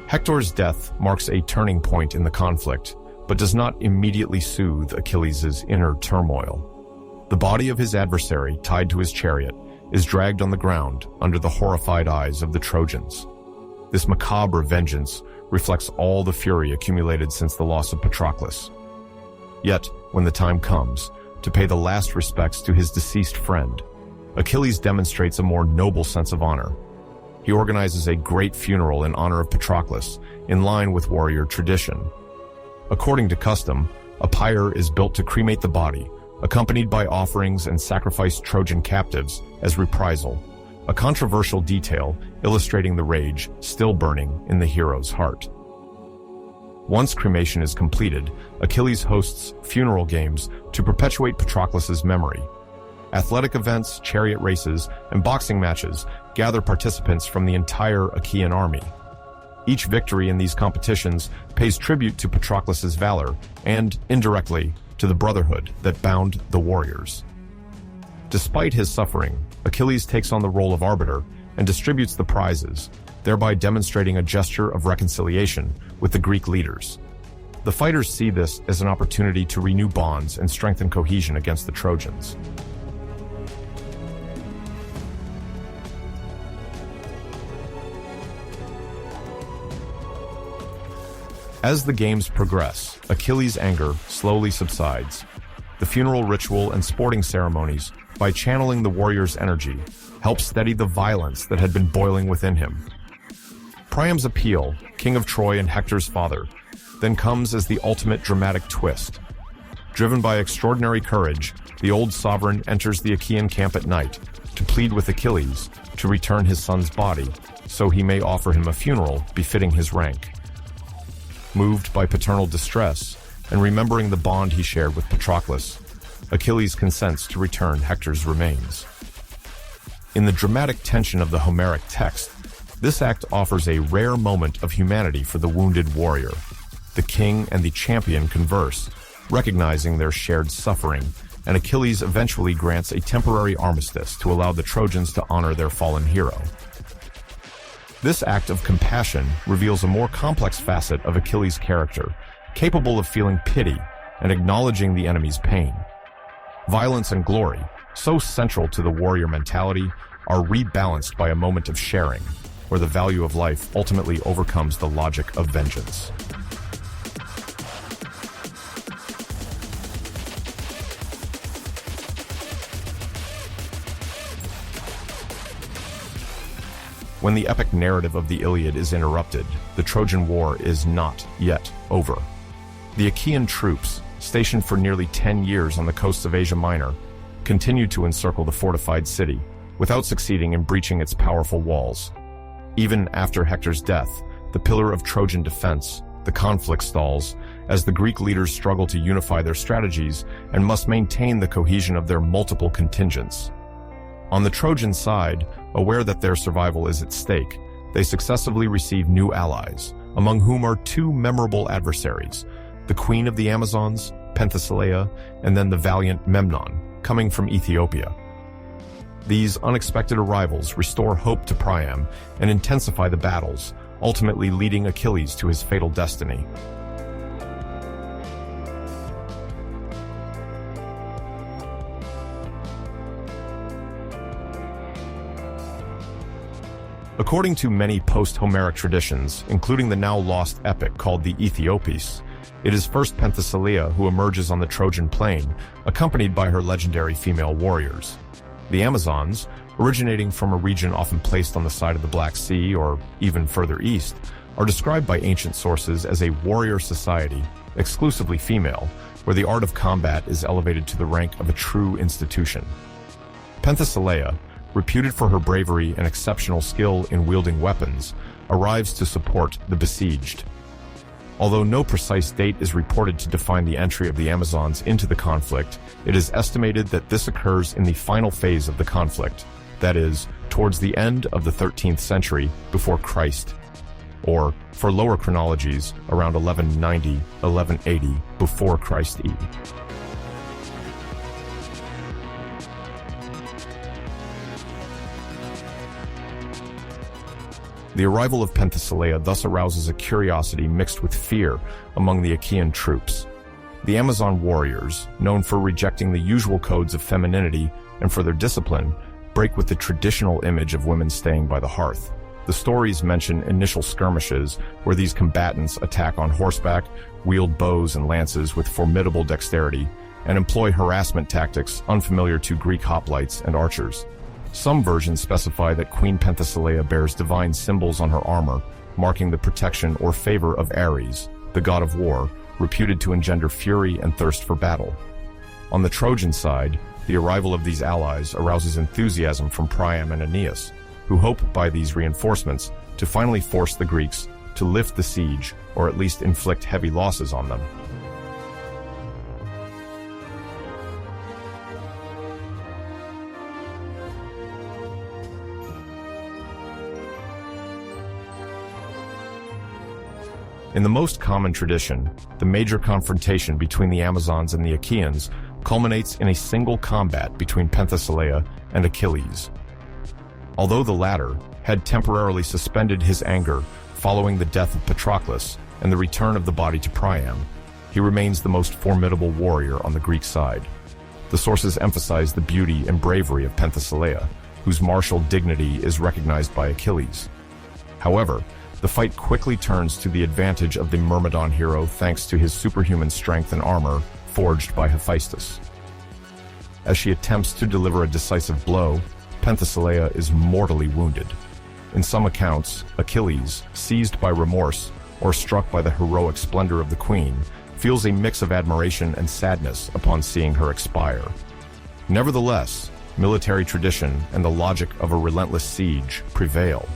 Hector's death marks a turning point in the conflict, but does not immediately soothe Achilles' inner turmoil. The body of his adversary, tied to his chariot, is dragged on the ground under the horrified eyes of the Trojans. This macabre vengeance reflects all the fury accumulated since the loss of Patroclus. Yet, when the time comes to pay the last respects to his deceased friend, Achilles demonstrates a more noble sense of honor. He organizes a great funeral in honor of Patroclus, in line with warrior tradition. According to custom, a pyre is built to cremate the body, accompanied by offerings and sacrificed Trojan captives as reprisal, a controversial detail illustrating the rage still burning in the hero's heart. Once cremation is completed, Achilles hosts funeral games to perpetuate Patroclus's memory. Athletic events, chariot races, and boxing matches gather participants from the entire Achaean army. Each victory in these competitions pays tribute to Patroclus's valor and, indirectly, to the brotherhood that bound the warriors. Despite his suffering, Achilles takes on the role of arbiter and distributes the prizes, thereby demonstrating a gesture of reconciliation with the Greek leaders. The fighters see this as an opportunity to renew bonds and strengthen cohesion against the Trojans. As the games progress, Achilles' anger slowly subsides. The funeral ritual and sporting ceremonies, by channeling the warrior's energy, help steady the violence that had been boiling within him. Priam's appeal, king of Troy and Hector's father, then comes as the ultimate dramatic twist. Driven by extraordinary courage, the old sovereign enters the Achaean camp at night to plead with Achilles to return his son's body so he may offer him a funeral befitting his rank. Moved by paternal distress and remembering the bond he shared with Patroclus, Achilles consents to return Hector's remains. In the dramatic tension of the Homeric text, this act offers a rare moment of humanity for the wounded warrior. The king and the champion converse, recognizing their shared suffering, and Achilles eventually grants a temporary armistice to allow the Trojans to honor their fallen hero. This act of compassion reveals a more complex facet of Achilles' character, capable of feeling pity and acknowledging the enemy's pain. Violence and glory, so central to the warrior mentality, are rebalanced by a moment of sharing, where the value of life ultimately overcomes the logic of vengeance. When the epic narrative of the Iliad is interrupted, the Trojan War is not yet over. The Achaean troops, stationed for nearly 10 years on the coasts of Asia Minor, continued to encircle the fortified city, without succeeding in breaching its powerful walls. Even after Hector's death, the pillar of Trojan defense, the conflict stalls, as the Greek leaders struggle to unify their strategies and must maintain the cohesion of their multiple contingents. On the Trojan side, aware that their survival is at stake, they successively receive new allies, among whom are two memorable adversaries, the Queen of the Amazons, Penthesilea, and then the valiant Memnon, coming from Ethiopia. These unexpected arrivals restore hope to Priam and intensify the battles, ultimately leading Achilles to his fatal destiny. According to many post-Homeric traditions, including the now-lost epic called the Aethiopis, it is first Penthesilea who emerges on the Trojan plain, accompanied by her legendary female warriors. The Amazons, originating from a region often placed on the side of the Black Sea or even further east, are described by ancient sources as a warrior society, exclusively female, where the art of combat is elevated to the rank of a true institution. Penthesilea, reputed for her bravery and exceptional skill in wielding weapons, arrives to support the besieged. Although no precise date is reported to define the entry of the Amazons into the conflict, it is estimated that this occurs in the final phase of the conflict, that is, towards the end of the 13th century before Christ, or, for lower chronologies, around 1190-1180 before Christ E. The arrival of Penthesilea thus arouses a curiosity mixed with fear among the Achaean troops. The Amazon warriors, known for rejecting the usual codes of femininity and for their discipline, break with the traditional image of women staying by the hearth. The stories mention initial skirmishes where these combatants attack on horseback, wield bows and lances with formidable dexterity, and employ harassment tactics unfamiliar to Greek hoplites and archers. Some versions specify that Queen Penthesilea bears divine symbols on her armor, marking the protection or favor of Ares, the god of war, reputed to engender fury and thirst for battle. On the Trojan side, the arrival of these allies arouses enthusiasm from Priam and Aeneas, who hope by these reinforcements to finally force the Greeks to lift the siege or at least inflict heavy losses on them. In the most common tradition, the major confrontation between the Amazons and the Achaeans culminates in a single combat between Penthesilea and Achilles. Although the latter had temporarily suspended his anger following the death of Patroclus and the return of the body to Priam, he remains the most formidable warrior on the Greek side. The sources emphasize the beauty and bravery of Penthesilea, whose martial dignity is recognized by Achilles. However, the fight quickly turns to the advantage of the Myrmidon hero thanks to his superhuman strength and armor forged by Hephaestus. As she attempts to deliver a decisive blow, Penthesilea is mortally wounded. In some accounts, Achilles, seized by remorse or struck by the heroic splendor of the queen, feels a mix of admiration and sadness upon seeing her expire. Nevertheless, military tradition and the logic of a relentless siege prevail.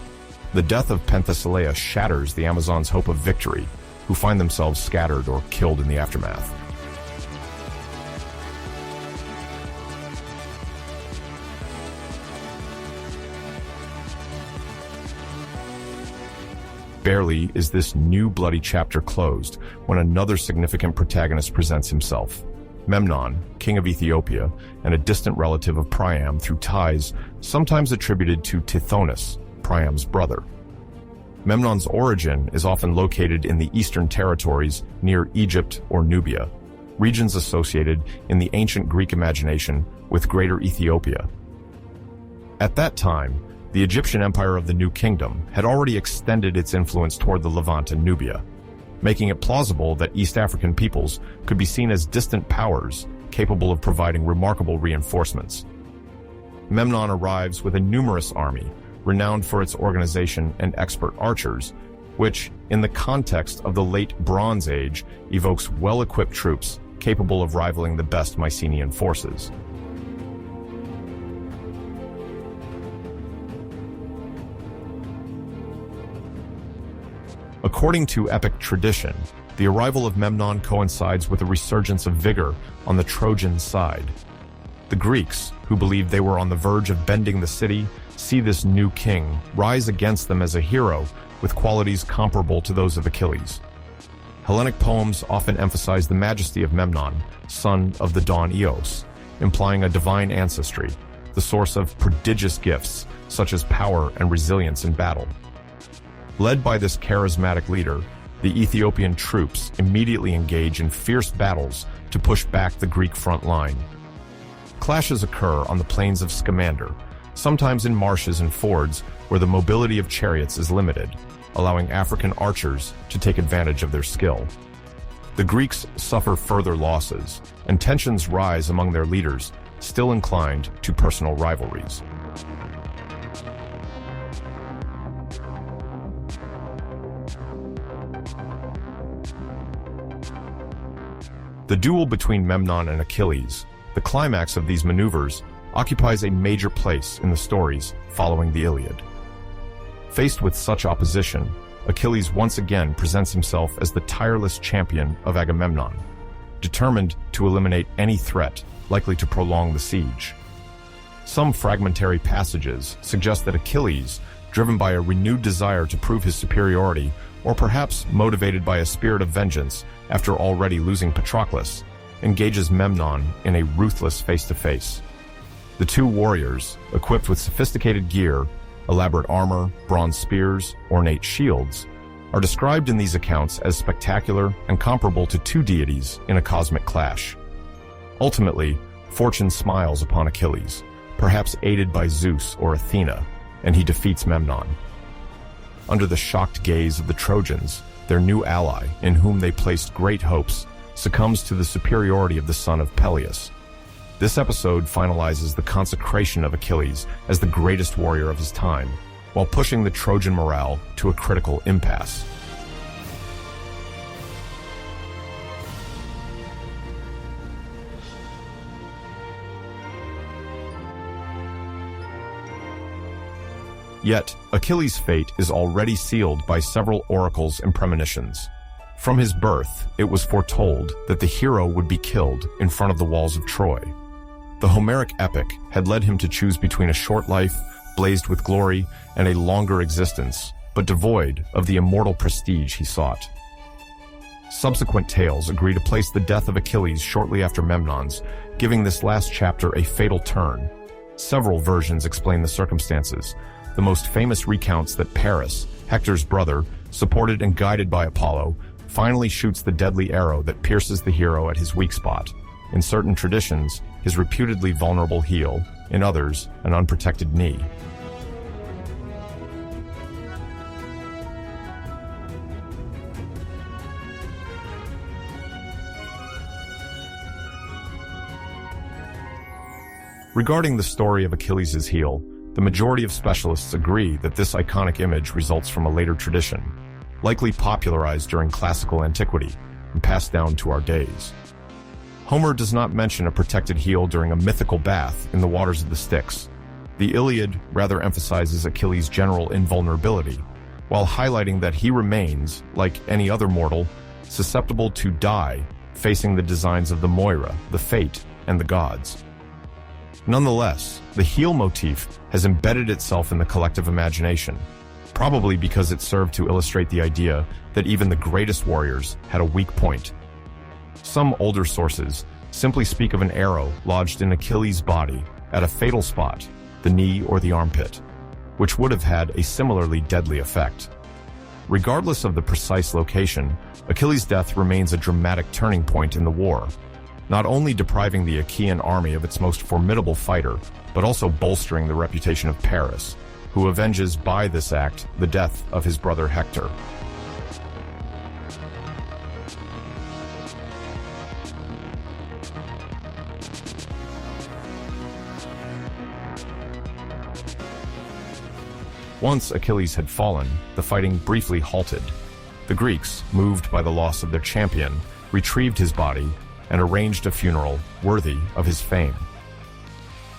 The death of Penthesilea shatters the Amazons' hope of victory, who find themselves scattered or killed in the aftermath. Barely is this new bloody chapter closed when another significant protagonist presents himself. Memnon, king of Ethiopia, and a distant relative of Priam through ties sometimes attributed to Tithonus, Priam's brother. Memnon's origin is often located in the eastern territories near Egypt or Nubia, regions associated in the ancient Greek imagination with Greater Ethiopia. At that time, the Egyptian Empire of the New Kingdom had already extended its influence toward the Levant and Nubia, making it plausible that East African peoples could be seen as distant powers capable of providing remarkable reinforcements. Memnon arrives with a numerous army, renowned for its organization and expert archers, which, in the context of the late Bronze Age, evokes well-equipped troops capable of rivaling the best Mycenaean forces. According to epic tradition, the arrival of Memnon coincides with a resurgence of vigor on the Trojan side. The Greeks, who believed they were on the verge of bending the city, see this new king rise against them as a hero with qualities comparable to those of Achilles. Hellenic poems often emphasize the majesty of Memnon, son of the dawn Eos, implying a divine ancestry, the source of prodigious gifts such as power and resilience in battle. Led by this charismatic leader, the Ethiopian troops immediately engage in fierce battles to push back the Greek front line. Clashes occur on the plains of Scamander, sometimes in marshes and fords where the mobility of chariots is limited, allowing African archers to take advantage of their skill. The Greeks suffer further losses, and tensions rise among their leaders, still inclined to personal rivalries. The duel between Memnon and Achilles, the climax of these maneuvers, occupies a major place in the stories following the Iliad. Faced with such opposition, Achilles once again presents himself as the tireless champion of Agamemnon, determined to eliminate any threat likely to prolong the siege. Some fragmentary passages suggest that Achilles, driven by a renewed desire to prove his superiority, or perhaps motivated by a spirit of vengeance after already losing Patroclus, engages Memnon in a ruthless face-to-face. The two warriors, equipped with sophisticated gear, elaborate armor, bronze spears, ornate shields, are described in these accounts as spectacular and comparable to two deities in a cosmic clash. Ultimately, fortune smiles upon Achilles, perhaps aided by Zeus or Athena, and he defeats Memnon. Under the shocked gaze of the Trojans, their new ally, in whom they placed great hopes, succumbs to the superiority of the son of Peleus. This episode finalizes the consecration of Achilles as the greatest warrior of his time, while pushing the Trojan morale to a critical impasse. Yet, Achilles' fate is already sealed by several oracles and premonitions. From his birth, it was foretold that the hero would be killed in front of the walls of Troy. The Homeric epic had led him to choose between a short life, blazed with glory, and a longer existence, but devoid of the immortal prestige he sought. Subsequent tales agree to place the death of Achilles shortly after Memnon's, giving this last chapter a fatal turn. Several versions explain the circumstances. The most famous recounts that Paris, Hector's brother, supported and guided by Apollo, finally shoots the deadly arrow that pierces the hero at his weak spot. In certain traditions, his reputedly vulnerable heel, in others, an unprotected knee. Regarding the story of Achilles' heel, the majority of specialists agree that this iconic image results from a later tradition, likely popularized during classical antiquity and passed down to our days. Homer does not mention a protected heel during a mythical bath in the waters of the Styx. The Iliad rather emphasizes Achilles' general invulnerability, while highlighting that he remains, like any other mortal, susceptible to die facing the designs of the Moira, the Fate, and the gods. Nonetheless, the heel motif has embedded itself in the collective imagination, probably because it served to illustrate the idea that even the greatest warriors had a weak point. Some older sources simply speak of an arrow lodged in Achilles' body at a fatal spot, the knee or the armpit, which would have had a similarly deadly effect. Regardless of the precise location, Achilles' death remains a dramatic turning point in the war, not only depriving the Achaean army of its most formidable fighter, but also bolstering the reputation of Paris, who avenges by this act the death of his brother Hector. Once Achilles had fallen, the fighting briefly halted. The Greeks, moved by the loss of their champion, retrieved his body and arranged a funeral worthy of his fame.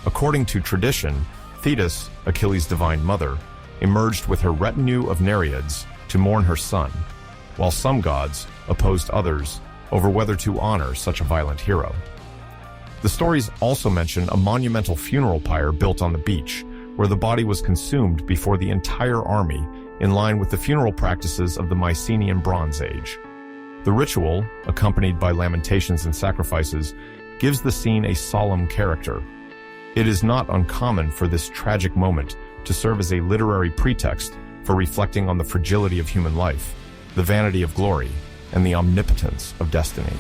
According to tradition, Thetis, Achilles' divine mother, emerged with her retinue of Nereids to mourn her son, while some gods opposed others over whether to honor such a violent hero. The stories also mention a monumental funeral pyre built on the beach, where the body was consumed before the entire army, in line with the funeral practices of the Mycenaean Bronze Age. The ritual, accompanied by lamentations and sacrifices, gives the scene a solemn character. It is not uncommon for this tragic moment to serve as a literary pretext for reflecting on the fragility of human life, the vanity of glory, and the omnipotence of destiny.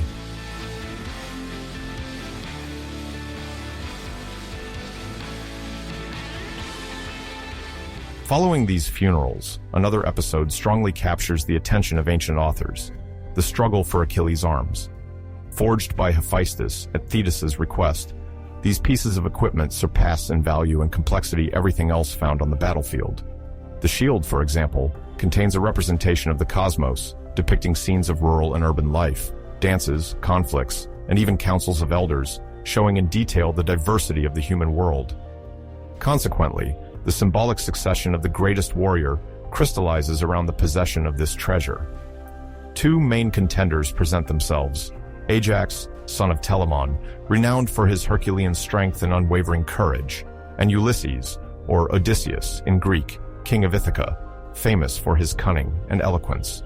Following these funerals, another episode strongly captures the attention of ancient authors: the struggle for Achilles' arms. Forged by Hephaestus at Thetis' request, these pieces of equipment surpass in value and complexity everything else found on the battlefield. The shield, for example, contains a representation of the cosmos, depicting scenes of rural and urban life, dances, conflicts, and even councils of elders, showing in detail the diversity of the human world. Consequently, the symbolic succession of the greatest warrior crystallizes around the possession of this treasure. Two main contenders present themselves: Ajax, son of Telamon, renowned for his Herculean strength and unwavering courage, and Ulysses, or Odysseus in Greek, king of Ithaca, famous for his cunning and eloquence.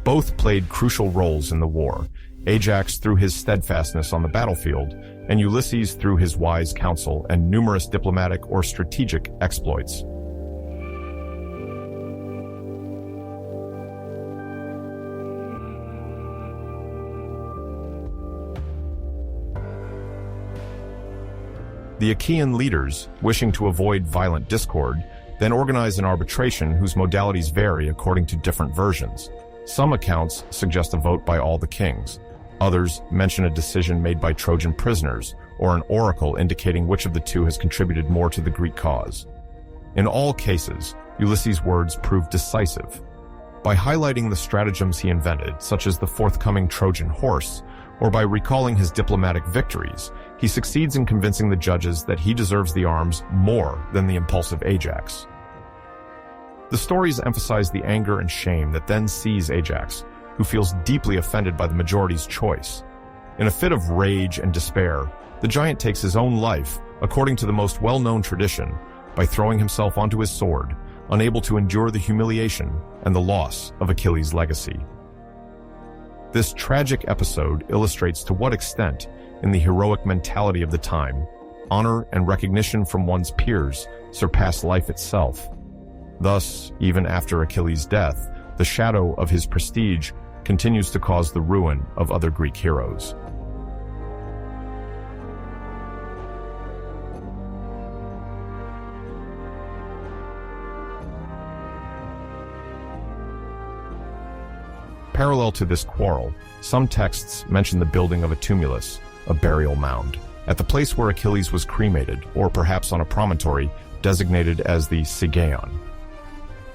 Both played crucial roles in the war, Ajax through his steadfastness on the battlefield, and Ulysses through his wise counsel and numerous diplomatic or strategic exploits. The Achaean leaders, wishing to avoid violent discord, then organize an arbitration whose modalities vary according to different versions. Some accounts suggest a vote by all the kings. Others mention a decision made by Trojan prisoners, or an oracle indicating which of the two has contributed more to the Greek cause. In all cases, Ulysses' words prove decisive. By highlighting the stratagems he invented, such as the forthcoming Trojan horse, or by recalling his diplomatic victories, he succeeds in convincing the judges that he deserves the arms more than the impulsive Ajax. The stories emphasize the anger and shame that then seize Ajax, who feels deeply offended by the majority's choice. In a fit of rage and despair, the giant takes his own life, according to the most well-known tradition, by throwing himself onto his sword, unable to endure the humiliation and the loss of Achilles' legacy. This tragic episode illustrates to what extent, in the heroic mentality of the time, honor and recognition from one's peers surpass life itself. Thus, even after Achilles' death, the shadow of his prestige continues to cause the ruin of other Greek heroes. Parallel to this quarrel, some texts mention the building of a tumulus, a burial mound, at the place where Achilles was cremated, or perhaps on a promontory designated as the Sigeion.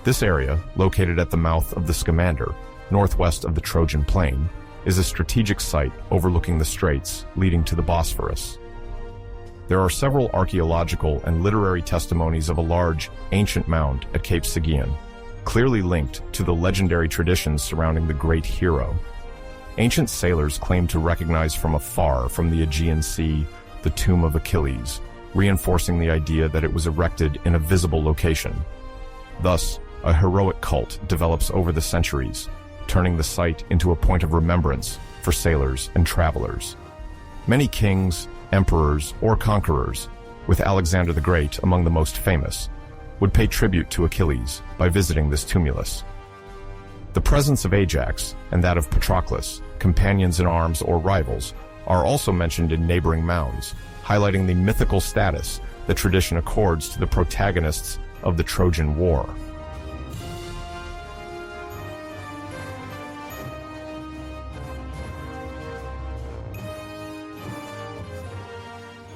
This area, located at the mouth of the Scamander, northwest of the Trojan Plain, is a strategic site overlooking the straits leading to the Bosphorus. There are several archaeological and literary testimonies of a large, ancient mound at Cape Sigeion, clearly linked to the legendary traditions surrounding the great hero. Ancient sailors claimed to recognize from afar from the Aegean Sea the tomb of Achilles, reinforcing the idea that it was erected in a visible location. Thus, a heroic cult develops over the centuries, turning the site into a point of remembrance for sailors and travelers. Many kings, emperors, or conquerors, with Alexander the Great among the most famous, would pay tribute to Achilles by visiting this tumulus. The presence of Ajax and that of Patroclus, companions in arms or rivals, are also mentioned in neighboring mounds, highlighting the mythical status that tradition accords to the protagonists of the Trojan War.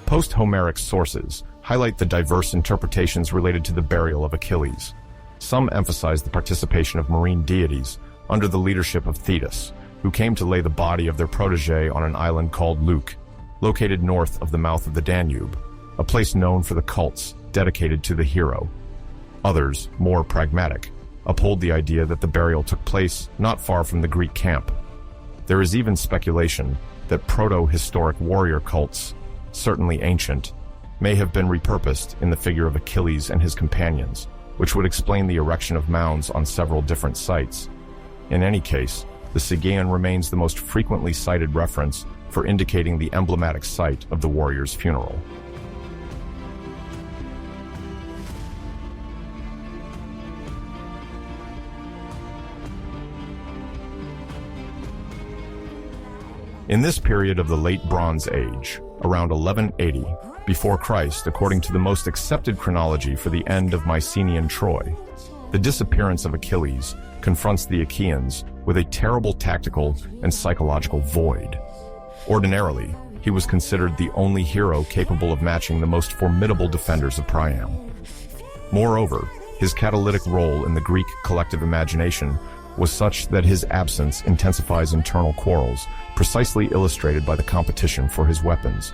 Post-Homeric sources highlight the diverse interpretations related to the burial of Achilles. Some emphasize the participation of marine deities under the leadership of Thetis, who came to lay the body of their protege on an island called Leuc, located north of the mouth of the Danube, a place known for the cults dedicated to the hero. Others, more pragmatic, uphold the idea that the burial took place not far from the Greek camp. There is even speculation that proto-historic warrior cults, certainly ancient, may have been repurposed in the figure of Achilles and his companions, which would explain the erection of mounds on several different sites. In any case, the Sigeion remains the most frequently cited reference for indicating the emblematic site of the warrior's funeral. In this period of the Late Bronze Age, around 1180 before Christ, according to the most accepted chronology for the end of Mycenaean Troy, the disappearance of Achilles confronts the Achaeans with a terrible tactical and psychological void. Ordinarily, he was considered the only hero capable of matching the most formidable defenders of Priam. Moreover, his catalytic role in the Greek collective imagination was such that his absence intensifies internal quarrels, precisely illustrated by the competition for his weapons.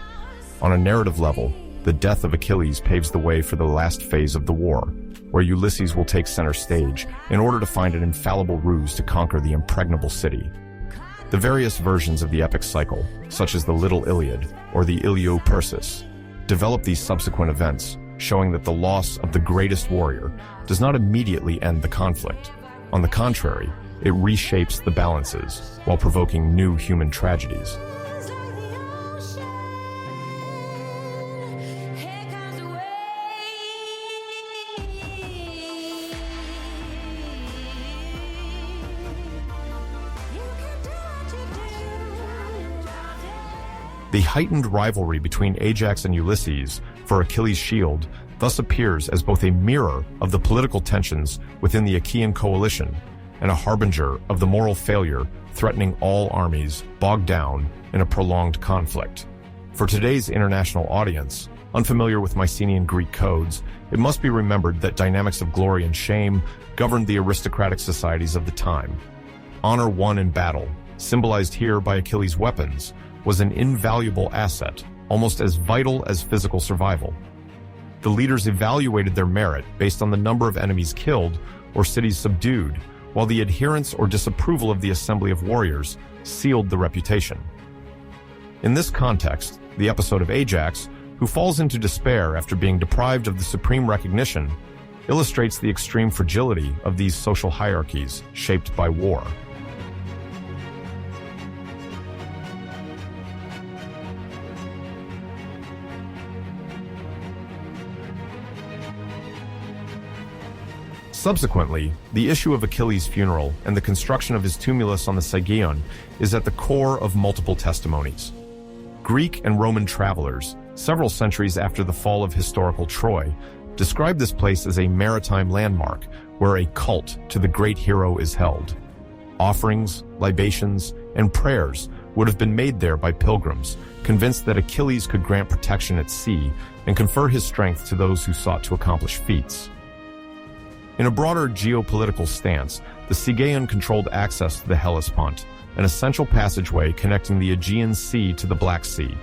On a narrative level, the death of Achilles paves the way for the last phase of the war, where Ulysses will take center stage in order to find an infallible ruse to conquer the impregnable city. The various versions of the epic cycle, such as the Little Iliad or the Iliopersis, develop these subsequent events, showing that the loss of the greatest warrior does not immediately end the conflict. On the contrary, it reshapes the balances while provoking new human tragedies. The heightened rivalry between Ajax and Ulysses for Achilles' shield thus appears as both a mirror of the political tensions within the Achaean coalition and a harbinger of the moral failure threatening all armies bogged down in a prolonged conflict. For today's international audience, unfamiliar with Mycenaean Greek codes, it must be remembered that dynamics of glory and shame governed the aristocratic societies of the time. Honor won in battle, symbolized here by Achilles' weapons, was an invaluable asset, almost as vital as physical survival. The leaders evaluated their merit based on the number of enemies killed or cities subdued, while the adherence or disapproval of the assembly of warriors sealed the reputation. In this context, the episode of Ajax, who falls into despair after being deprived of the supreme recognition, illustrates the extreme fragility of these social hierarchies shaped by war. Subsequently, the issue of Achilles' funeral and the construction of his tumulus on the Saigeon is at the core of multiple testimonies. Greek and Roman travelers, several centuries after the fall of historical Troy, describe this place as a maritime landmark where a cult to the great hero is held. Offerings, libations, and prayers would have been made there by pilgrims, convinced that Achilles could grant protection at sea and confer his strength to those who sought to accomplish feats. In a broader geopolitical stance, the Saigeon controlled access to the Hellespont, an essential passageway connecting the Aegean Sea to the Black Sea.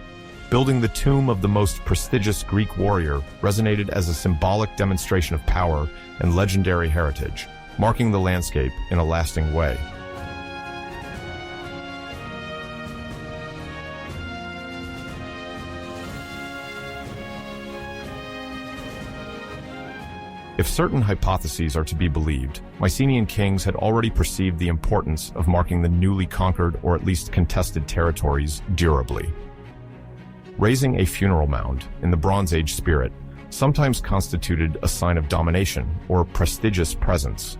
Building the tomb of the most prestigious Greek warrior resonated as a symbolic demonstration of power and legendary heritage, marking the landscape in a lasting way. If certain hypotheses are to be believed, Mycenaean kings had already perceived the importance of marking the newly conquered or at least contested territories durably. Raising a funeral mound in the Bronze Age spirit sometimes constituted a sign of domination or prestigious presence.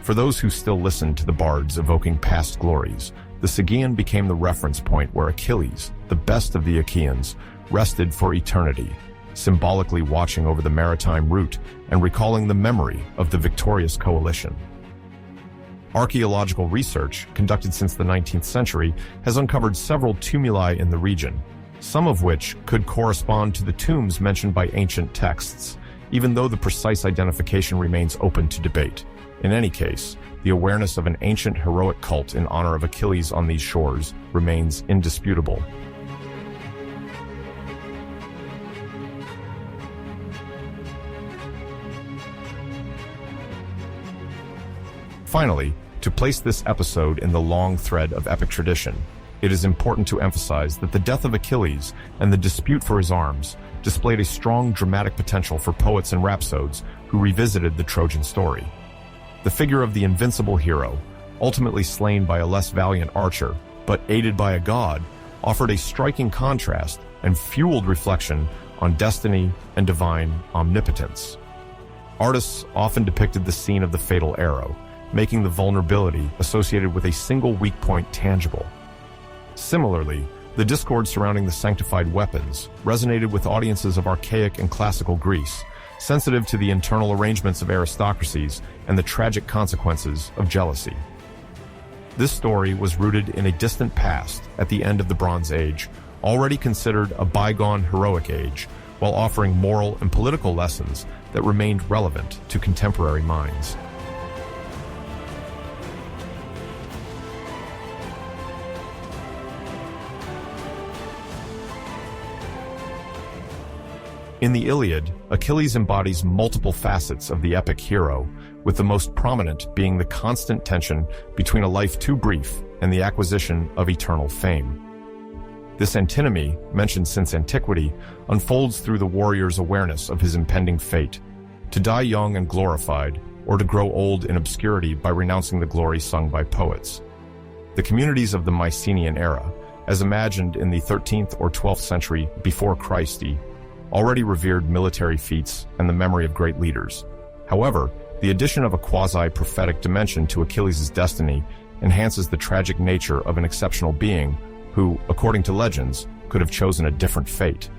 For those who still listened to the bards evoking past glories, the Saigeon became the reference point where Achilles, the best of the Achaeans, rested for eternity, symbolically watching over the maritime route and recalling the memory of the victorious coalition. Archaeological research, conducted since the 19th century, has uncovered several tumuli in the region, some of which could correspond to the tombs mentioned by ancient texts, even though the precise identification remains open to debate. In any case, the awareness of an ancient heroic cult in honor of Achilles on these shores remains indisputable. Finally, to place this episode in the long thread of epic tradition, it is important to emphasize that the death of Achilles and the dispute for his arms displayed a strong dramatic potential for poets and rhapsodes who revisited the Trojan story. The figure of the invincible hero, ultimately slain by a less valiant archer, but aided by a god, offered a striking contrast and fueled reflection on destiny and divine omnipotence. Artists often depicted the scene of the fatal arrow, making the vulnerability associated with a single weak point tangible. Similarly, the discord surrounding the sanctified weapons resonated with audiences of archaic and classical Greece, sensitive to the internal arrangements of aristocracies and the tragic consequences of jealousy. This story was rooted in a distant past at the end of the Bronze Age, already considered a bygone heroic age, while offering moral and political lessons that remained relevant to contemporary minds. In the Iliad, Achilles embodies multiple facets of the epic hero, with the most prominent being the constant tension between a life too brief and the acquisition of eternal fame. This antinomy, mentioned since antiquity, unfolds through the warrior's awareness of his impending fate, to die young and glorified, or to grow old in obscurity by renouncing the glory sung by poets. The communities of the Mycenaean era, as imagined in the 13th or 12th century before Christ, already revered military feats and the memory of great leaders. However, the addition of a quasi-prophetic dimension to Achilles' destiny enhances the tragic nature of an exceptional being who, according to legends, could have chosen a different fate.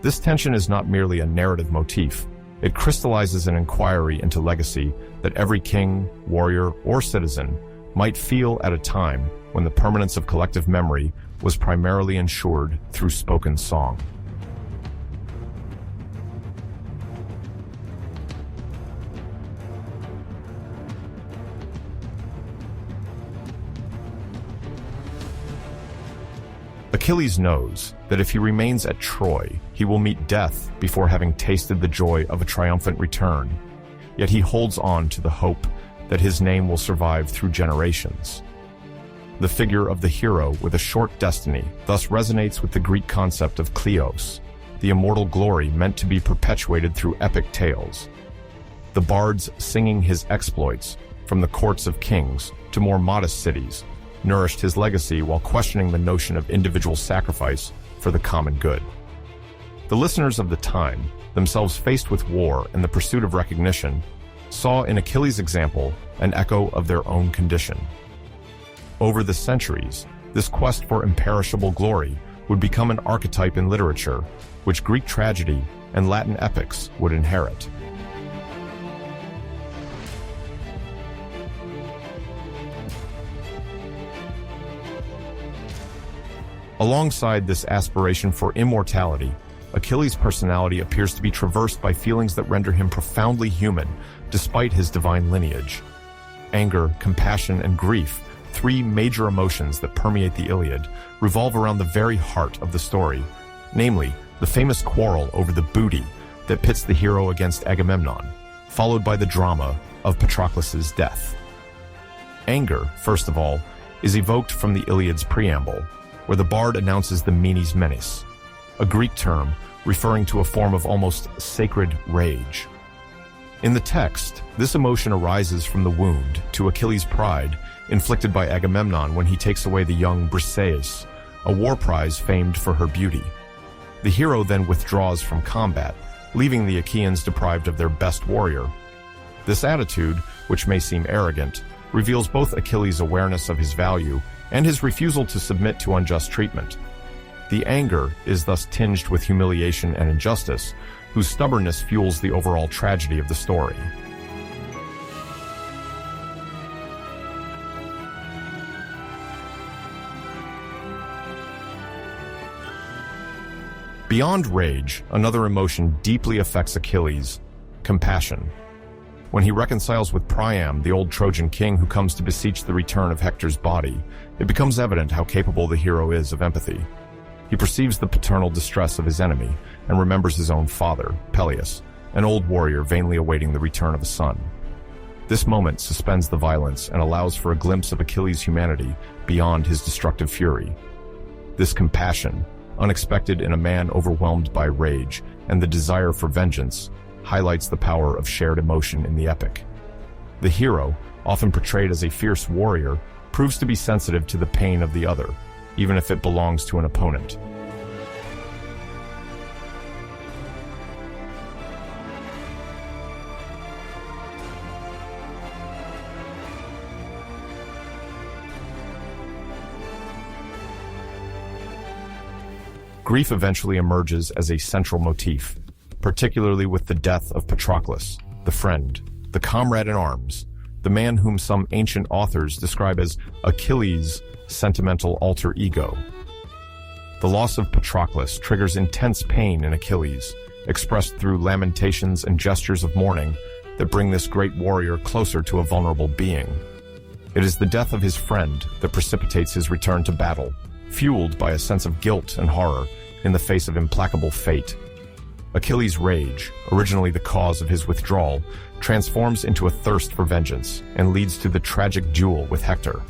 This tension is not merely a narrative motif. It crystallizes an inquiry into legacy that every king, warrior, or citizen might feel at a time when the permanence of collective memory was primarily ensured through spoken song. Achilles knows that if he remains at Troy, he will meet death before having tasted the joy of a triumphant return. yet he holds on to the hope that his name will survive through generations. The figure of the hero with a short destiny thus resonates with the Greek concept of kleos, the immortal glory meant to be perpetuated through epic tales. The bards singing his exploits, from the courts of kings to more modest cities, nourished his legacy while questioning the notion of individual sacrifice for the common good. The listeners of the time, themselves faced with war and the pursuit of recognition, saw in Achilles' example an echo of their own condition. Over the centuries, this quest for imperishable glory would become an archetype in literature, which Greek tragedy and Latin epics would inherit. Alongside this aspiration for immortality, Achilles' personality appears to be traversed by feelings that render him profoundly human, despite his divine lineage. Anger, compassion, and grief, three major emotions that permeate the Iliad, revolve around the very heart of the story, namely, the famous quarrel over the booty that pits the hero against Agamemnon, followed by the drama of Patroclus' death. Anger, first of all, is evoked from the Iliad's preamble, where the bard announces the menes menis, a Greek term referring to a form of almost sacred rage. In the text, this emotion arises from the wound to Achilles' pride inflicted by Agamemnon when he takes away the young Briseis, a war prize famed for her beauty. The hero then withdraws from combat, leaving the Achaeans deprived of their best warrior. This attitude, which may seem arrogant, reveals both Achilles' awareness of his value and his refusal to submit to unjust treatment. The anger is thus tinged with humiliation and injustice, whose stubbornness fuels the overall tragedy of the story. Beyond rage, another emotion deeply affects Achilles: compassion. When he reconciles with Priam, the old Trojan king who comes to beseech the return of Hector's body, it becomes evident how capable the hero is of empathy. He perceives the paternal distress of his enemy and remembers his own father, Peleus, an old warrior vainly awaiting the return of a son. This moment suspends the violence and allows for a glimpse of Achilles' humanity beyond his destructive fury. This compassion, unexpected in a man overwhelmed by rage and the desire for vengeance, highlights the power of shared emotion in the epic. The hero, often portrayed as a fierce warrior, proves to be sensitive to the pain of the other, even if it belongs to an opponent. Grief eventually emerges as a central motif, particularly with the death of Patroclus, the friend, the comrade in arms, the man whom some ancient authors describe as Achilles' sentimental alter ego. The loss of Patroclus triggers intense pain in Achilles, expressed through lamentations and gestures of mourning that bring this great warrior closer to a vulnerable being. It is the death of his friend that precipitates his return to battle, fueled by a sense of guilt and horror in the face of implacable fate. Achilles' rage, originally the cause of his withdrawal, transforms into a thirst for vengeance and leads to the tragic duel with Hector.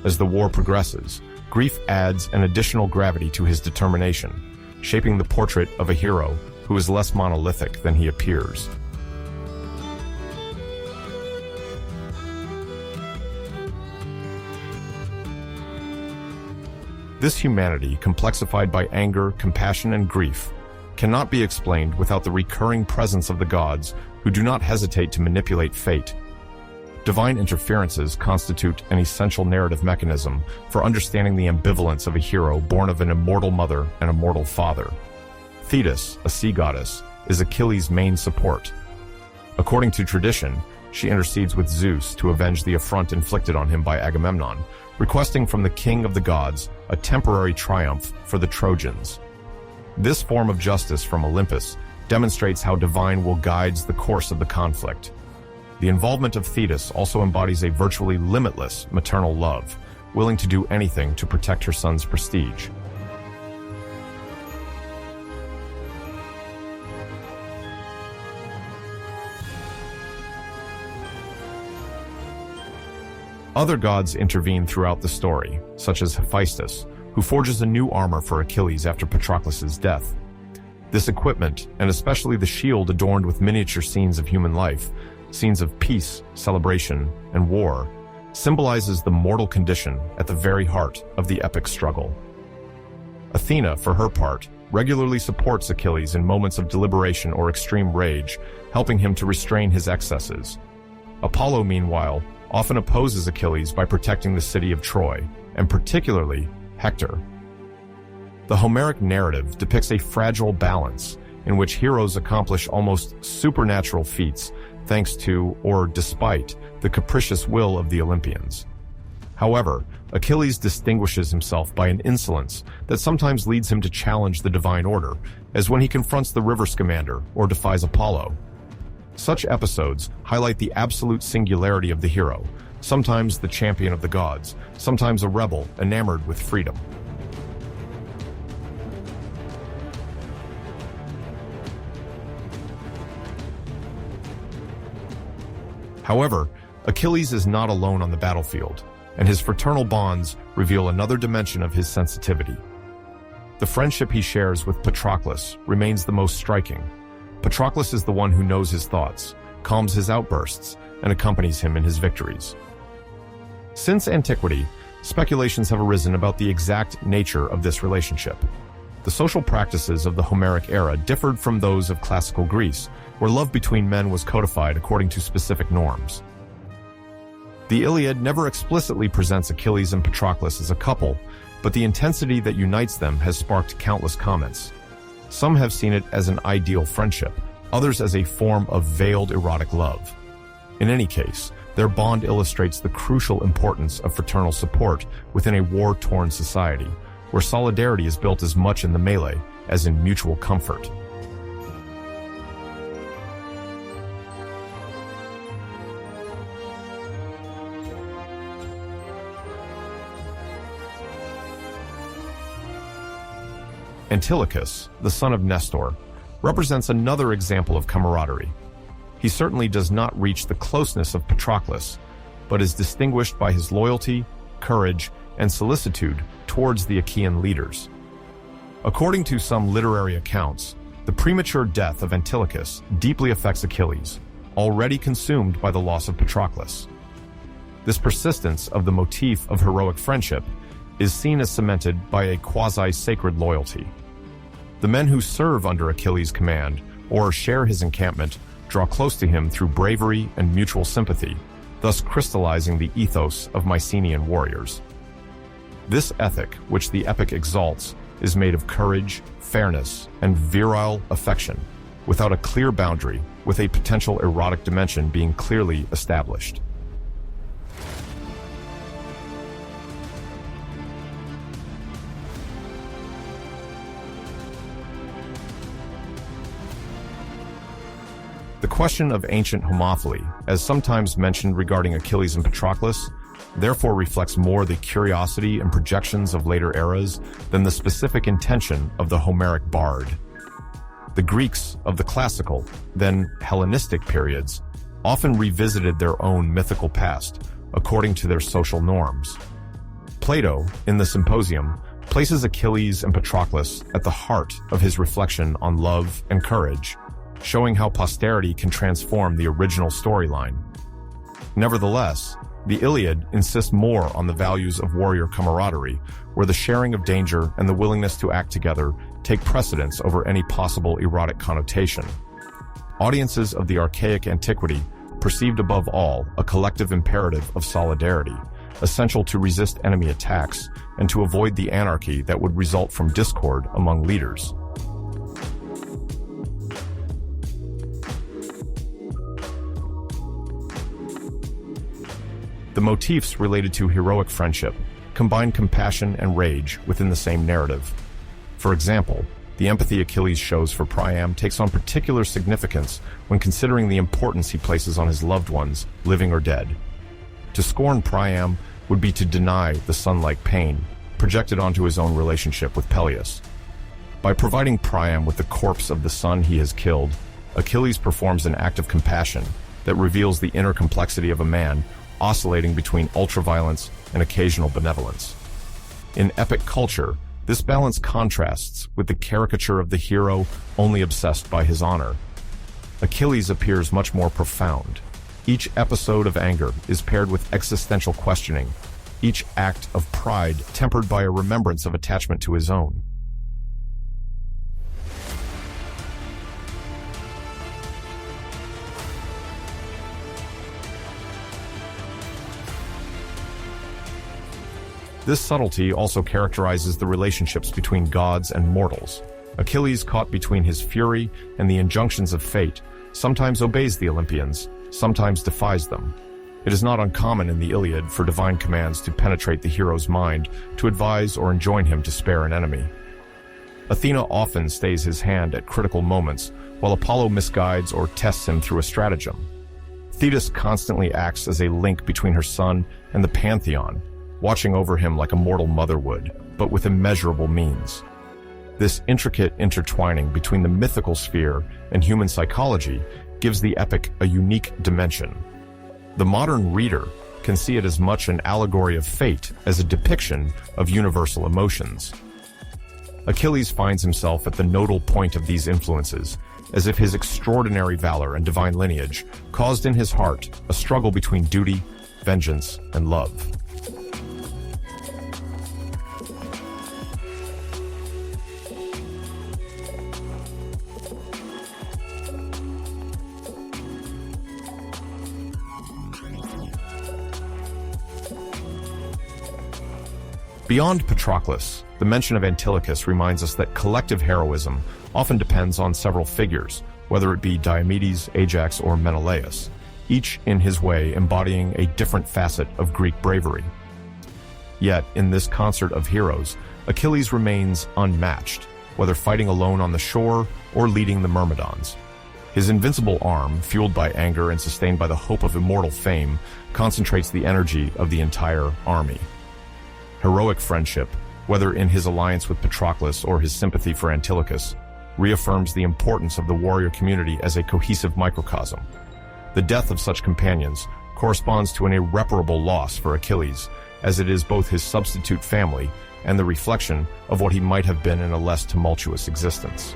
As the war progresses, grief adds an additional gravity to his determination, shaping the portrait of a hero who is less monolithic than he appears. This humanity, complexified by anger, compassion, and grief, cannot be explained without the recurring presence of the gods who do not hesitate to manipulate fate. Divine interferences constitute an essential narrative mechanism for understanding the ambivalence of a hero born of an immortal mother and a mortal father. Thetis, a sea goddess, is Achilles' main support. According to tradition, she intercedes with Zeus to avenge the affront inflicted on him by Agamemnon, requesting from the king of the gods a temporary triumph for the Trojans. This form of justice from Olympus demonstrates how divine will guides the course of the conflict. The involvement of Thetis also embodies a virtually limitless maternal love, willing to do anything to protect her son's prestige. Other gods intervene throughout the story, such as Hephaestus, who forges a new armor for Achilles after Patroclus' death. This equipment, and especially the shield adorned with miniature scenes of human life, scenes of peace, celebration, and war, symbolizes the mortal condition at the very heart of the epic struggle. Athena, for her part, regularly supports Achilles in moments of deliberation or extreme rage, helping him to restrain his excesses. Apollo, meanwhile, often opposes Achilles by protecting the city of Troy, and particularly Hector. The Homeric narrative depicts a fragile balance in which heroes accomplish almost supernatural feats thanks to, or despite, the capricious will of the Olympians. However, Achilles distinguishes himself by an insolence that sometimes leads him to challenge the divine order, as when he confronts the river Scamander or defies Apollo. Such episodes highlight the absolute singularity of the hero, sometimes the champion of the gods, sometimes a rebel enamored with freedom. However, Achilles is not alone on the battlefield, and his fraternal bonds reveal another dimension of his sensitivity. The friendship he shares with Patroclus remains the most striking. Patroclus is the one who knows his thoughts, calms his outbursts, and accompanies him in his victories. Since antiquity, speculations have arisen about the exact nature of this relationship. The social practices of the Homeric era differed from those of classical Greece, where love between men was codified according to specific norms. The Iliad never explicitly presents Achilles and Patroclus as a couple, but the intensity that unites them has sparked countless comments. Some have seen it as an ideal friendship, others as a form of veiled erotic love. In any case, their bond illustrates the crucial importance of fraternal support within a war-torn society, where solidarity is built as much in the melee as in mutual comfort. Antilochus, the son of Nestor, represents another example of camaraderie. He certainly does not reach the closeness of Patroclus, but is distinguished by his loyalty, courage, and solicitude towards the Achaean leaders. According to some literary accounts, the premature death of Antilochus deeply affects Achilles, already consumed by the loss of Patroclus. This persistence of the motif of heroic friendship is seen as cemented by a quasi-sacred loyalty. The men who serve under Achilles' command or share his encampment draw close to him through bravery and mutual sympathy, thus crystallizing the ethos of Mycenaean warriors. This ethic, which the epic exalts, is made of courage, fairness, and virile affection, without a clear boundary, with a potential erotic dimension being clearly established. The question of ancient homophily, as sometimes mentioned regarding Achilles and Patroclus, therefore reflects more the curiosity and projections of later eras than the specific intention of the Homeric bard. The Greeks of the classical, then Hellenistic periods, often revisited their own mythical past according to their social norms. Plato, in the Symposium, places Achilles and Patroclus at the heart of his reflection on love and courage, showing how posterity can transform the original storyline. Nevertheless, the Iliad insists more on the values of warrior camaraderie, where the sharing of danger and the willingness to act together take precedence over any possible erotic connotation. Audiences of the archaic antiquity perceived above all a collective imperative of solidarity, essential to resist enemy attacks and to avoid the anarchy that would result from discord among leaders. The motifs related to heroic friendship combine compassion and rage within the same narrative. For example, the empathy Achilles shows for Priam takes on particular significance when considering the importance he places on his loved ones, living or dead. To scorn Priam would be to deny the son-like pain projected onto his own relationship with Peleus. By providing Priam with the corpse of the son he has killed, Achilles performs an act of compassion that reveals the inner complexity of a man oscillating between ultraviolence and occasional benevolence. In epic culture, this balance contrasts with the caricature of the hero only obsessed by his honor. Achilles appears much more profound. Each episode of anger is paired with existential questioning, each act of pride tempered by a remembrance of attachment to his own. This subtlety also characterizes the relationships between gods and mortals. Achilles, caught between his fury and the injunctions of fate, sometimes obeys the Olympians, sometimes defies them. It is not uncommon in the Iliad for divine commands to penetrate the hero's mind, to advise or enjoin him to spare an enemy. Athena often stays his hand at critical moments, while Apollo misguides or tests him through a stratagem. Thetis constantly acts as a link between her son and the pantheon, watching over him like a mortal mother would, but with immeasurable means. This intricate intertwining between the mythical sphere and human psychology gives the epic a unique dimension. The modern reader can see it as much an allegory of fate as a depiction of universal emotions. Achilles finds himself at the nodal point of these influences, as if his extraordinary valor and divine lineage caused in his heart a struggle between duty, vengeance, and love. Beyond Patroclus, the mention of Antilochus reminds us that collective heroism often depends on several figures, whether it be Diomedes, Ajax, or Menelaus, each in his way embodying a different facet of Greek bravery. Yet, in this concert of heroes, Achilles remains unmatched, whether fighting alone on the shore or leading the Myrmidons. His invincible arm, fueled by anger and sustained by the hope of immortal fame, concentrates the energy of the entire army. Heroic friendship, whether in his alliance with Patroclus or his sympathy for Antilochus, reaffirms the importance of the warrior community as a cohesive microcosm. The death of such companions corresponds to an irreparable loss for Achilles, as it is both his substitute family and the reflection of what he might have been in a less tumultuous existence.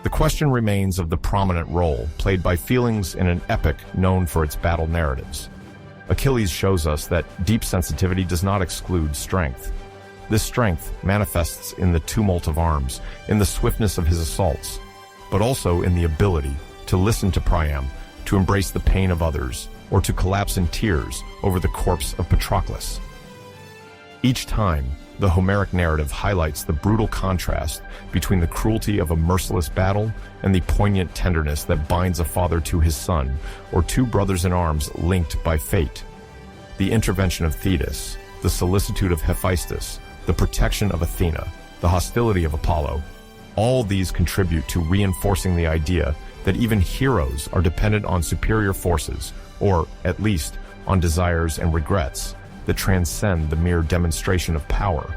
The question remains of the prominent role played by feelings in an epic known for its battle narratives. Achilles shows us that deep sensitivity does not exclude strength. This strength manifests in the tumult of arms, in the swiftness of his assaults, but also in the ability to listen to Priam, to embrace the pain of others, or to collapse in tears over the corpse of Patroclus. Each time, the Homeric narrative highlights the brutal contrast between the cruelty of a merciless battle and the poignant tenderness that binds a father to his son, or two brothers in arms linked by fate. The intervention of Thetis, the solicitude of Hephaestus, the protection of Athena, the hostility of Apollo, all these contribute to reinforcing the idea that even heroes are dependent on superior forces, or, at least, on desires and regrets that transcend the mere demonstration of power.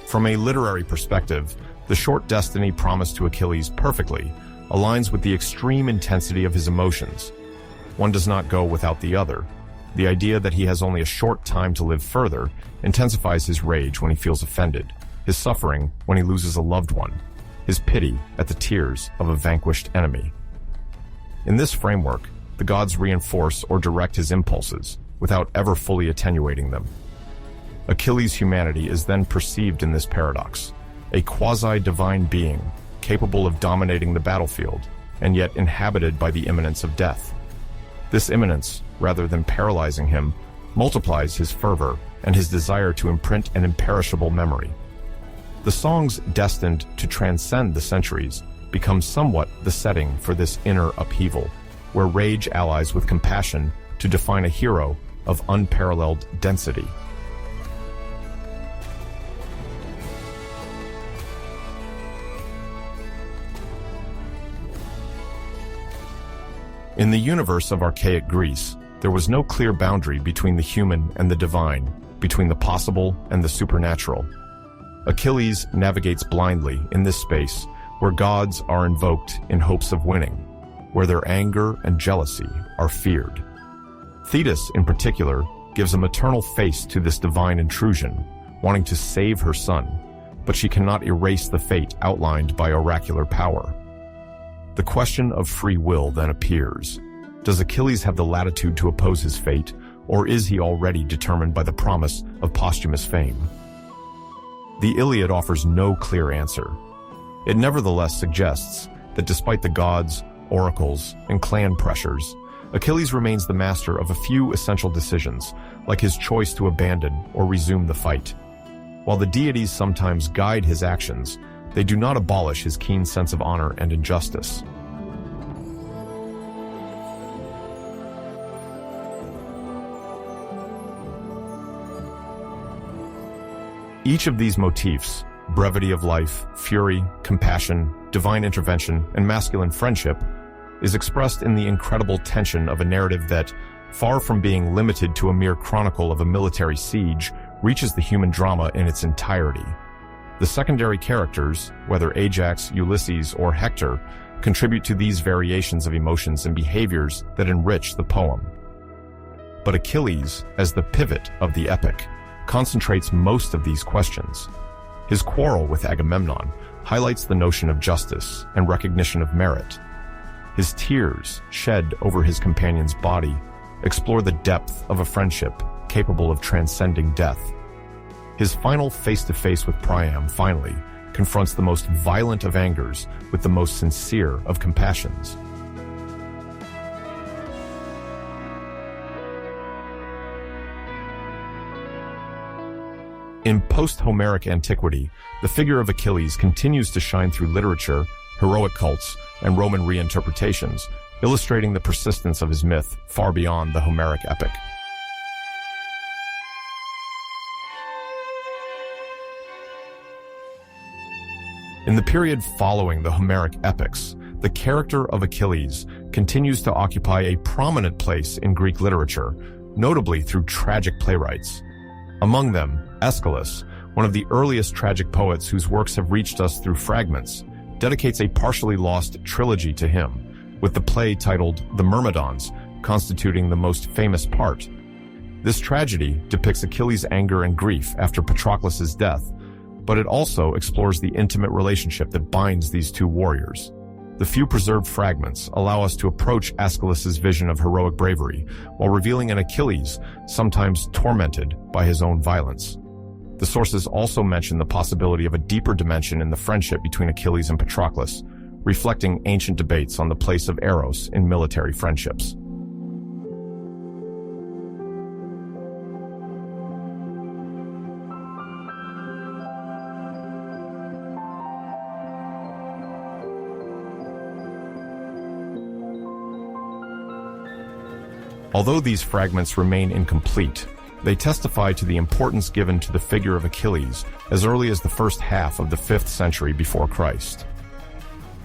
From a literary perspective, the short destiny promised to Achilles perfectly aligns with the extreme intensity of his emotions. One does not go without the other. The idea that he has only a short time to live further intensifies his rage when he feels offended, his suffering when he loses a loved one, his pity at the tears of a vanquished enemy. In this framework, the gods reinforce or direct his impulses without ever fully attenuating them. Achilles' humanity is then perceived in this paradox, a quasi-divine being capable of dominating the battlefield and yet inhabited by the imminence of death. This imminence, rather than paralyzing him, multiplies his fervor and his desire to imprint an imperishable memory. The songs destined to transcend the centuries become somewhat the setting for this inner upheaval, where rage allies with compassion to define a hero of unparalleled density. In the universe of archaic Greece, there was no clear boundary between the human and the divine, between the possible and the supernatural. Achilles navigates blindly in this space where gods are invoked in hopes of winning, where their anger and jealousy are feared. Thetis, in particular, gives a maternal face to this divine intrusion, wanting to save her son, but she cannot erase the fate outlined by oracular power. The question of free will then appears. Does Achilles have the latitude to oppose his fate, or is he already determined by the promise of posthumous fame? The Iliad offers no clear answer. It nevertheless suggests that despite the gods, oracles, and clan pressures, Achilles remains the master of a few essential decisions, like his choice to abandon or resume the fight. While the deities sometimes guide his actions, they do not abolish his keen sense of honor and injustice. Each of these motifs, brevity of life, fury, compassion, divine intervention, and masculine friendship, is expressed in the incredible tension of a narrative that, far from being limited to a mere chronicle of a military siege, reaches the human drama in its entirety. The secondary characters, whether Ajax, Ulysses, or Hector, contribute to these variations of emotions and behaviors that enrich the poem. But Achilles, as the pivot of the epic, concentrates most of these questions. His quarrel with Agamemnon highlights the notion of justice and recognition of merit. His tears, shed over his companion's body, explore the depth of a friendship capable of transcending death. His final face-to-face with Priam, finally, confronts the most violent of angers with the most sincere of compassions. In post-Homeric antiquity, the figure of Achilles continues to shine through literature, heroic cults, and Roman reinterpretations, illustrating the persistence of his myth far beyond the Homeric epic. In the period following the Homeric epics, the character of Achilles continues to occupy a prominent place in Greek literature, notably through tragic playwrights. Among them, Aeschylus, one of the earliest tragic poets whose works have reached us through fragments, dedicates a partially lost trilogy to him, with the play titled The Myrmidons constituting the most famous part. This tragedy depicts Achilles' anger and grief after Patroclus' death, but it also explores the intimate relationship that binds these two warriors. The few preserved fragments allow us to approach Aeschylus' vision of heroic bravery, while revealing an Achilles sometimes tormented by his own violence. The sources also mention the possibility of a deeper dimension in the friendship between Achilles and Patroclus, reflecting ancient debates on the place of Eros in military friendships. Although these fragments remain incomplete, they testify to the importance given to the figure of Achilles as early as the first half of the 5th century before Christ.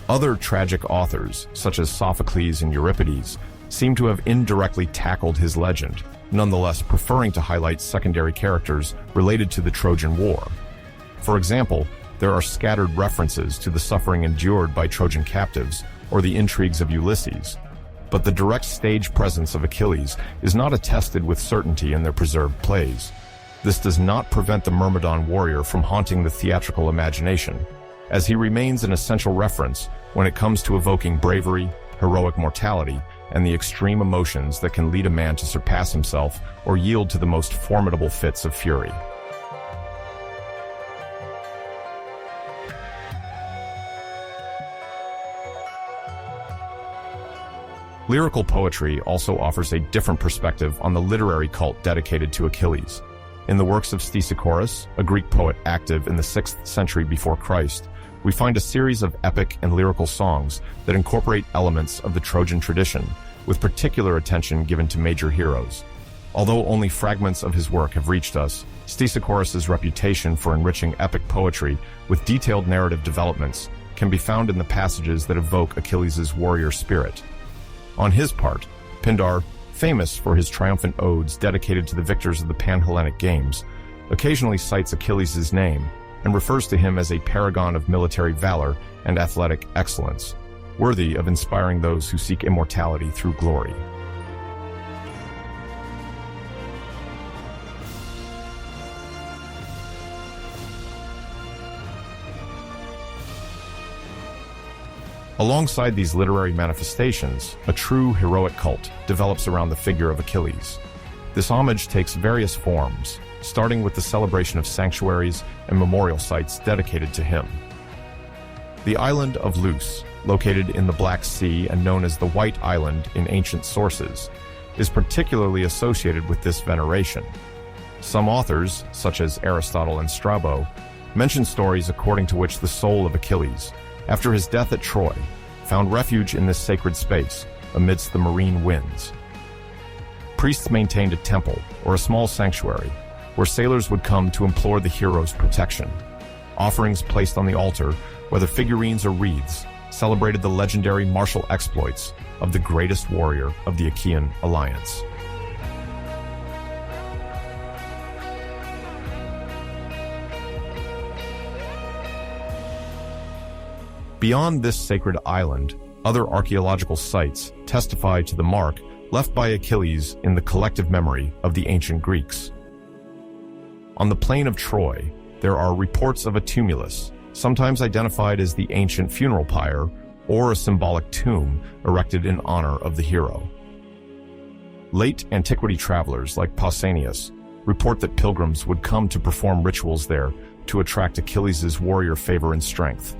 Other tragic authors, such as Sophocles and Euripides, seem to have indirectly tackled his legend, nonetheless preferring to highlight secondary characters related to the Trojan War. For example, there are scattered references to the suffering endured by Trojan captives or the intrigues of Ulysses, but the direct stage presence of Achilles is not attested with certainty in their preserved plays. This does not prevent the Myrmidon warrior from haunting the theatrical imagination, as he remains an essential reference when it comes to evoking bravery, heroic mortality, and the extreme emotions that can lead a man to surpass himself or yield to the most formidable fits of fury. Lyrical poetry also offers a different perspective on the literary cult dedicated to Achilles. In the works of Stesichorus, a Greek poet active in the 6th century before Christ, we find a series of epic and lyrical songs that incorporate elements of the Trojan tradition, with particular attention given to major heroes. Although only fragments of his work have reached us, Stesichorus' reputation for enriching epic poetry with detailed narrative developments can be found in the passages that evoke Achilles' warrior spirit. On his part, Pindar, famous for his triumphant odes dedicated to the victors of the Pan-Hellenic Games, occasionally cites Achilles' name and refers to him as a paragon of military valor and athletic excellence, worthy of inspiring those who seek immortality through glory. Alongside these literary manifestations, a true heroic cult develops around the figure of Achilles. This homage takes various forms, starting with the celebration of sanctuaries and memorial sites dedicated to him. The island of Leuce, located in the Black Sea and known as the White Island in ancient sources, is particularly associated with this veneration. Some authors, such as Aristotle and Strabo, mention stories according to which the soul of Achilles, after his death at Troy, found refuge in this sacred space amidst the marine winds. Priests maintained a temple, or a small sanctuary, where sailors would come to implore the hero's protection. Offerings placed on the altar, whether figurines or wreaths, celebrated the legendary martial exploits of the greatest warrior of the Achaean alliance. Beyond this sacred island, other archaeological sites testify to the mark left by Achilles in the collective memory of the ancient Greeks. On the plain of Troy, there are reports of a tumulus, sometimes identified as the ancient funeral pyre or a symbolic tomb erected in honor of the hero. Late antiquity travelers like Pausanias report that pilgrims would come to perform rituals there to attract Achilles' warrior favor and strength.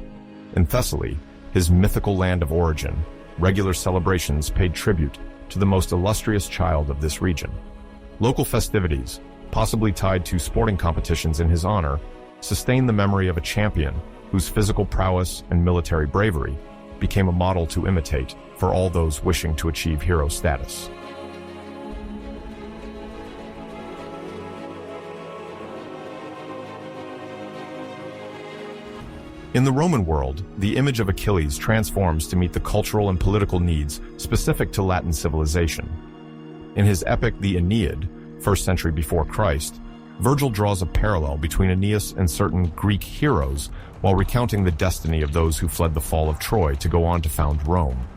In Thessaly, his mythical land of origin, regular celebrations paid tribute to the most illustrious child of this region. Local festivities, possibly tied to sporting competitions in his honor, sustain the memory of a champion whose physical prowess and military bravery became a model to imitate for all those wishing to achieve hero status. In the Roman world, the image of Achilles transforms to meet the cultural and political needs specific to Latin civilization. In his epic The Aeneid, 1st century before Christ, Virgil draws a parallel between Aeneas and certain Greek heroes while recounting the destiny of those who fled the fall of Troy to go on to found Rome.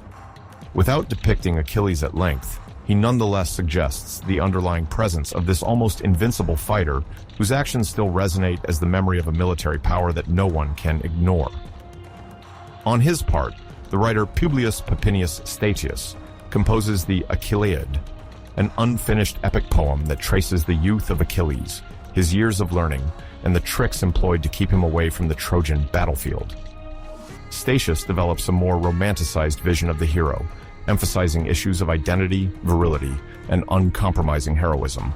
Without depicting Achilles at length, he nonetheless suggests the underlying presence of this almost invincible fighter whose actions still resonate as the memory of a military power that no one can ignore. On his part, the writer Publius Papinius Statius composes the Achilleid, an unfinished epic poem that traces the youth of Achilles, his years of learning, and the tricks employed to keep him away from the Trojan battlefield. Statius develops a more romanticized vision of the hero, emphasizing issues of identity, virility, and uncompromising heroism.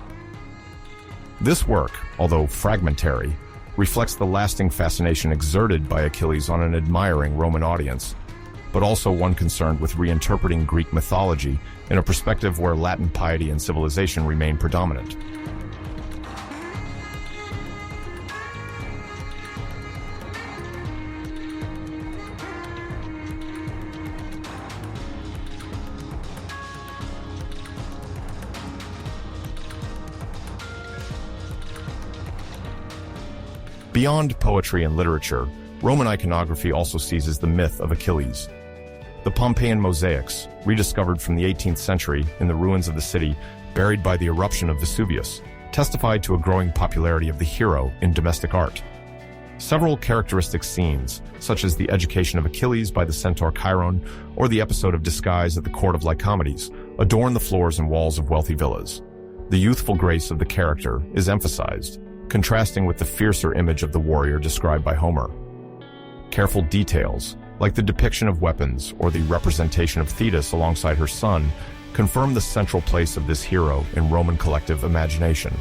This work, although fragmentary, reflects the lasting fascination exerted by Achilles on an admiring Roman audience, but also one concerned with reinterpreting Greek mythology in a perspective where Latin piety and civilization remain predominant. Beyond poetry and literature, Roman iconography also seizes the myth of Achilles. The Pompeian mosaics, rediscovered from the 18th century in the ruins of the city buried by the eruption of Vesuvius, testified to a growing popularity of the hero in domestic art. Several characteristic scenes, such as the education of Achilles by the centaur Chiron or the episode of disguise at the court of Lycomedes, adorn the floors and walls of wealthy villas. The youthful grace of the character is emphasized, contrasting with the fiercer image of the warrior described by Homer. Careful details, like the depiction of weapons or the representation of Thetis alongside her son, confirm the central place of this hero in Roman collective imagination.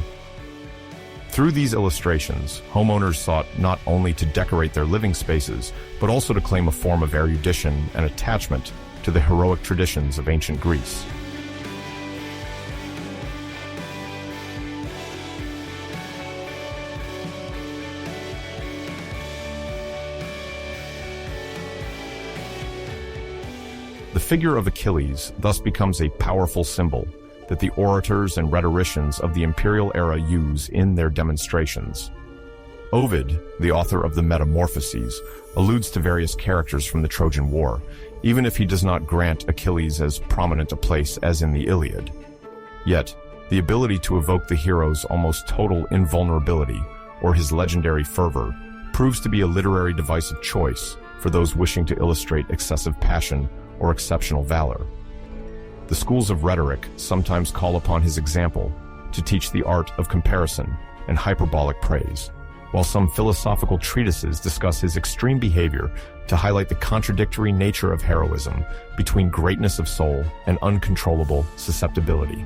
Through these illustrations, homeowners sought not only to decorate their living spaces, but also to claim a form of erudition and attachment to the heroic traditions of ancient Greece. The figure of Achilles thus becomes a powerful symbol that the orators and rhetoricians of the imperial era use in their demonstrations. Ovid, the author of the Metamorphoses, alludes to various characters from the Trojan War, even if he does not grant Achilles as prominent a place as in the Iliad. Yet, the ability to evoke the hero's almost total invulnerability, or his legendary fervor, proves to be a literary device of choice for those wishing to illustrate excessive passion or exceptional valor. The schools of rhetoric sometimes call upon his example to teach the art of comparison and hyperbolic praise, while some philosophical treatises discuss his extreme behavior to highlight the contradictory nature of heroism between greatness of soul and uncontrollable susceptibility.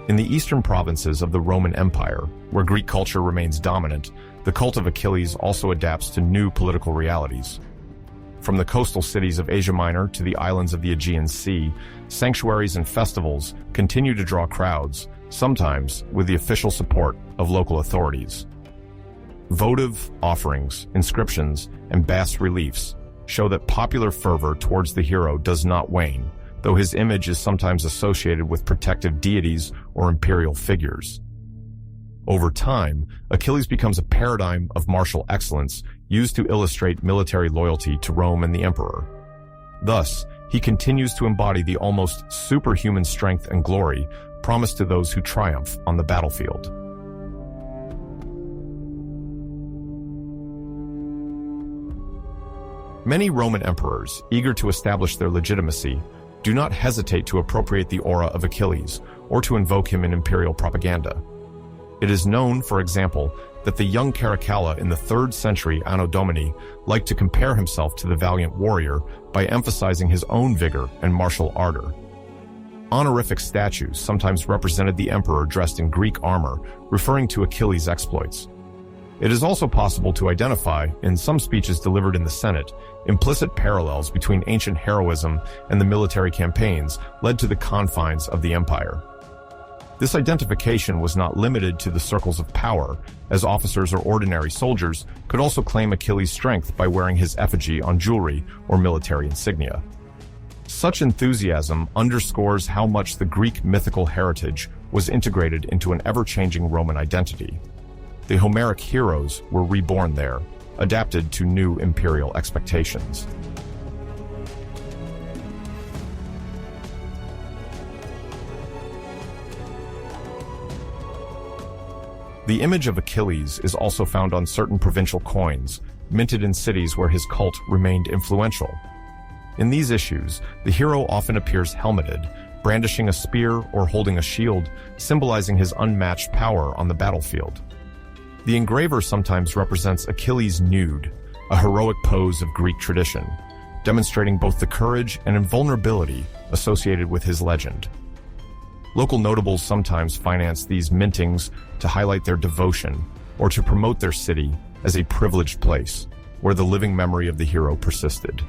In the eastern provinces of the Roman Empire, where Greek culture remains dominant, the cult of Achilles also adapts to new political realities. From the coastal cities of Asia Minor to the islands of the Aegean Sea, sanctuaries and festivals continue to draw crowds, sometimes with the official support of local authorities. Votive offerings, inscriptions, and bas-reliefs show that popular fervor towards the hero does not wane, though his image is sometimes associated with protective deities or imperial figures. Over time, Achilles becomes a paradigm of martial excellence used to illustrate military loyalty to Rome and the emperor. Thus, he continues to embody the almost superhuman strength and glory promised to those who triumph on the battlefield. Many Roman emperors, eager to establish their legitimacy, do not hesitate to appropriate the aura of Achilles or to invoke him in imperial propaganda. It is known, for example, that the young Caracalla in the 3rd century Anno Domini liked to compare himself to the valiant warrior by emphasizing his own vigor and martial ardor. Honorific statues sometimes represented the emperor dressed in Greek armor, referring to Achilles' exploits. It is also possible to identify, in some speeches delivered in the Senate, implicit parallels between ancient heroism and the military campaigns led to the confines of the empire. This identification was not limited to the circles of power, as officers or ordinary soldiers could also claim Achilles' strength by wearing his effigy on jewelry or military insignia. Such enthusiasm underscores how much the Greek mythical heritage was integrated into an ever-changing Roman identity. The Homeric heroes were reborn there, adapted to new imperial expectations. The image of Achilles is also found on certain provincial coins, minted in cities where his cult remained influential. In these issues, the hero often appears helmeted, brandishing a spear or holding a shield, symbolizing his unmatched power on the battlefield. The engraver sometimes represents Achilles nude, a heroic pose of Greek tradition, demonstrating both the courage and invulnerability associated with his legend. Local notables sometimes finance these mintings to highlight their devotion or to promote their city as a privileged place where the living memory of the hero persisted.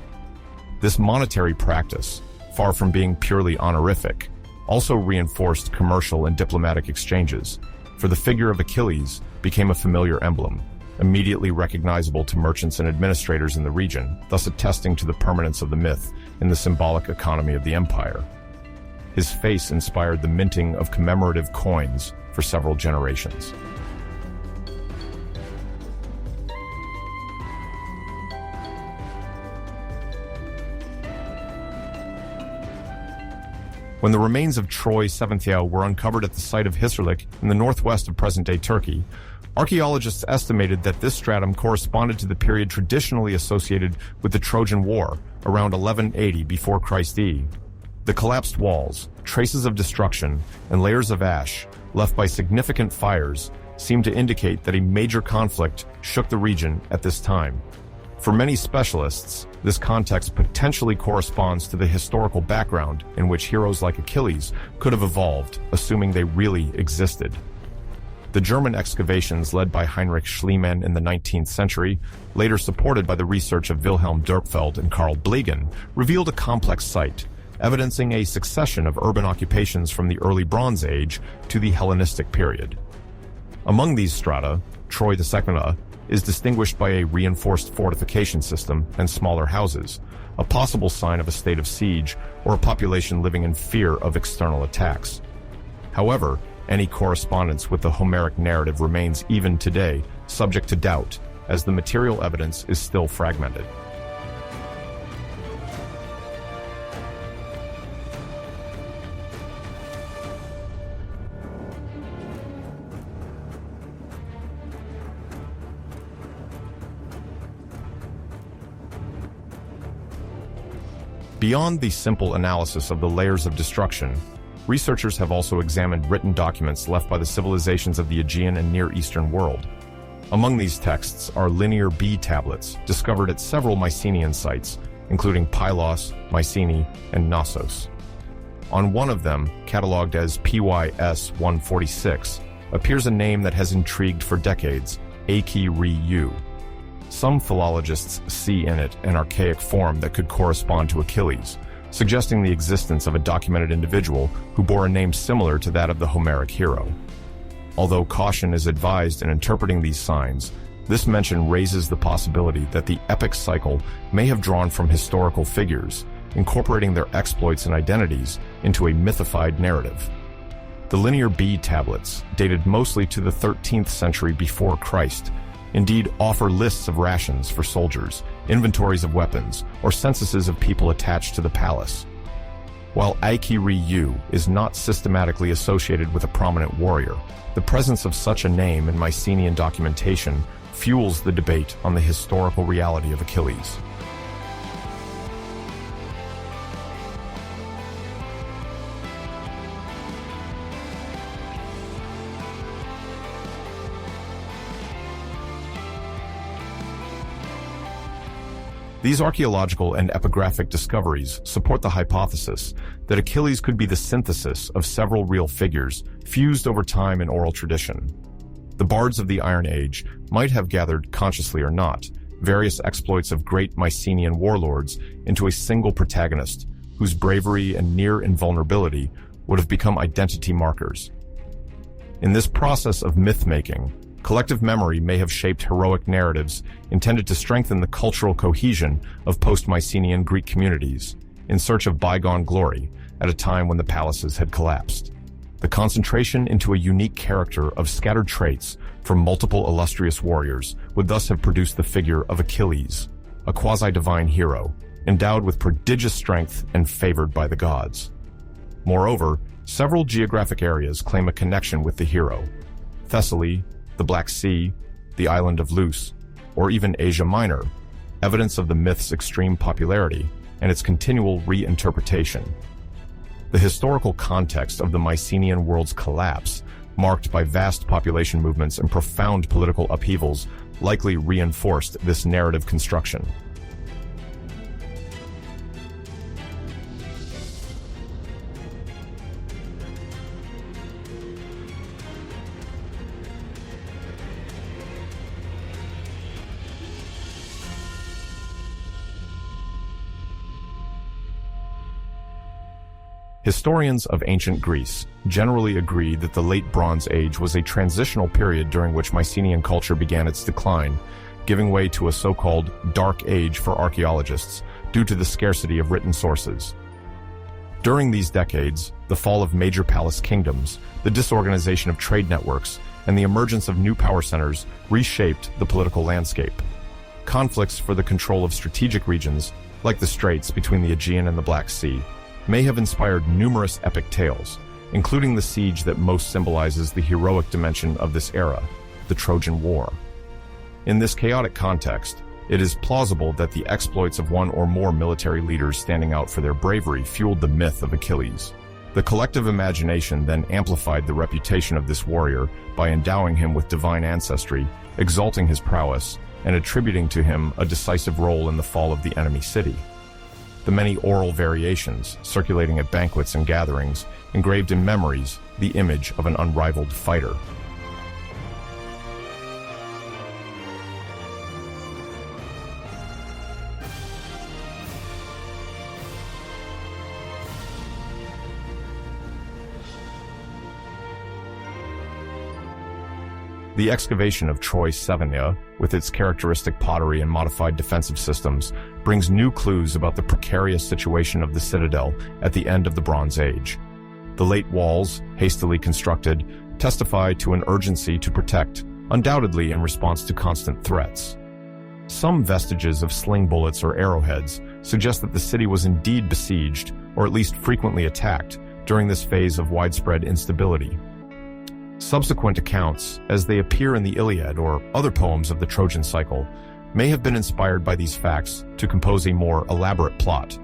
This monetary practice, far from being purely honorific, also reinforced commercial and diplomatic exchanges, for the figure of Achilles became a familiar emblem, immediately recognizable to merchants and administrators in the region, thus attesting to the permanence of the myth in the symbolic economy of the empire. His face inspired the minting of commemorative coins for several generations. When the remains of Troy Seventhia were uncovered at the site of Hisarlik in the northwest of present-day Turkey, archaeologists estimated that this stratum corresponded to the period traditionally associated with the Trojan War, around 1180 before Christ E. The collapsed walls, traces of destruction, and layers of ash left by significant fires seem to indicate that a major conflict shook the region at this time. For many specialists, this context potentially corresponds to the historical background in which heroes like Achilles could have evolved, assuming they really existed. The German excavations led by Heinrich Schliemann in the 19th century, later supported by the research of Wilhelm Dörpfeld and Karl Blegen, revealed a complex site, evidencing a succession of urban occupations from the early Bronze Age to the Hellenistic period. Among these strata, Troy the Secunda is distinguished by a reinforced fortification system and smaller houses, a possible sign of a state of siege or a population living in fear of external attacks. However, any correspondence with the Homeric narrative remains even today subject to doubt, as the material evidence is still fragmented. Beyond the simple analysis of the layers of destruction, researchers have also examined written documents left by the civilizations of the Aegean and Near Eastern world. Among these texts are linear B tablets discovered at several Mycenaean sites, including Pylos, Mycenae, and Knossos. On one of them, catalogued as PYS 146, appears a name that has intrigued for decades, Achilles. Some philologists see in it an archaic form that could correspond to Achilles, suggesting the existence of a documented individual who bore a name similar to that of the Homeric hero. Although caution is advised in interpreting these signs, this mention raises the possibility that the epic cycle may have drawn from historical figures, incorporating their exploits and identities into a mythified narrative. The linear B tablets, dated mostly to the 13th century before Christ, indeed offer lists of rations for soldiers, inventories of weapons, or censuses of people attached to the palace. While Achilles is not systematically associated with a prominent warrior, the presence of such a name in Mycenaean documentation fuels the debate on the historical reality of Achilles. These archaeological and epigraphic discoveries support the hypothesis that Achilles could be the synthesis of several real figures fused over time in oral tradition. The bards of the Iron Age might have gathered, consciously or not, various exploits of great Mycenaean warlords into a single protagonist, whose bravery and near invulnerability would have become identity markers. In this process of myth-making, collective memory may have shaped heroic narratives intended to strengthen the cultural cohesion of post-Mycenaean Greek communities, in search of bygone glory at a time when the palaces had collapsed. The concentration into a unique character of scattered traits from multiple illustrious warriors would thus have produced the figure of Achilles, a quasi-divine hero, endowed with prodigious strength and favored by the gods. Moreover, several geographic areas claim a connection with the hero: Thessaly, the Black Sea, the island of Luce, or even Asia Minor, evidence of the myth's extreme popularity and its continual reinterpretation. The historical context of the Mycenaean world's collapse, marked by vast population movements and profound political upheavals, likely reinforced this narrative construction. Historians of ancient Greece generally agree that the Late Bronze Age was a transitional period during which Mycenaean culture began its decline, giving way to a so-called Dark Age for archaeologists due to the scarcity of written sources. During these decades, the fall of major palace kingdoms, the disorganization of trade networks, and the emergence of new power centers reshaped the political landscape. Conflicts for the control of strategic regions, like the straits between the Aegean and the Black Sea, may have inspired numerous epic tales, including the siege that most symbolizes the heroic dimension of this era, the Trojan War. In this chaotic context, it is plausible that the exploits of one or more military leaders standing out for their bravery fueled the myth of Achilles. The collective imagination then amplified the reputation of this warrior by endowing him with divine ancestry, exalting his prowess, and attributing to him a decisive role in the fall of the enemy city. The many oral variations, circulating at banquets and gatherings, engraved in memories the image of an unrivaled fighter. The excavation of Troy Severnia, with its characteristic pottery and modified defensive systems, brings new clues about the precarious situation of the citadel at the end of the Bronze Age. The late walls, hastily constructed, testify to an urgency to protect, undoubtedly in response to constant threats. Some vestiges of sling bullets or arrowheads suggest that the city was indeed besieged, or at least frequently attacked, during this phase of widespread instability. Subsequent accounts, as they appear in the Iliad or other poems of the Trojan cycle, may have been inspired by these facts to compose a more elaborate plot.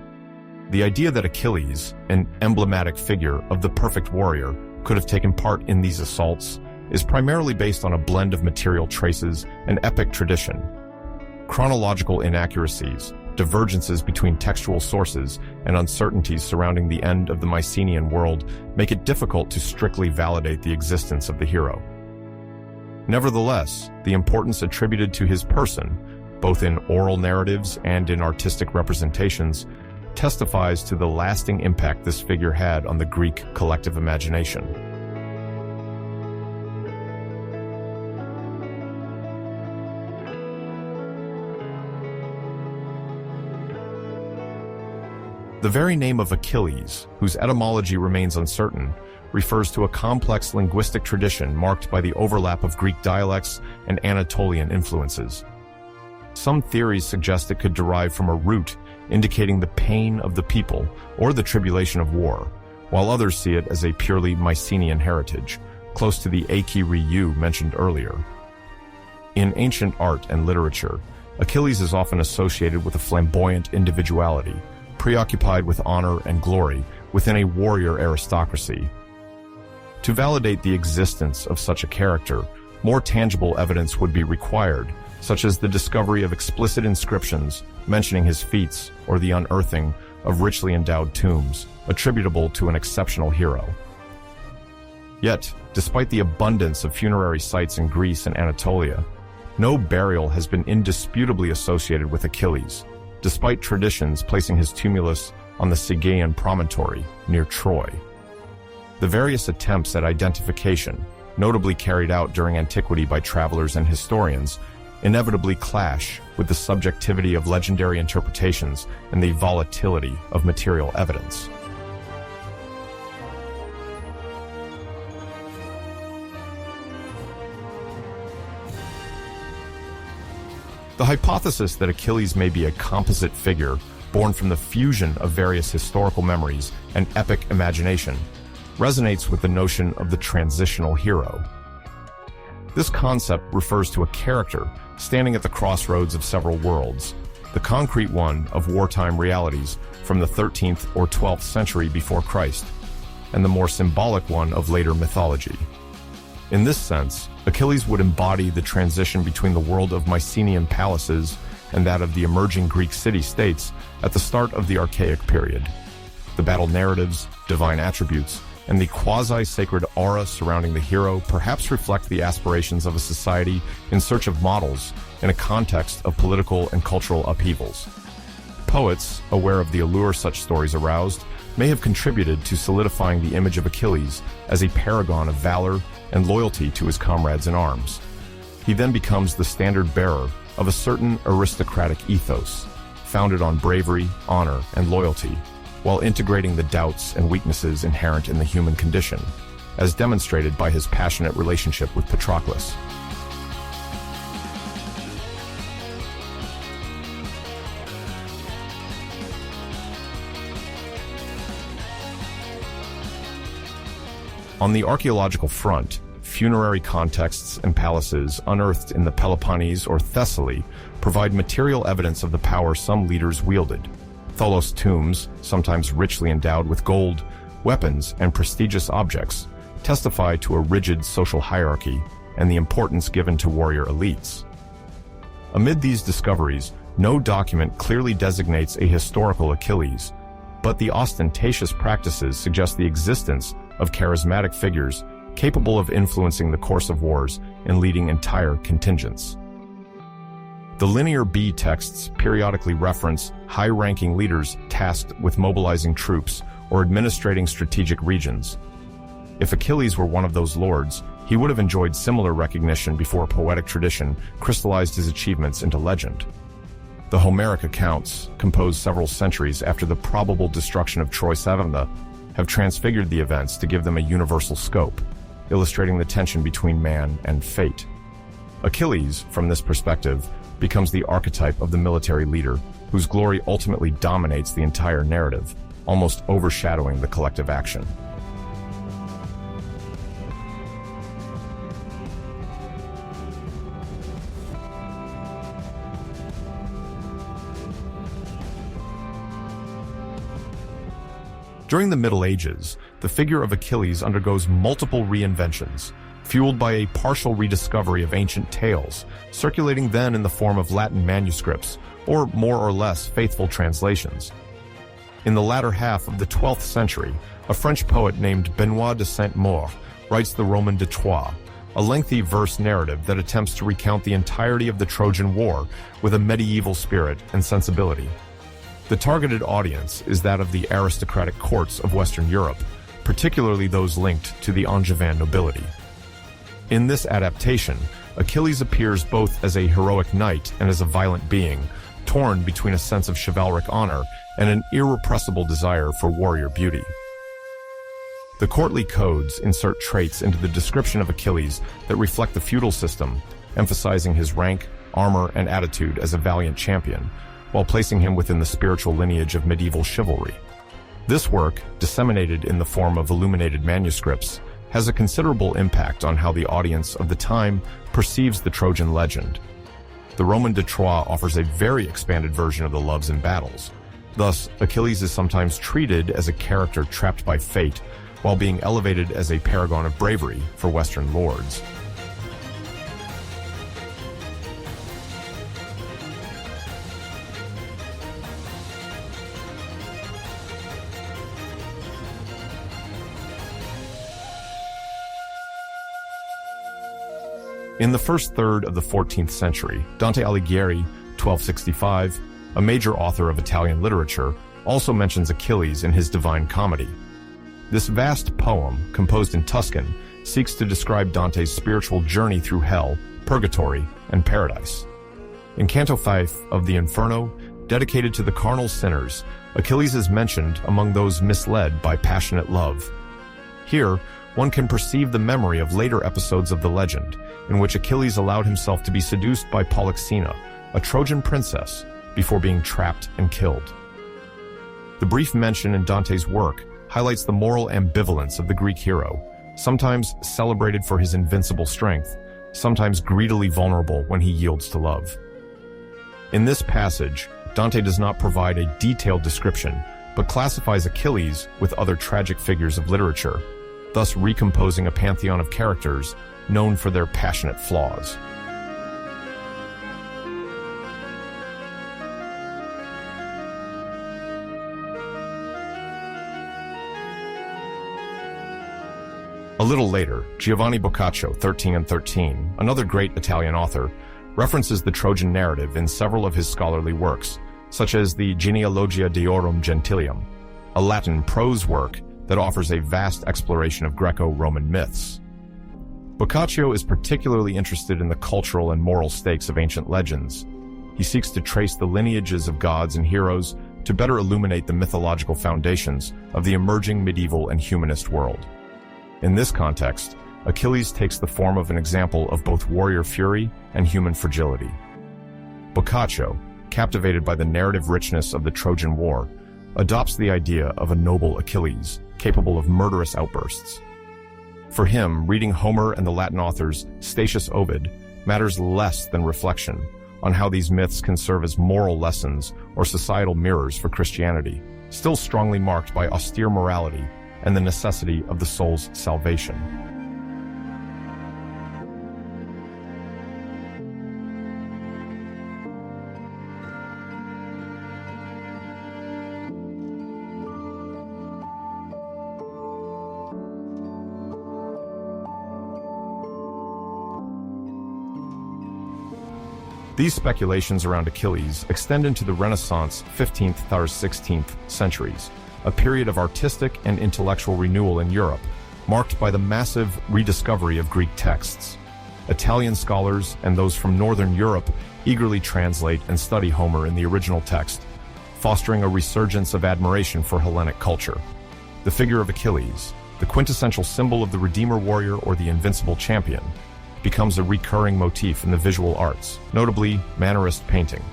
The idea that Achilles, an emblematic figure of the perfect warrior, could have taken part in these assaults is primarily based on a blend of material traces and epic tradition. Chronological inaccuracies, divergences between textual sources, and uncertainties surrounding the end of the Mycenaean world make it difficult to strictly validate the existence of the hero. Nevertheless, the importance attributed to his person, both in oral narratives and in artistic representations, testifies to the lasting impact this figure had on the Greek collective imagination. The very name of Achilles, whose etymology remains uncertain, refers to a complex linguistic tradition marked by the overlap of Greek dialects and Anatolian influences. Some theories suggest it could derive from a root indicating the pain of the people or the tribulation of war, while others see it as a purely Mycenaean heritage, close to the Achilles mentioned earlier. In ancient art and literature, Achilles is often associated with a flamboyant individuality, preoccupied with honor and glory within a warrior aristocracy. To validate the existence of such a character, more tangible evidence would be required, such as the discovery of explicit inscriptions mentioning his feats or the unearthing of richly endowed tombs attributable to an exceptional hero. Yet, despite the abundance of funerary sites in Greece and Anatolia, no burial has been indisputably associated with Achilles, despite traditions placing his tumulus on the Sigean promontory near Troy. The various attempts at identification, notably carried out during antiquity by travelers and historians, inevitably clash with the subjectivity of legendary interpretations and the volatility of material evidence. The hypothesis that Achilles may be a composite figure born from the fusion of various historical memories and epic imagination resonates with the notion of the transitional hero. This concept refers to a character standing at the crossroads of several worlds, the concrete one of wartime realities from the 13th or 12th century before Christ, and the more symbolic one of later mythology. In this sense, Achilles would embody the transition between the world of Mycenaean palaces and that of the emerging Greek city-states at the start of the Archaic period. The battle narratives, divine attributes, and the quasi-sacred aura surrounding the hero perhaps reflect the aspirations of a society in search of models in a context of political and cultural upheavals. Poets, aware of the allure such stories aroused, may have contributed to solidifying the image of Achilles as a paragon of valor and loyalty to his comrades in arms. He then becomes the standard bearer of a certain aristocratic ethos, founded on bravery, honor, and loyalty, while integrating the doubts and weaknesses inherent in the human condition, as demonstrated by his passionate relationship with Patroclus. On the archaeological front, funerary contexts and palaces unearthed in the Peloponnese or Thessaly provide material evidence of the power some leaders wielded. Tholos tombs, sometimes richly endowed with gold, weapons, and prestigious objects, testify to a rigid social hierarchy and the importance given to warrior elites. Amid these discoveries, no document clearly designates a historical Achilles, but the ostentatious practices suggest the existence of charismatic figures capable of influencing the course of wars and leading entire contingents. The Linear B texts periodically reference high-ranking leaders tasked with mobilizing troops or administrating strategic regions. If Achilles were one of those lords, He would have enjoyed similar recognition before poetic tradition crystallized his achievements into legend. The Homeric accounts, composed several centuries after the probable destruction of Troy Savamna, have transfigured the events to give them a universal scope, illustrating the tension between man and fate. Achilles, from this perspective, becomes the archetype of the military leader, whose glory ultimately dominates the entire narrative, almost overshadowing the collective action. During the Middle Ages, the figure of Achilles undergoes multiple reinventions, fueled by a partial rediscovery of ancient tales, circulating then in the form of Latin manuscripts, or more or less faithful translations. In the latter half of the 12th century, a French poet named Benoit de Saint-Maur writes the Roman de Troie, a lengthy verse narrative that attempts to recount the entirety of the Trojan War with a medieval spirit and sensibility. The targeted audience is that of the aristocratic courts of Western Europe, particularly those linked to the Angevin nobility. In this adaptation, Achilles appears both as a heroic knight and as a violent being, torn between a sense of chivalric honor and an irrepressible desire for warrior beauty. The courtly codes insert traits into the description of Achilles that reflect the feudal system, emphasizing his rank, armor, and attitude as a valiant champion, while placing him within the spiritual lineage of medieval chivalry. This work, disseminated in the form of illuminated manuscripts, has a considerable impact on how the audience of the time perceives the Trojan legend. The Roman de Troie offers a very expanded version of the loves and battles. Thus, Achilles is sometimes treated as a character trapped by fate, while being elevated as a paragon of bravery for Western lords. In the first third of the 14th century, Dante Alighieri, 1265, a major author of Italian literature, also mentions Achilles in his Divine Comedy. This vast poem, composed in Tuscan, seeks to describe Dante's spiritual journey through hell, purgatory, and paradise. In Canto 5 of the Inferno, dedicated to the carnal sinners, Achilles is mentioned among those misled by passionate love. Here, one can perceive the memory of later episodes of the legend, in which Achilles allowed himself to be seduced by Polyxena, a Trojan princess, before being trapped and killed. The brief mention in Dante's work highlights the moral ambivalence of the Greek hero, sometimes celebrated for his invincible strength, sometimes greedily vulnerable when he yields to love. In this passage, Dante does not provide a detailed description, but classifies Achilles with other tragic figures of literature, thus recomposing a pantheon of characters known for their passionate flaws. A little later, Giovanni Boccaccio, 1313, another great Italian author, references the Trojan narrative in several of his scholarly works, such as the Genealogia Deorum Gentilium, a Latin prose work that offers a vast exploration of Greco-Roman myths. Boccaccio is particularly interested in the cultural and moral stakes of ancient legends. He seeks to trace the lineages of gods and heroes to better illuminate the mythological foundations of the emerging medieval and humanist world. In this context, Achilles takes the form of an example of both warrior fury and human fragility. Boccaccio, captivated by the narrative richness of the Trojan War, adopts the idea of a noble Achilles, capable of murderous outbursts. For him, reading Homer and the Latin authors Statius Ovid matters less than reflection on how these myths can serve as moral lessons or societal mirrors for Christianity, still strongly marked by austere morality and the necessity of the soul's salvation. These speculations around Achilles extend into the Renaissance 15th or 16th centuries, a period of artistic and intellectual renewal in Europe, marked by the massive rediscovery of Greek texts. Italian scholars and those from Northern Europe eagerly translate and study Homer in the original text, fostering a resurgence of admiration for Hellenic culture. The figure of Achilles, the quintessential symbol of the Redeemer warrior or the invincible champion, becomes a recurring motif in the visual arts, notably Mannerist painting.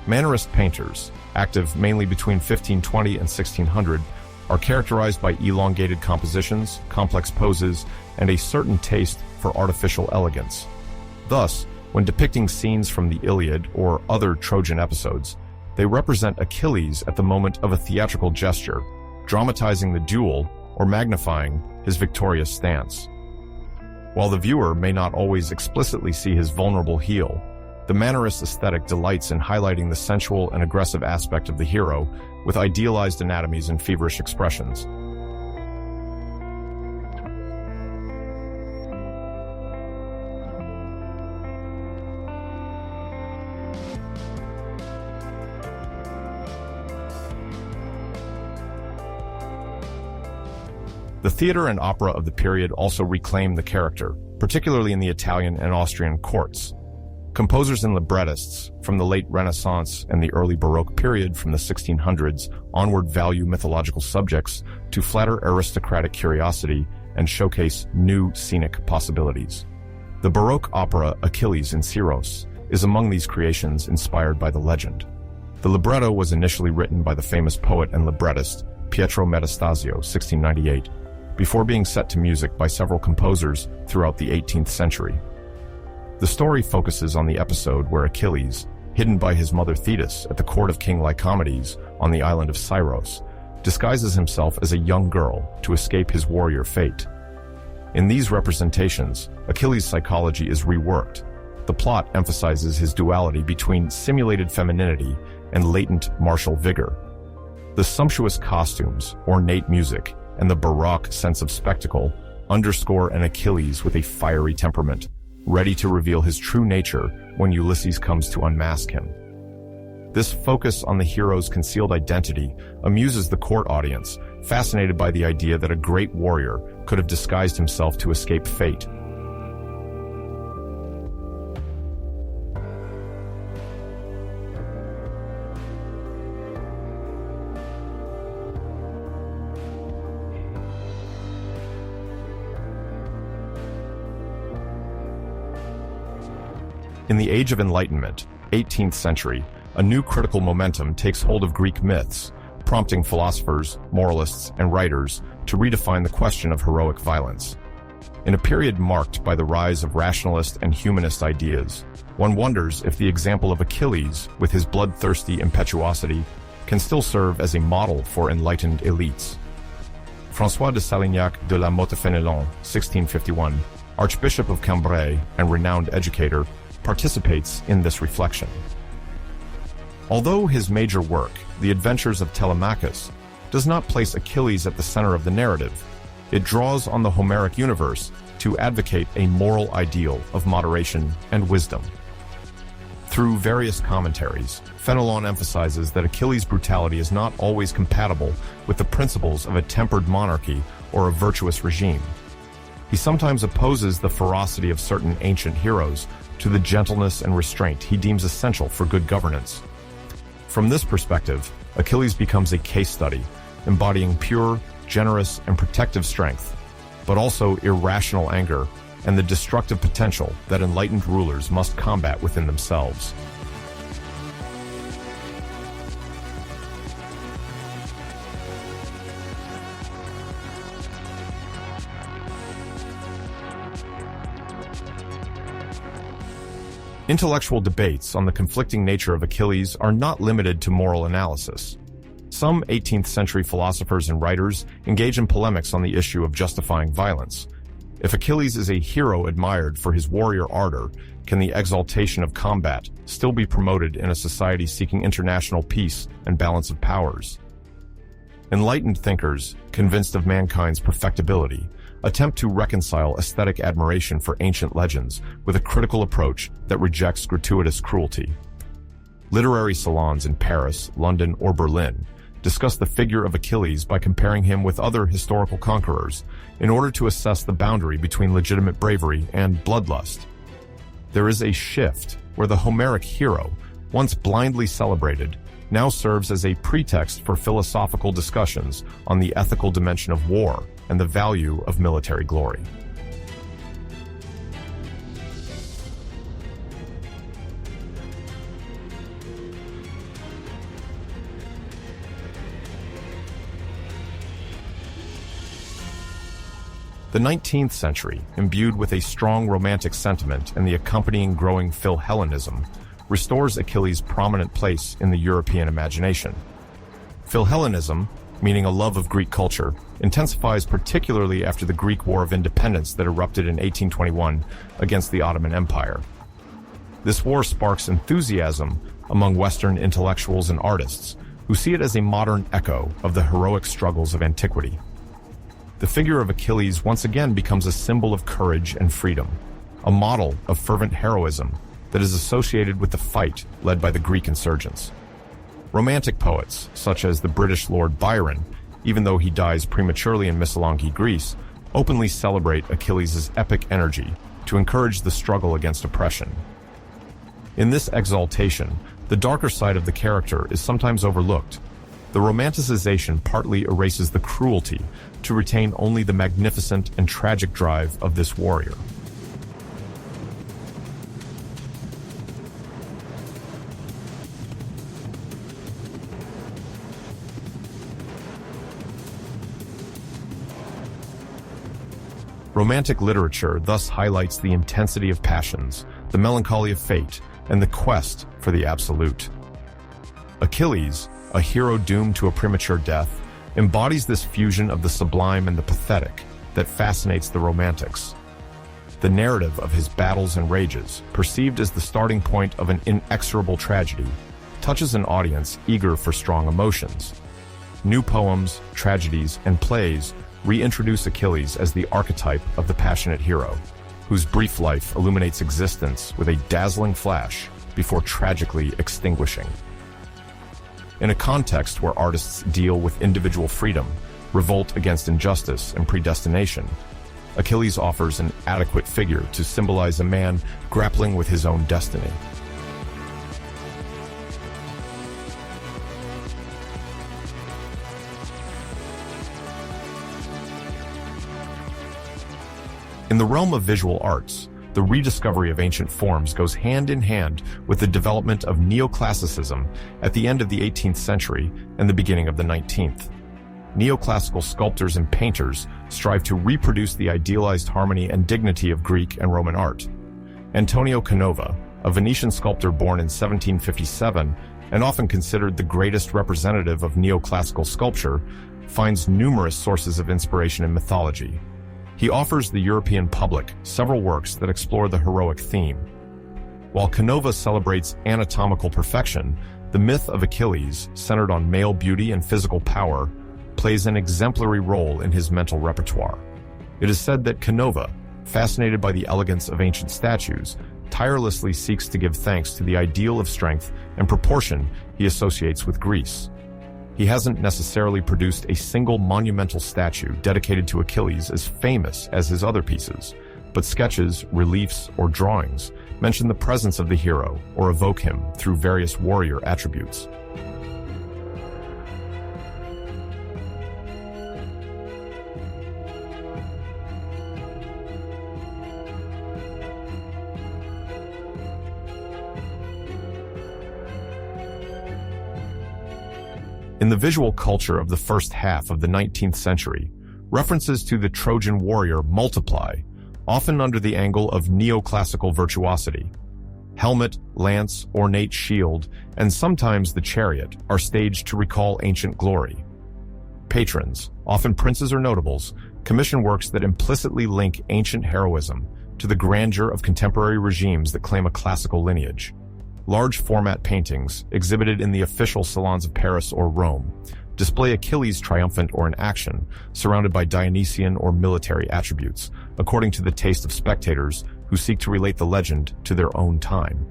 Mannerist painters, active mainly between 1520 and 1600, are characterized by elongated compositions, complex poses, and a certain taste for artificial elegance. Thus, when depicting scenes from the Iliad or other Trojan episodes, they represent Achilles at the moment of a theatrical gesture, dramatizing the duel or magnifying his victorious stance. While the viewer may not always explicitly see his vulnerable heel, the Mannerist aesthetic delights in highlighting the sensual and aggressive aspect of the hero with idealized anatomies and feverish expressions. The theater and opera of the period also reclaim the character, particularly in the Italian and Austrian courts. Composers and librettists from the late Renaissance and the early Baroque period from the 1600s onward value mythological subjects to flatter aristocratic curiosity and showcase new scenic possibilities. The Baroque opera Achilles in Syros is among these creations inspired by the legend. The libretto was initially written by the famous poet and librettist Pietro Metastasio, 1698, before being set to music by several composers throughout the 18th century. The story focuses on the episode where Achilles, hidden by his mother Thetis at the court of King Lycomedes on the island of Syros, disguises himself as a young girl to escape his warrior fate. In these representations, Achilles' psychology is reworked. The plot emphasizes his duality between simulated femininity and latent martial vigor. The sumptuous costumes, ornate music, and the Baroque sense of spectacle underscore an Achilles with a fiery temperament, ready to reveal his true nature when Ulysses comes to unmask him. This focus on the hero's concealed identity amuses the court audience, fascinated by the idea that a great warrior could have disguised himself to escape fate. In the Age of Enlightenment, 18th century, a new critical momentum takes hold of Greek myths, prompting philosophers, moralists, and writers to redefine the question of heroic violence. In a period marked by the rise of rationalist and humanist ideas, one wonders if the example of Achilles, with his bloodthirsty impetuosity, can still serve as a model for enlightened elites. François de Salignac de la Motte-Fénelon, 1651, Archbishop of Cambrai and renowned educator, participates in this reflection. Although his major work, The Adventures of Telemachus, does not place Achilles at the center of the narrative, it draws on the Homeric universe to advocate a moral ideal of moderation and wisdom. Through various commentaries, Fénelon emphasizes that Achilles' brutality is not always compatible with the principles of a tempered monarchy or a virtuous regime. He sometimes opposes the ferocity of certain ancient heroes to the gentleness and restraint he deems essential for good governance. From this perspective, Achilles becomes a case study, embodying pure, generous, and protective strength, but also irrational anger and the destructive potential that enlightened rulers must combat within themselves. Intellectual debates on the conflicting nature of Achilles are not limited to moral analysis. Some 18th century philosophers and writers engage in polemics on the issue of justifying violence. If Achilles is a hero admired for his warrior ardor, can the exaltation of combat still be promoted in a society seeking international peace and balance of powers? Enlightened thinkers, convinced of mankind's perfectibility, attempt to reconcile aesthetic admiration for ancient legends with a critical approach that rejects gratuitous cruelty. Literary salons in Paris, London, or Berlin discuss the figure of Achilles by comparing him with other historical conquerors in order to assess the boundary between legitimate bravery and bloodlust. There is a shift where the Homeric hero, once blindly celebrated, now serves as a pretext for philosophical discussions on the ethical dimension of war and the value of military glory. The 19th century, imbued with a strong romantic sentiment and the accompanying growing Philhellenism, restores Achilles' prominent place in the European imagination. Philhellenism, meaning a love of Greek culture, intensifies particularly after the Greek War of Independence that erupted in 1821 against the Ottoman Empire. This war sparks enthusiasm among Western intellectuals and artists, who see it as a modern echo of the heroic struggles of antiquity. The figure of Achilles once again becomes a symbol of courage and freedom, a model of fervent heroism that is associated with the fight led by the Greek insurgents. Romantic poets, such as the British Lord Byron, even though he dies prematurely in Missolonghi, Greece, openly celebrate Achilles' epic energy to encourage the struggle against oppression. In this exaltation, the darker side of the character is sometimes overlooked. The romanticization partly erases the cruelty to retain only the magnificent and tragic drive of this warrior. Romantic literature thus highlights the intensity of passions, the melancholy of fate, and the quest for the absolute. Achilles, a hero doomed to a premature death, embodies this fusion of the sublime and the pathetic that fascinates the romantics. The narrative of his battles and rages, perceived as the starting point of an inexorable tragedy, touches an audience eager for strong emotions. New poems, tragedies, and plays reintroduce Achilles as the archetype of the passionate hero, whose brief life illuminates existence with a dazzling flash before tragically extinguishing. In a context where artists deal with individual freedom, revolt against injustice, and predestination, Achilles offers an adequate figure to symbolize a man grappling with his own destiny. In the realm of visual arts, the rediscovery of ancient forms goes hand in hand with the development of neoclassicism at the end of the 18th century and the beginning of the 19th. Neoclassical sculptors and painters strive to reproduce the idealized harmony and dignity of Greek and Roman art. Antonio Canova, a Venetian sculptor born in 1757 and often considered the greatest representative of neoclassical sculpture, finds numerous sources of inspiration in mythology. He offers the European public several works that explore the heroic theme. While Canova celebrates anatomical perfection, the myth of Achilles, centered on male beauty and physical power, plays an exemplary role in his mental repertoire. It is said that Canova, fascinated by the elegance of ancient statues, tirelessly seeks to give thanks to the ideal of strength and proportion he associates with Greece. He hasn't necessarily produced a single monumental statue dedicated to Achilles as famous as his other pieces, but sketches, reliefs, or drawings mention the presence of the hero or evoke him through various warrior attributes. In the visual culture of the first half of the 19th century, references to the Trojan warrior multiply, often under the angle of neoclassical virtuosity. Helmet, lance, ornate shield, and sometimes the chariot are staged to recall ancient glory. Patrons, often princes or notables, commission works that implicitly link ancient heroism to the grandeur of contemporary regimes that claim a classical lineage. Large format paintings, exhibited in the official salons of Paris or Rome, display Achilles triumphant or in action, surrounded by Dionysian or military attributes, according to the taste of spectators who seek to relate the legend to their own time.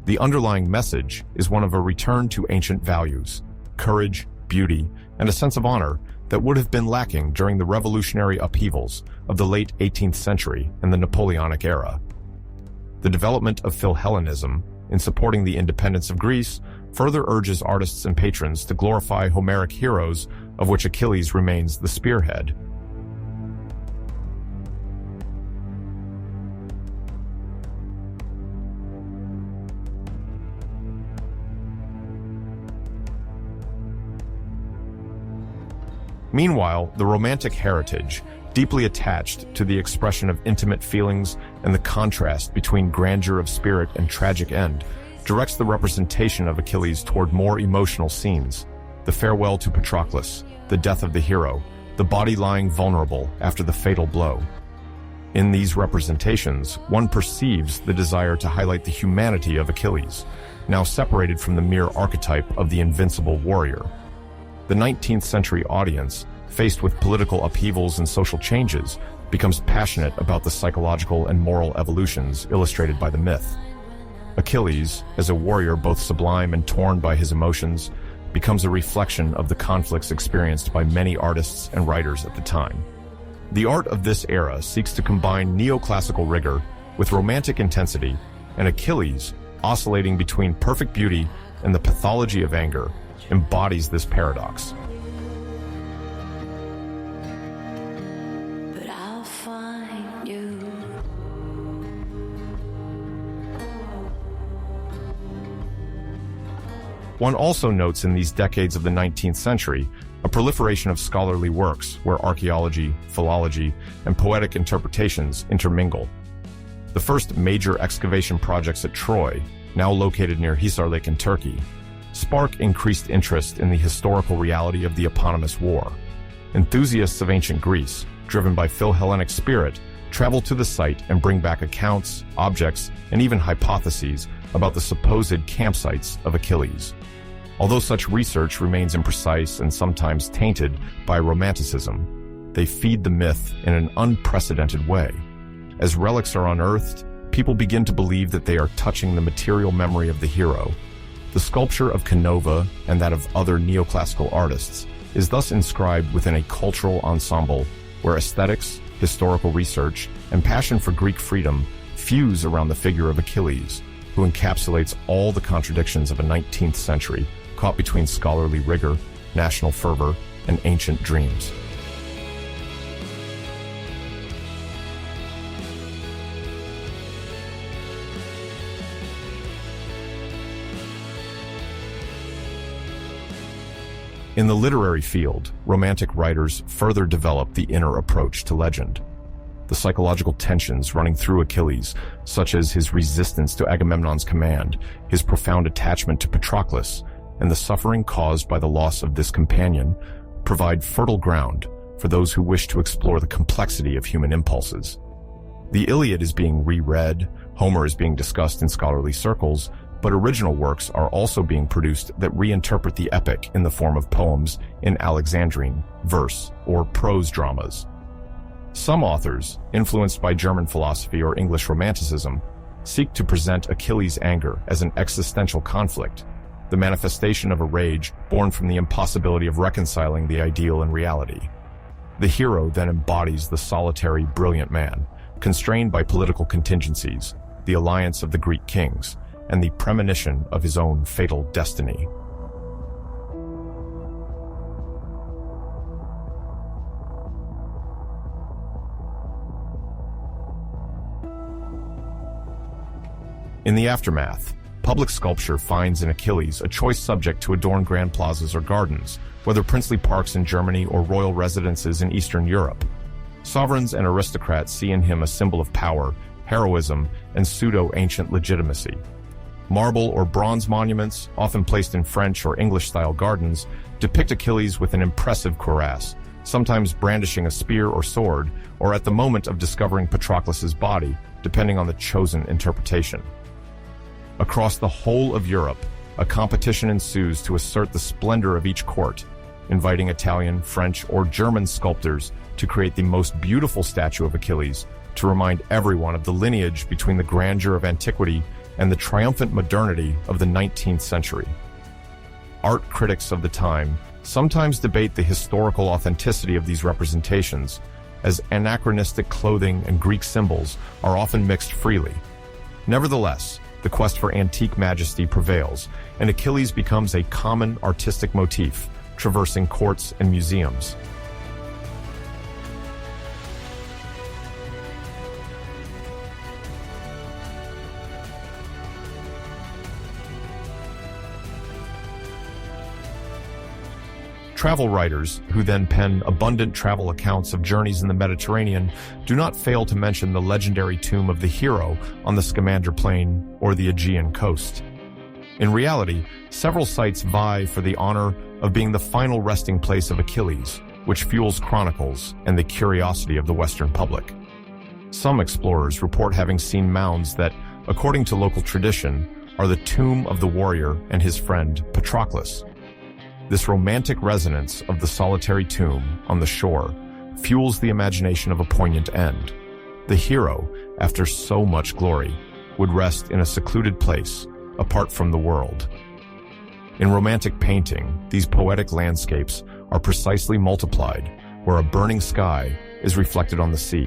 The underlying message is one of a return to ancient values: courage, beauty, and a sense of honor that would have been lacking during the revolutionary upheavals of the late 18th century and the Napoleonic era. The development of Philhellenism, in supporting the independence of Greece, further urges artists and patrons to glorify Homeric heroes, of which Achilles remains the spearhead. Meanwhile, the Romantic heritage, deeply attached to the expression of intimate feelings and the contrast between grandeur of spirit and tragic end, directs the representation of Achilles toward more emotional scenes: the farewell to Patroclus, the death of the hero, the body lying vulnerable after the fatal blow. In these representations, one perceives the desire to highlight the humanity of Achilles, now separated from the mere archetype of the invincible warrior. The 19th century audience, faced with political upheavals and social changes, becomes passionate about the psychological and moral evolutions illustrated by the myth. Achilles, as a warrior both sublime and torn by his emotions, becomes a reflection of the conflicts experienced by many artists and writers at the time. The art of this era seeks to combine neoclassical rigor with romantic intensity, and Achilles, oscillating between perfect beauty and the pathology of anger, embodies this paradox. But I'll find you. One also notes in these decades of the 19th century a proliferation of scholarly works where archaeology, philology, and poetic interpretations intermingle. The first major excavation projects at Troy, now located near Hisar Lake in Turkey, spark increased interest in the historical reality of the eponymous war. Enthusiasts of ancient Greece, driven by Philhellenic spirit, travel to the site and bring back accounts, objects, and even hypotheses about the supposed campsites of Achilles. Although such research remains imprecise and sometimes tainted by Romanticism, they feed the myth in an unprecedented way. As relics are unearthed, people begin to believe that they are touching the material memory of the hero. The sculpture of Canova and that of other neoclassical artists is thus inscribed within a cultural ensemble where aesthetics, historical research, and passion for Greek freedom fuse around the figure of Achilles, who encapsulates all the contradictions of a 19th century caught between scholarly rigor, national fervor, and ancient dreams. In the literary field, Romantic writers further develop the inner approach to legend. The psychological tensions running through Achilles, such as his resistance to Agamemnon's command, his profound attachment to Patroclus, and the suffering caused by the loss of this companion, provide fertile ground for those who wish to explore the complexity of human impulses. The Iliad is being reread, Homer is being discussed in scholarly circles, but original works are also being produced that reinterpret the epic in the form of poems in Alexandrine, verse, or prose dramas. Some authors, influenced by German philosophy or English Romanticism, seek to present Achilles' anger as an existential conflict, the manifestation of a rage born from the impossibility of reconciling the ideal and reality. The hero then embodies the solitary, brilliant man, constrained by political contingencies, the alliance of the Greek kings, and the premonition of his own fatal destiny. In the aftermath, public sculpture finds in Achilles a choice subject to adorn grand plazas or gardens, whether princely parks in Germany or royal residences in Eastern Europe. Sovereigns and aristocrats see in him a symbol of power, heroism, and pseudo-ancient legitimacy. Marble or bronze monuments, often placed in French or English-style gardens, depict Achilles with an impressive cuirass, sometimes brandishing a spear or sword, or at the moment of discovering Patroclus's body, depending on the chosen interpretation. Across the whole of Europe, a competition ensues to assert the splendor of each court, inviting Italian, French, or German sculptors to create the most beautiful statue of Achilles, to remind everyone of the lineage between the grandeur of antiquity and the triumphant modernity of the 19th century. Art critics of the time sometimes debate the historical authenticity of these representations, as anachronistic clothing and Greek symbols are often mixed freely. Nevertheless, the quest for antique majesty prevails, and Achilles becomes a common artistic motif, traversing courts and museums. Travel writers, who then pen abundant travel accounts of journeys in the Mediterranean, do not fail to mention the legendary tomb of the hero on the Scamander Plain or the Aegean coast. In reality, several sites vie for the honor of being the final resting place of Achilles, which fuels chronicles and the curiosity of the Western public. Some explorers report having seen mounds that, according to local tradition, are the tomb of the warrior and his friend Patroclus. This romantic resonance of the solitary tomb on the shore fuels the imagination of a poignant end. The hero, after so much glory, would rest in a secluded place, apart from the world. In romantic painting, these poetic landscapes are precisely multiplied, where a burning sky is reflected on the sea,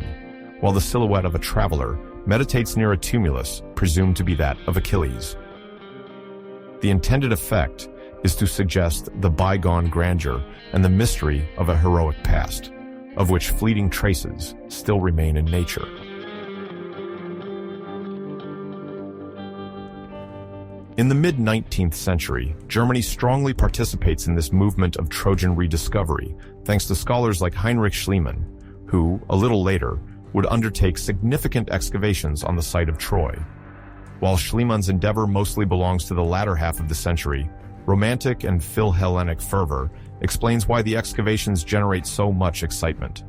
while the silhouette of a traveler meditates near a tumulus presumed to be that of Achilles. The intended effect is to suggest the bygone grandeur and the mystery of a heroic past, of which fleeting traces still remain in nature. In the mid-19th century, Germany strongly participates in this movement of Trojan rediscovery, thanks to scholars like Heinrich Schliemann, who, a little later, would undertake significant excavations on the site of Troy. While Schliemann's endeavor mostly belongs to the latter half of the century, romantic and Philhellenic fervor explains why the excavations generate so much excitement.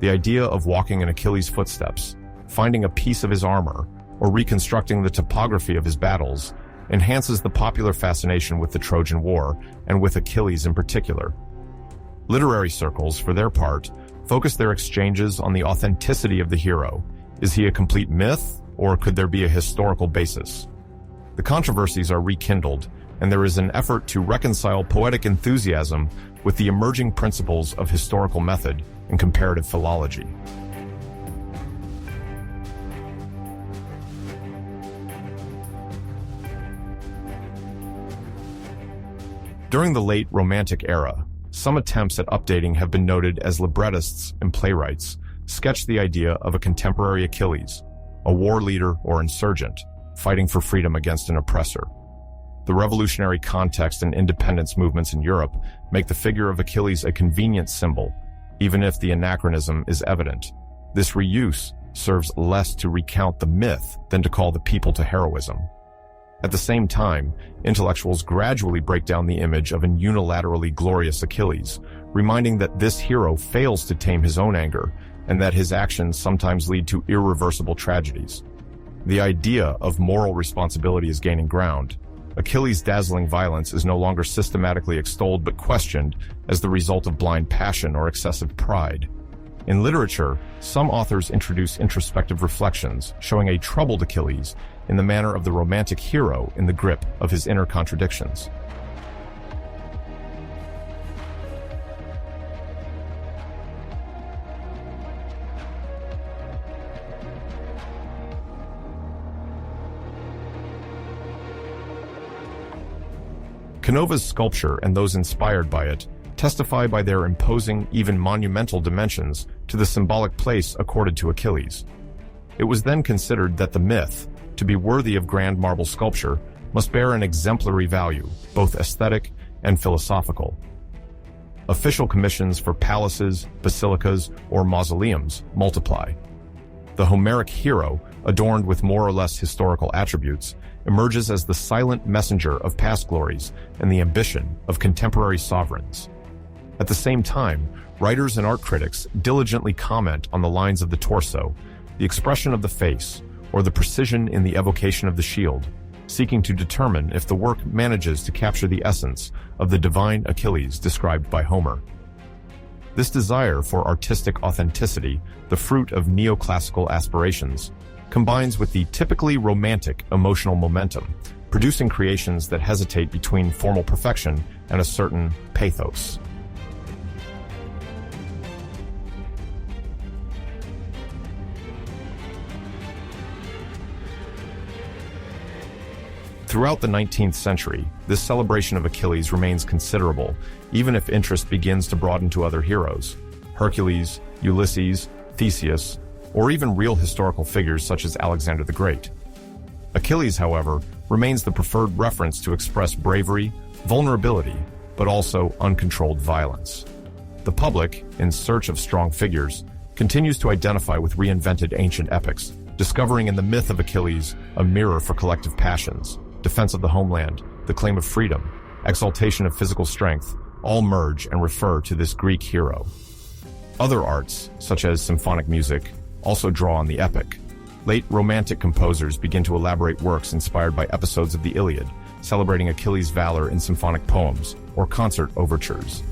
The idea of walking in Achilles' footsteps, finding a piece of his armor, or reconstructing the topography of his battles enhances the popular fascination with the Trojan War and with Achilles in particular. Literary circles, for their part, focus their exchanges on the authenticity of the hero. Is he a complete myth, or could there be a historical basis? The controversies are rekindled, and there is an effort to reconcile poetic enthusiasm with the emerging principles of historical method and comparative philology. During the late Romantic era, some attempts at updating have been noted as librettists and playwrights sketch the idea of a contemporary Achilles, a war leader or insurgent, fighting for freedom against an oppressor. The revolutionary context and independence movements in Europe make the figure of Achilles a convenient symbol, even if the anachronism is evident. This reuse serves less to recount the myth than to call the people to heroism. At the same time, intellectuals gradually break down the image of an unilaterally glorious Achilles, reminding that this hero fails to tame his own anger and that his actions sometimes lead to irreversible tragedies. The idea of moral responsibility is gaining ground. Achilles' dazzling violence is no longer systematically extolled but questioned as the result of blind passion or excessive pride. In literature, some authors introduce introspective reflections, showing a troubled Achilles in the manner of the romantic hero in the grip of his inner contradictions. Canova's sculpture and those inspired by it testify by their imposing, even monumental dimensions to the symbolic place accorded to Achilles. It was then considered that the myth, to be worthy of grand marble sculpture, must bear an exemplary value, both aesthetic and philosophical. Official commissions for palaces, basilicas, or mausoleums multiply. The Homeric hero, adorned with more or less historical attributes, emerges as the silent messenger of past glories and the ambition of contemporary sovereigns. At the same time, writers and art critics diligently comment on the lines of the torso, the expression of the face, or the precision in the evocation of the shield, seeking to determine if the work manages to capture the essence of the divine Achilles described by Homer. This desire for artistic authenticity, the fruit of neoclassical aspirations, combines with the typically romantic emotional momentum, producing creations that hesitate between formal perfection and a certain pathos. Throughout the 19th century, this celebration of Achilles remains considerable, even if interest begins to broaden to other heroes: Hercules, Ulysses, Theseus, or even real historical figures such as Alexander the Great. Achilles, however, remains the preferred reference to express bravery, vulnerability, but also uncontrolled violence. The public, in search of strong figures, continues to identify with reinvented ancient epics, discovering in the myth of Achilles a mirror for collective passions. Defense of the homeland, the claim of freedom, exaltation of physical strength, all merge and refer to this Greek hero. Other arts, such as symphonic music, also draw on the epic. Late Romantic composers begin to elaborate works inspired by episodes of the Iliad, celebrating Achilles' valor in symphonic poems or concert overtures.